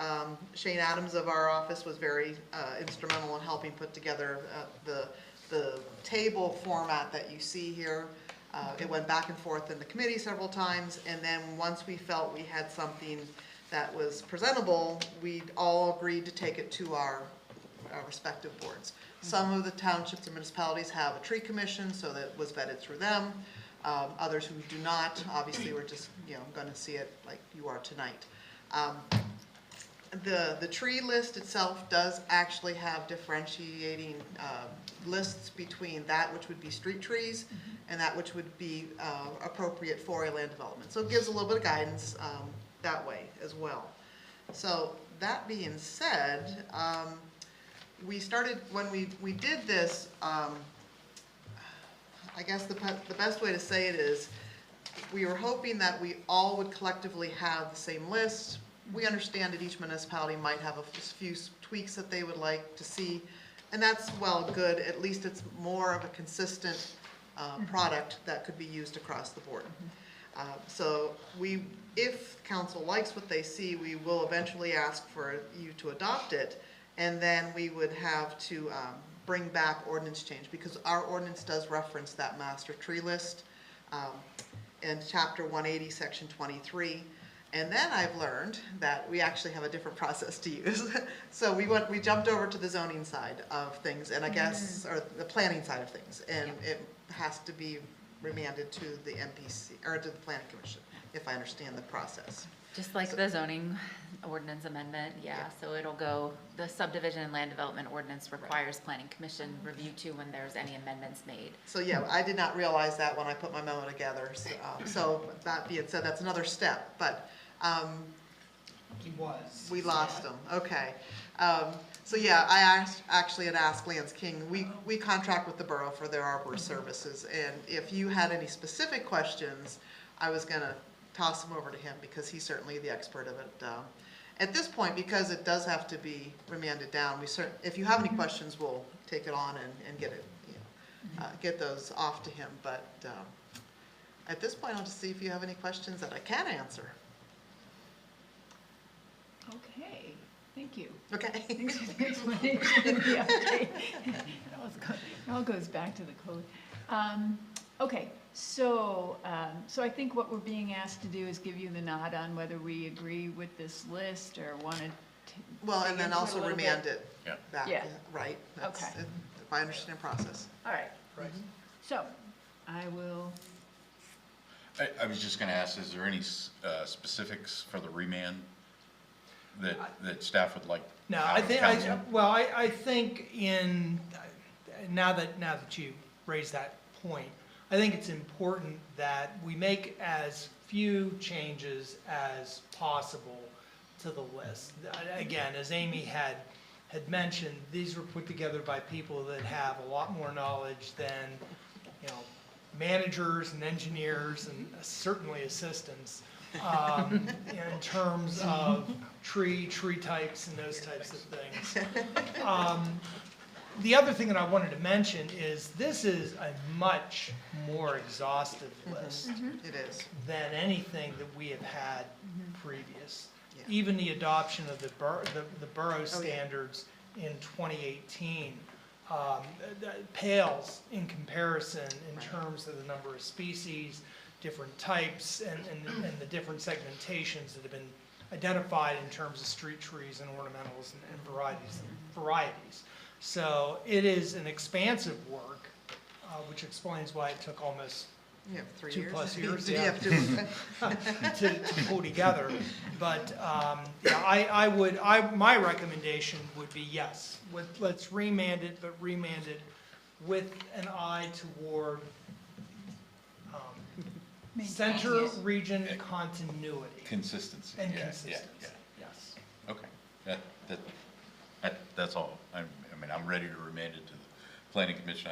Shane Adams of our office was very instrumental in helping put together the table format that you see here. It went back and forth in the committee several times, and then once we felt we had something that was presentable, we all agreed to take it to our respective boards. Some of the townships and municipalities have a tree commission, so that was vetted through them. Others who do not, obviously, we're just, gonna see it like you are tonight. The tree list itself does actually have differentiating lists between that which would be street trees and that which would be appropriate for a land development. So it gives a little bit of guidance that way as well. So that being said, we started, when we did this, I guess the best way to say it is, we were hoping that we all would collectively have the same list. We understand that each municipality might have a few tweaks that they would like to see, and that's well good. At least it's more of a consistent product that could be used across the board. So if council likes what they see, we will eventually ask for you to adopt it, and then we would have to bring back ordinance change, because our ordinance does reference that master tree list in chapter 180, section 23. And then I've learned that we actually have a different process to use. So we jumped over to the zoning side of things, and I guess, or the planning side of things, and it has to be remanded to the MPC, or to the planning commission, if I understand the process. Just like the zoning ordinance amendment, so it'll go, the subdivision and land development ordinance requires planning commission review too when there's any amendments made. So yeah, I did not realize that when I put my memo together. So that being said, that's another step, but we lost him, okay. So yeah, I actually had asked Lance King, we contract with the borough for their arborist services, and if you had any specific questions, I was gonna toss them over to him, because he's certainly the expert of it. At this point, because it does have to be remanded down, if you have any questions, we'll take it on and get it, get those off to him, but at this point, I'll just see if you have any questions that I can answer. Okay, thank you. Okay. Thanks for the explanation and the update. It all goes back to the code. Okay, so I think what we're being asked to do is give you the nod on whether we agree with this list or want to. Well, and then also remand it back, Yeah. right? That's Okay. my understanding process. All right. Right. So I will. I was just gonna ask, is there any specifics for the remand that staff would like? No, out of council? I think now that you raised that point, I think it's important that we make as few changes as possible to the list. Again, as Amy had mentioned, these were put together by people that have a lot more knowledge than, managers and engineers and certainly assistants in terms of tree types and those types of things. The other thing that I wanted to mention is this is a much more exhaustive list It is. than anything that we have had previous. Even the adoption of the borough standards in 2018 pales in comparison in terms of the number of species, different types, and the different segmentations that have been identified in terms of street trees and ornamentals and varieties. So it is an expansive work, which explains why it took almost 3 2+ years. years To to pull together. But my recommendation would be yes, let's remand it, but remand it with an eye toward center region continuity. Consistency. And Yeah, consistency, yeah. yes. Okay, that's all. I mean, I'm ready to remand it to the planning commission.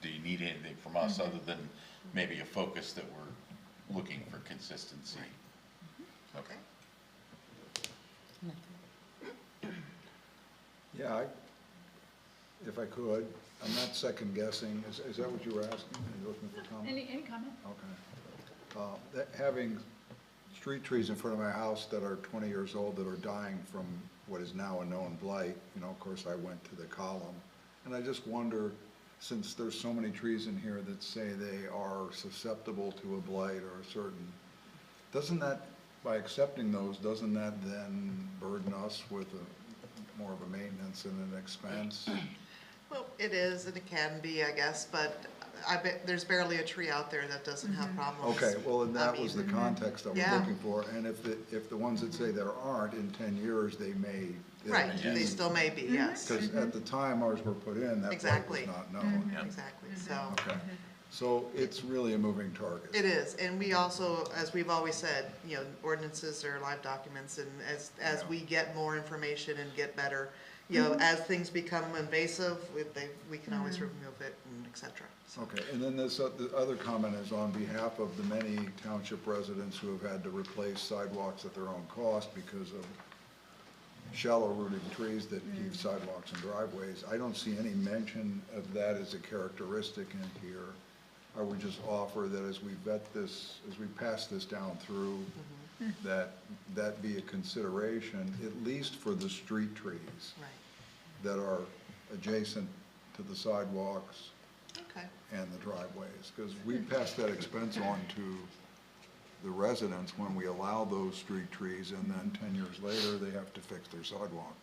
Do you need anything from us other than maybe a focus that we're looking for consistency? Okay. Yeah, if I could, I'm not second guessing, is that what you were asking? Are you looking for comment? Any comment? Okay. Having street trees in front of my house that are 20 years old that are dying from what is now a known blight, of course I went to the column, and I just wonder, since there's so many trees in here that say they are susceptible to a blight or a certain, doesn't that, by accepting those, doesn't that then burden us with more of a maintenance and an expense? Well, it is, and it can be, I guess, but I bet there's barely a tree out there that doesn't have problems. Okay, well, and that I was the mean, context I was Yeah. looking for, and if the ones that say there aren't, in 10 years, they may. Right, they still may be, yes. Because at the time ours were put in, that light was Exactly. not known. Exactly, so. Okay, so it's really a moving target. It is, and we also, as we've always said, you know, ordinances are live documents, and as we get more information and get better, you know, as things become invasive, we can always remove it and et cetera. So, Okay, and then this, the other comment is on behalf of the many township residents who have had to replace sidewalks at their own cost because of shallow rooted trees that keep sidewalks and driveways. I don't see any mention of that as a characteristic in here. I would just offer that as we vet this, as we pass this down through, that be a consideration, at least for the street trees right, that are adjacent to the sidewalks okay. and the driveways, because we pass that expense on to the residents when we allow those street trees, and then 10 years later, they have to fix their sidewalk.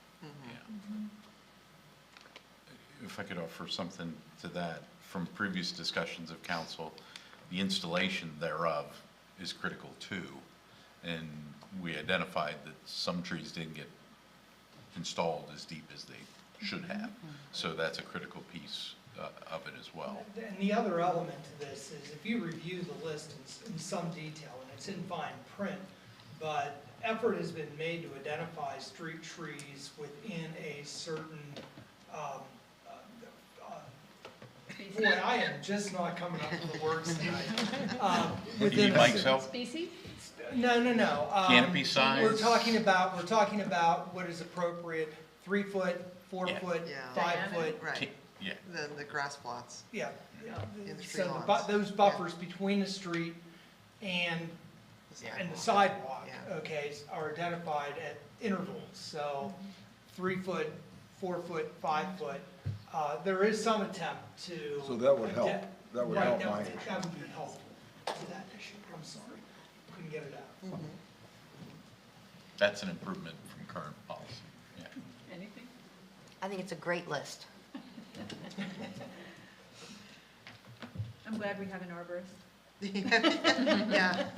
If I could offer something to that, from previous discussions of council, the installation thereof is critical too. And we identified that some trees didn't get installed as deep as they should have. So that's a critical piece of it as well. And the other element to this is if you review the list in some detail, and it's in fine print, but effort has been made to identify street trees within a certain, boy, I am just not coming up with the words tonight. Do you need Mike's help? Species? No. Canopy size? We're talking about what is appropriate, 3 foot, 4 Yeah. foot, Yeah. 5 foot. Right, Yeah, the grass plots Yeah. in the So tree the lawns. those buffers between the street and the sidewalk, Yeah. okay, are identified at intervals. So 3 foot, 4 foot, 5 foot. There is some attempt to. So that would help. That would help Right, my no, issue. that would be helpful to that issue. I'm sorry. Couldn't get it out. that's an improvement from current policy, yeah. Anything? I think it's a great list. I'm glad we have an arborist. Yeah,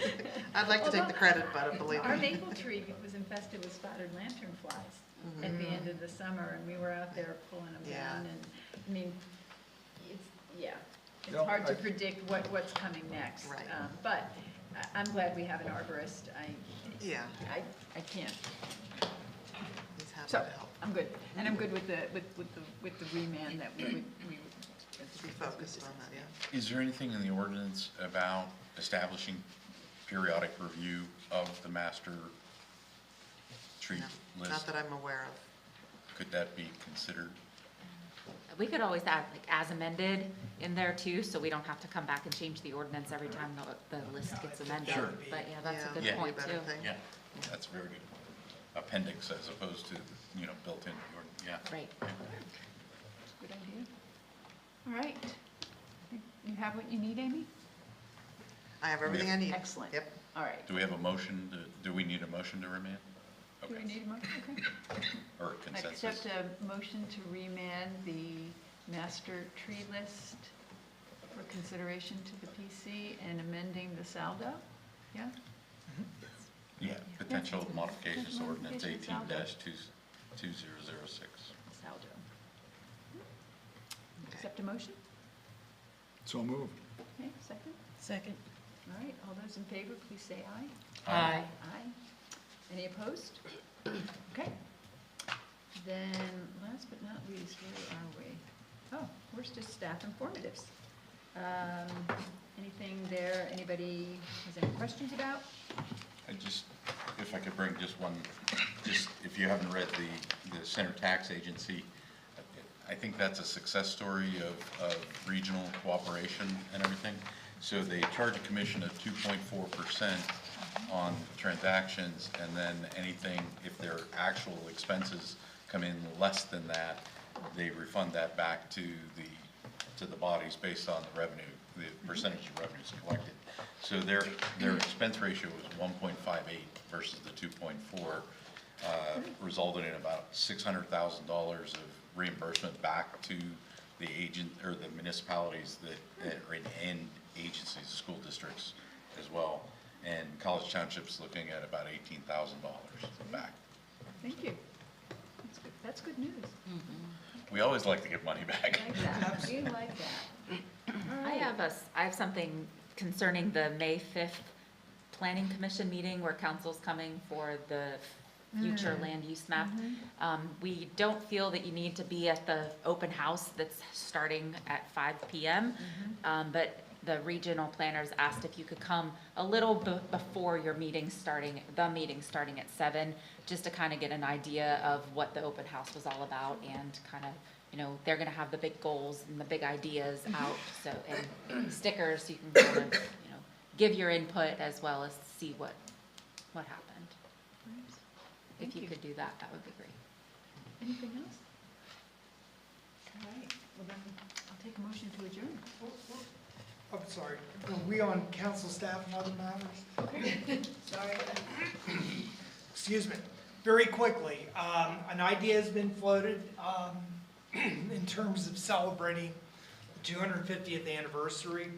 I'd like to take the credit, but believe Our me. maple tree was infested with spotted lanternflies at the end of the summer, and we were out there pulling them Yeah. down, and, I mean, it's, yeah, it's No, hard to I- predict what's coming next. Right. But I'm glad we have an arborist. Yeah, I can't. he's happy So, to help. I'm good, and I'm good with the remand that we. Be focused on that, yeah. Is there anything in the ordinance about establishing periodic review of the master tree No, list? not that I'm aware of. Could that be considered? We could always add like as amended in there too, so we don't have to come back and change the ordinance every time the list gets amended. Sure. But yeah, that's a Yeah, good Yeah. point better too. thing. Yeah, that's very good. Appendix as opposed to, built in, yeah. Right. Good idea. All right. You have what you need, Amy? I have everything I need. Excellent. Yep. All right. Do we have a motion, do we need a motion to remand? Do we Okay, need a motion? Okay. or I consensus? accept a motion to remand the master tree list for consideration to the PC and amending the saldo? Yeah? Yeah, potential modifications to ordinance Modifications, 18-2006. Saldo. Accept a motion? So moved. Okay, second? Second. All right, all those in favor, please say aye. Aye. Aye. Any opposed? Okay. Then, last but not least, where are we? Oh, where's just staff informatives? Anything there, anybody has any questions about? I just, if I could bring just one, just if you haven't read the Center Tax Agency, I think that's a success story of regional cooperation and everything. So they charge a commission of 2.4% on transactions, and then anything, if their actual expenses come in less than that, they refund that back to the bodies based on the revenue, the percentage of revenues collected. So their expense ratio was 1.58 versus the 2.4. resulted in about $600,000 of reimbursement back to the agent, or the municipalities that are in, and agencies, school districts as well. And College Township's looking at about $18,000 back. Thank you. That's good news. We always like to get money back. Like that. We like that. All I right. have something concerning the May 5th Planning Commission meeting where council's coming for the future land use map. We don't feel that you need to be at the open house that's starting at 5 PM. But the regional planners asked if you could come a little before your meeting starting, the meeting starting at 7, just to kind of get an idea of what the open house was all about and kind of, you know, they're gonna have the big goals and the big ideas out, so, and stickers, so you can kind of, you know, give your input as well as see what happened. Thank If you you. could do that, that would be great. Anything else? All right, well then, I'll take a motion to adjourn. I'm sorry, are we on council staff and other matters? Sorry. Excuse me. Very quickly, an idea has been floated in terms of celebrating the 250th anniversary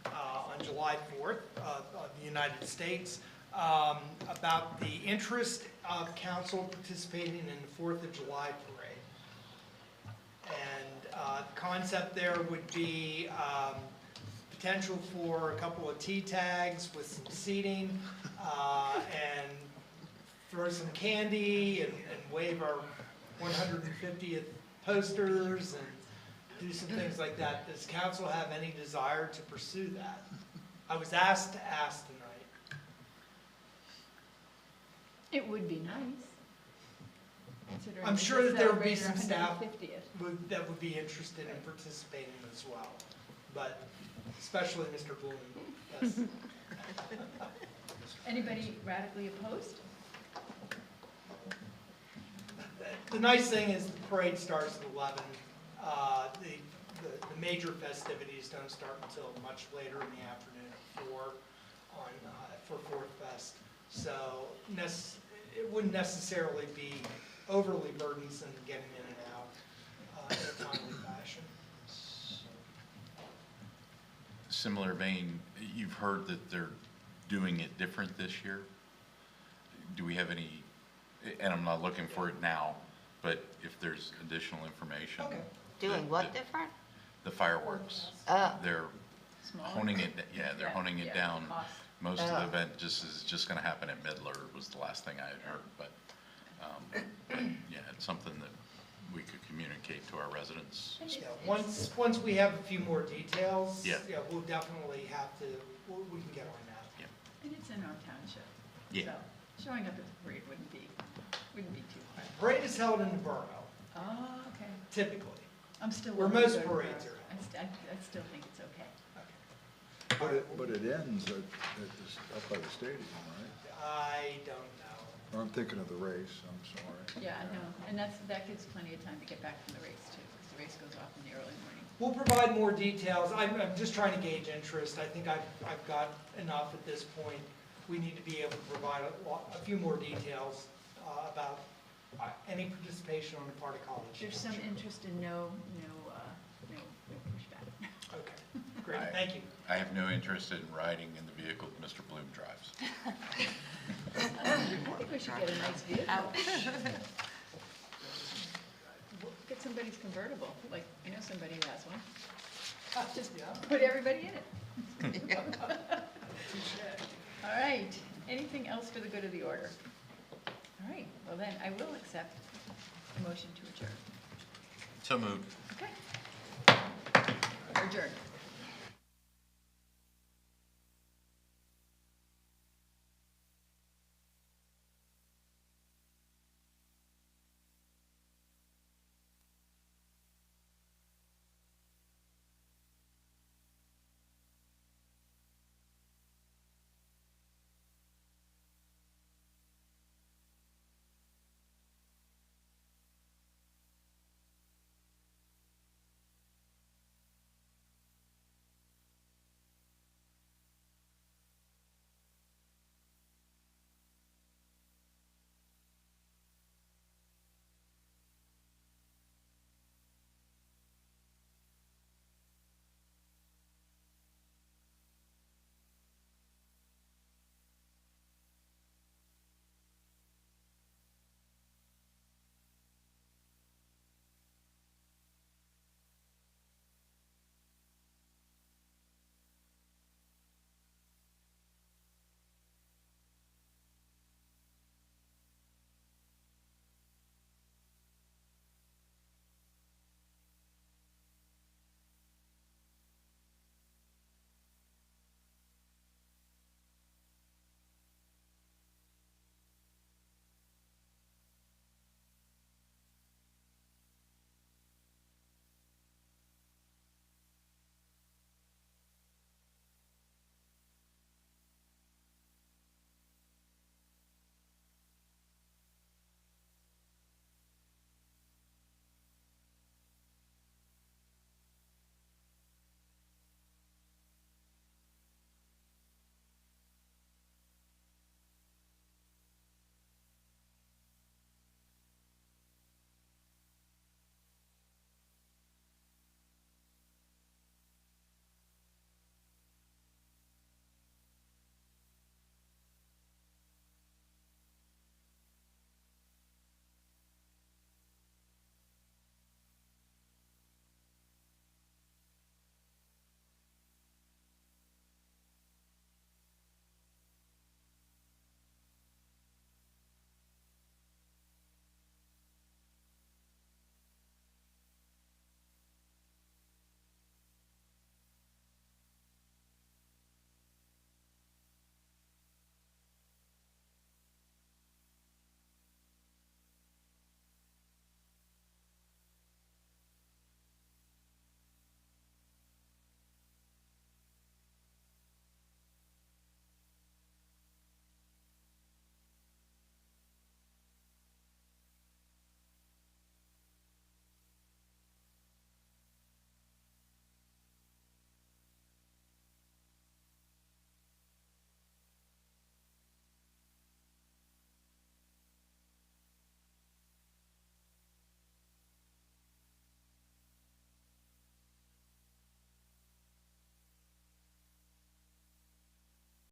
on July 4th of the United States, about the interest of council participating in the 4th of July parade. And the concept there would be potential for a couple of T tags with some seating, and throw some candy and wave our 150th posters and do some things like that. Does council have any desire to pursue that? I was asked to ask tonight. It would be nice. Considering I'm we sure just that there would be celebrated some our staff 150th. that would be interested in participating as well, but especially Mr. Bloom. Yes. Anybody radically opposed? The nice thing is the parade starts at 11. The major festivities don't start until much later in the afternoon at 4 for Fourth Fest. So it wouldn't necessarily be overly burdensome getting in and out in a timely fashion. Similar vein, you've heard that they're doing it different this year. Do we have any, and I'm not looking for it now, but if there's additional information. Okay. Doing what different? The fireworks. They're Smaller? honing it, yeah, they're honing it down. Cost. Most of the event is just gonna happen at Midler, was the last thing I had heard, but yeah, it's something that we could communicate to our residents. Yeah, once we have a few more details, Yeah. we'll definitely have to, we can get on that. And it's in our township. Yeah. So showing up at the parade wouldn't be too hard. Parade is held in the borough, Oh, okay. typically. I'm still. Where willing to most go to the parades borough. are. I still think it's okay. But it ends up by the stadium, right? I don't know. Or I'm thinking of the race, I'm sorry. Yeah, I know, and that gives plenty of time to get back from the race too, because the race goes off in the early morning. We'll provide more details. I'm just trying to gauge interest. I think I've got enough at this point. We need to be able to provide a few more details about any participation on the part of college. There's some interest in no pushback. Okay, great, thank you. I have no interest in riding in the vehicle that Mr. Bloom drives. I think we should get a nice vehicle. Get somebody's convertible, like, I know somebody who has one. Just put everybody in it. All right, anything else for the good of the order? All right, well then, I will accept the motion to adjourn. So moved. Okay. Adjourn.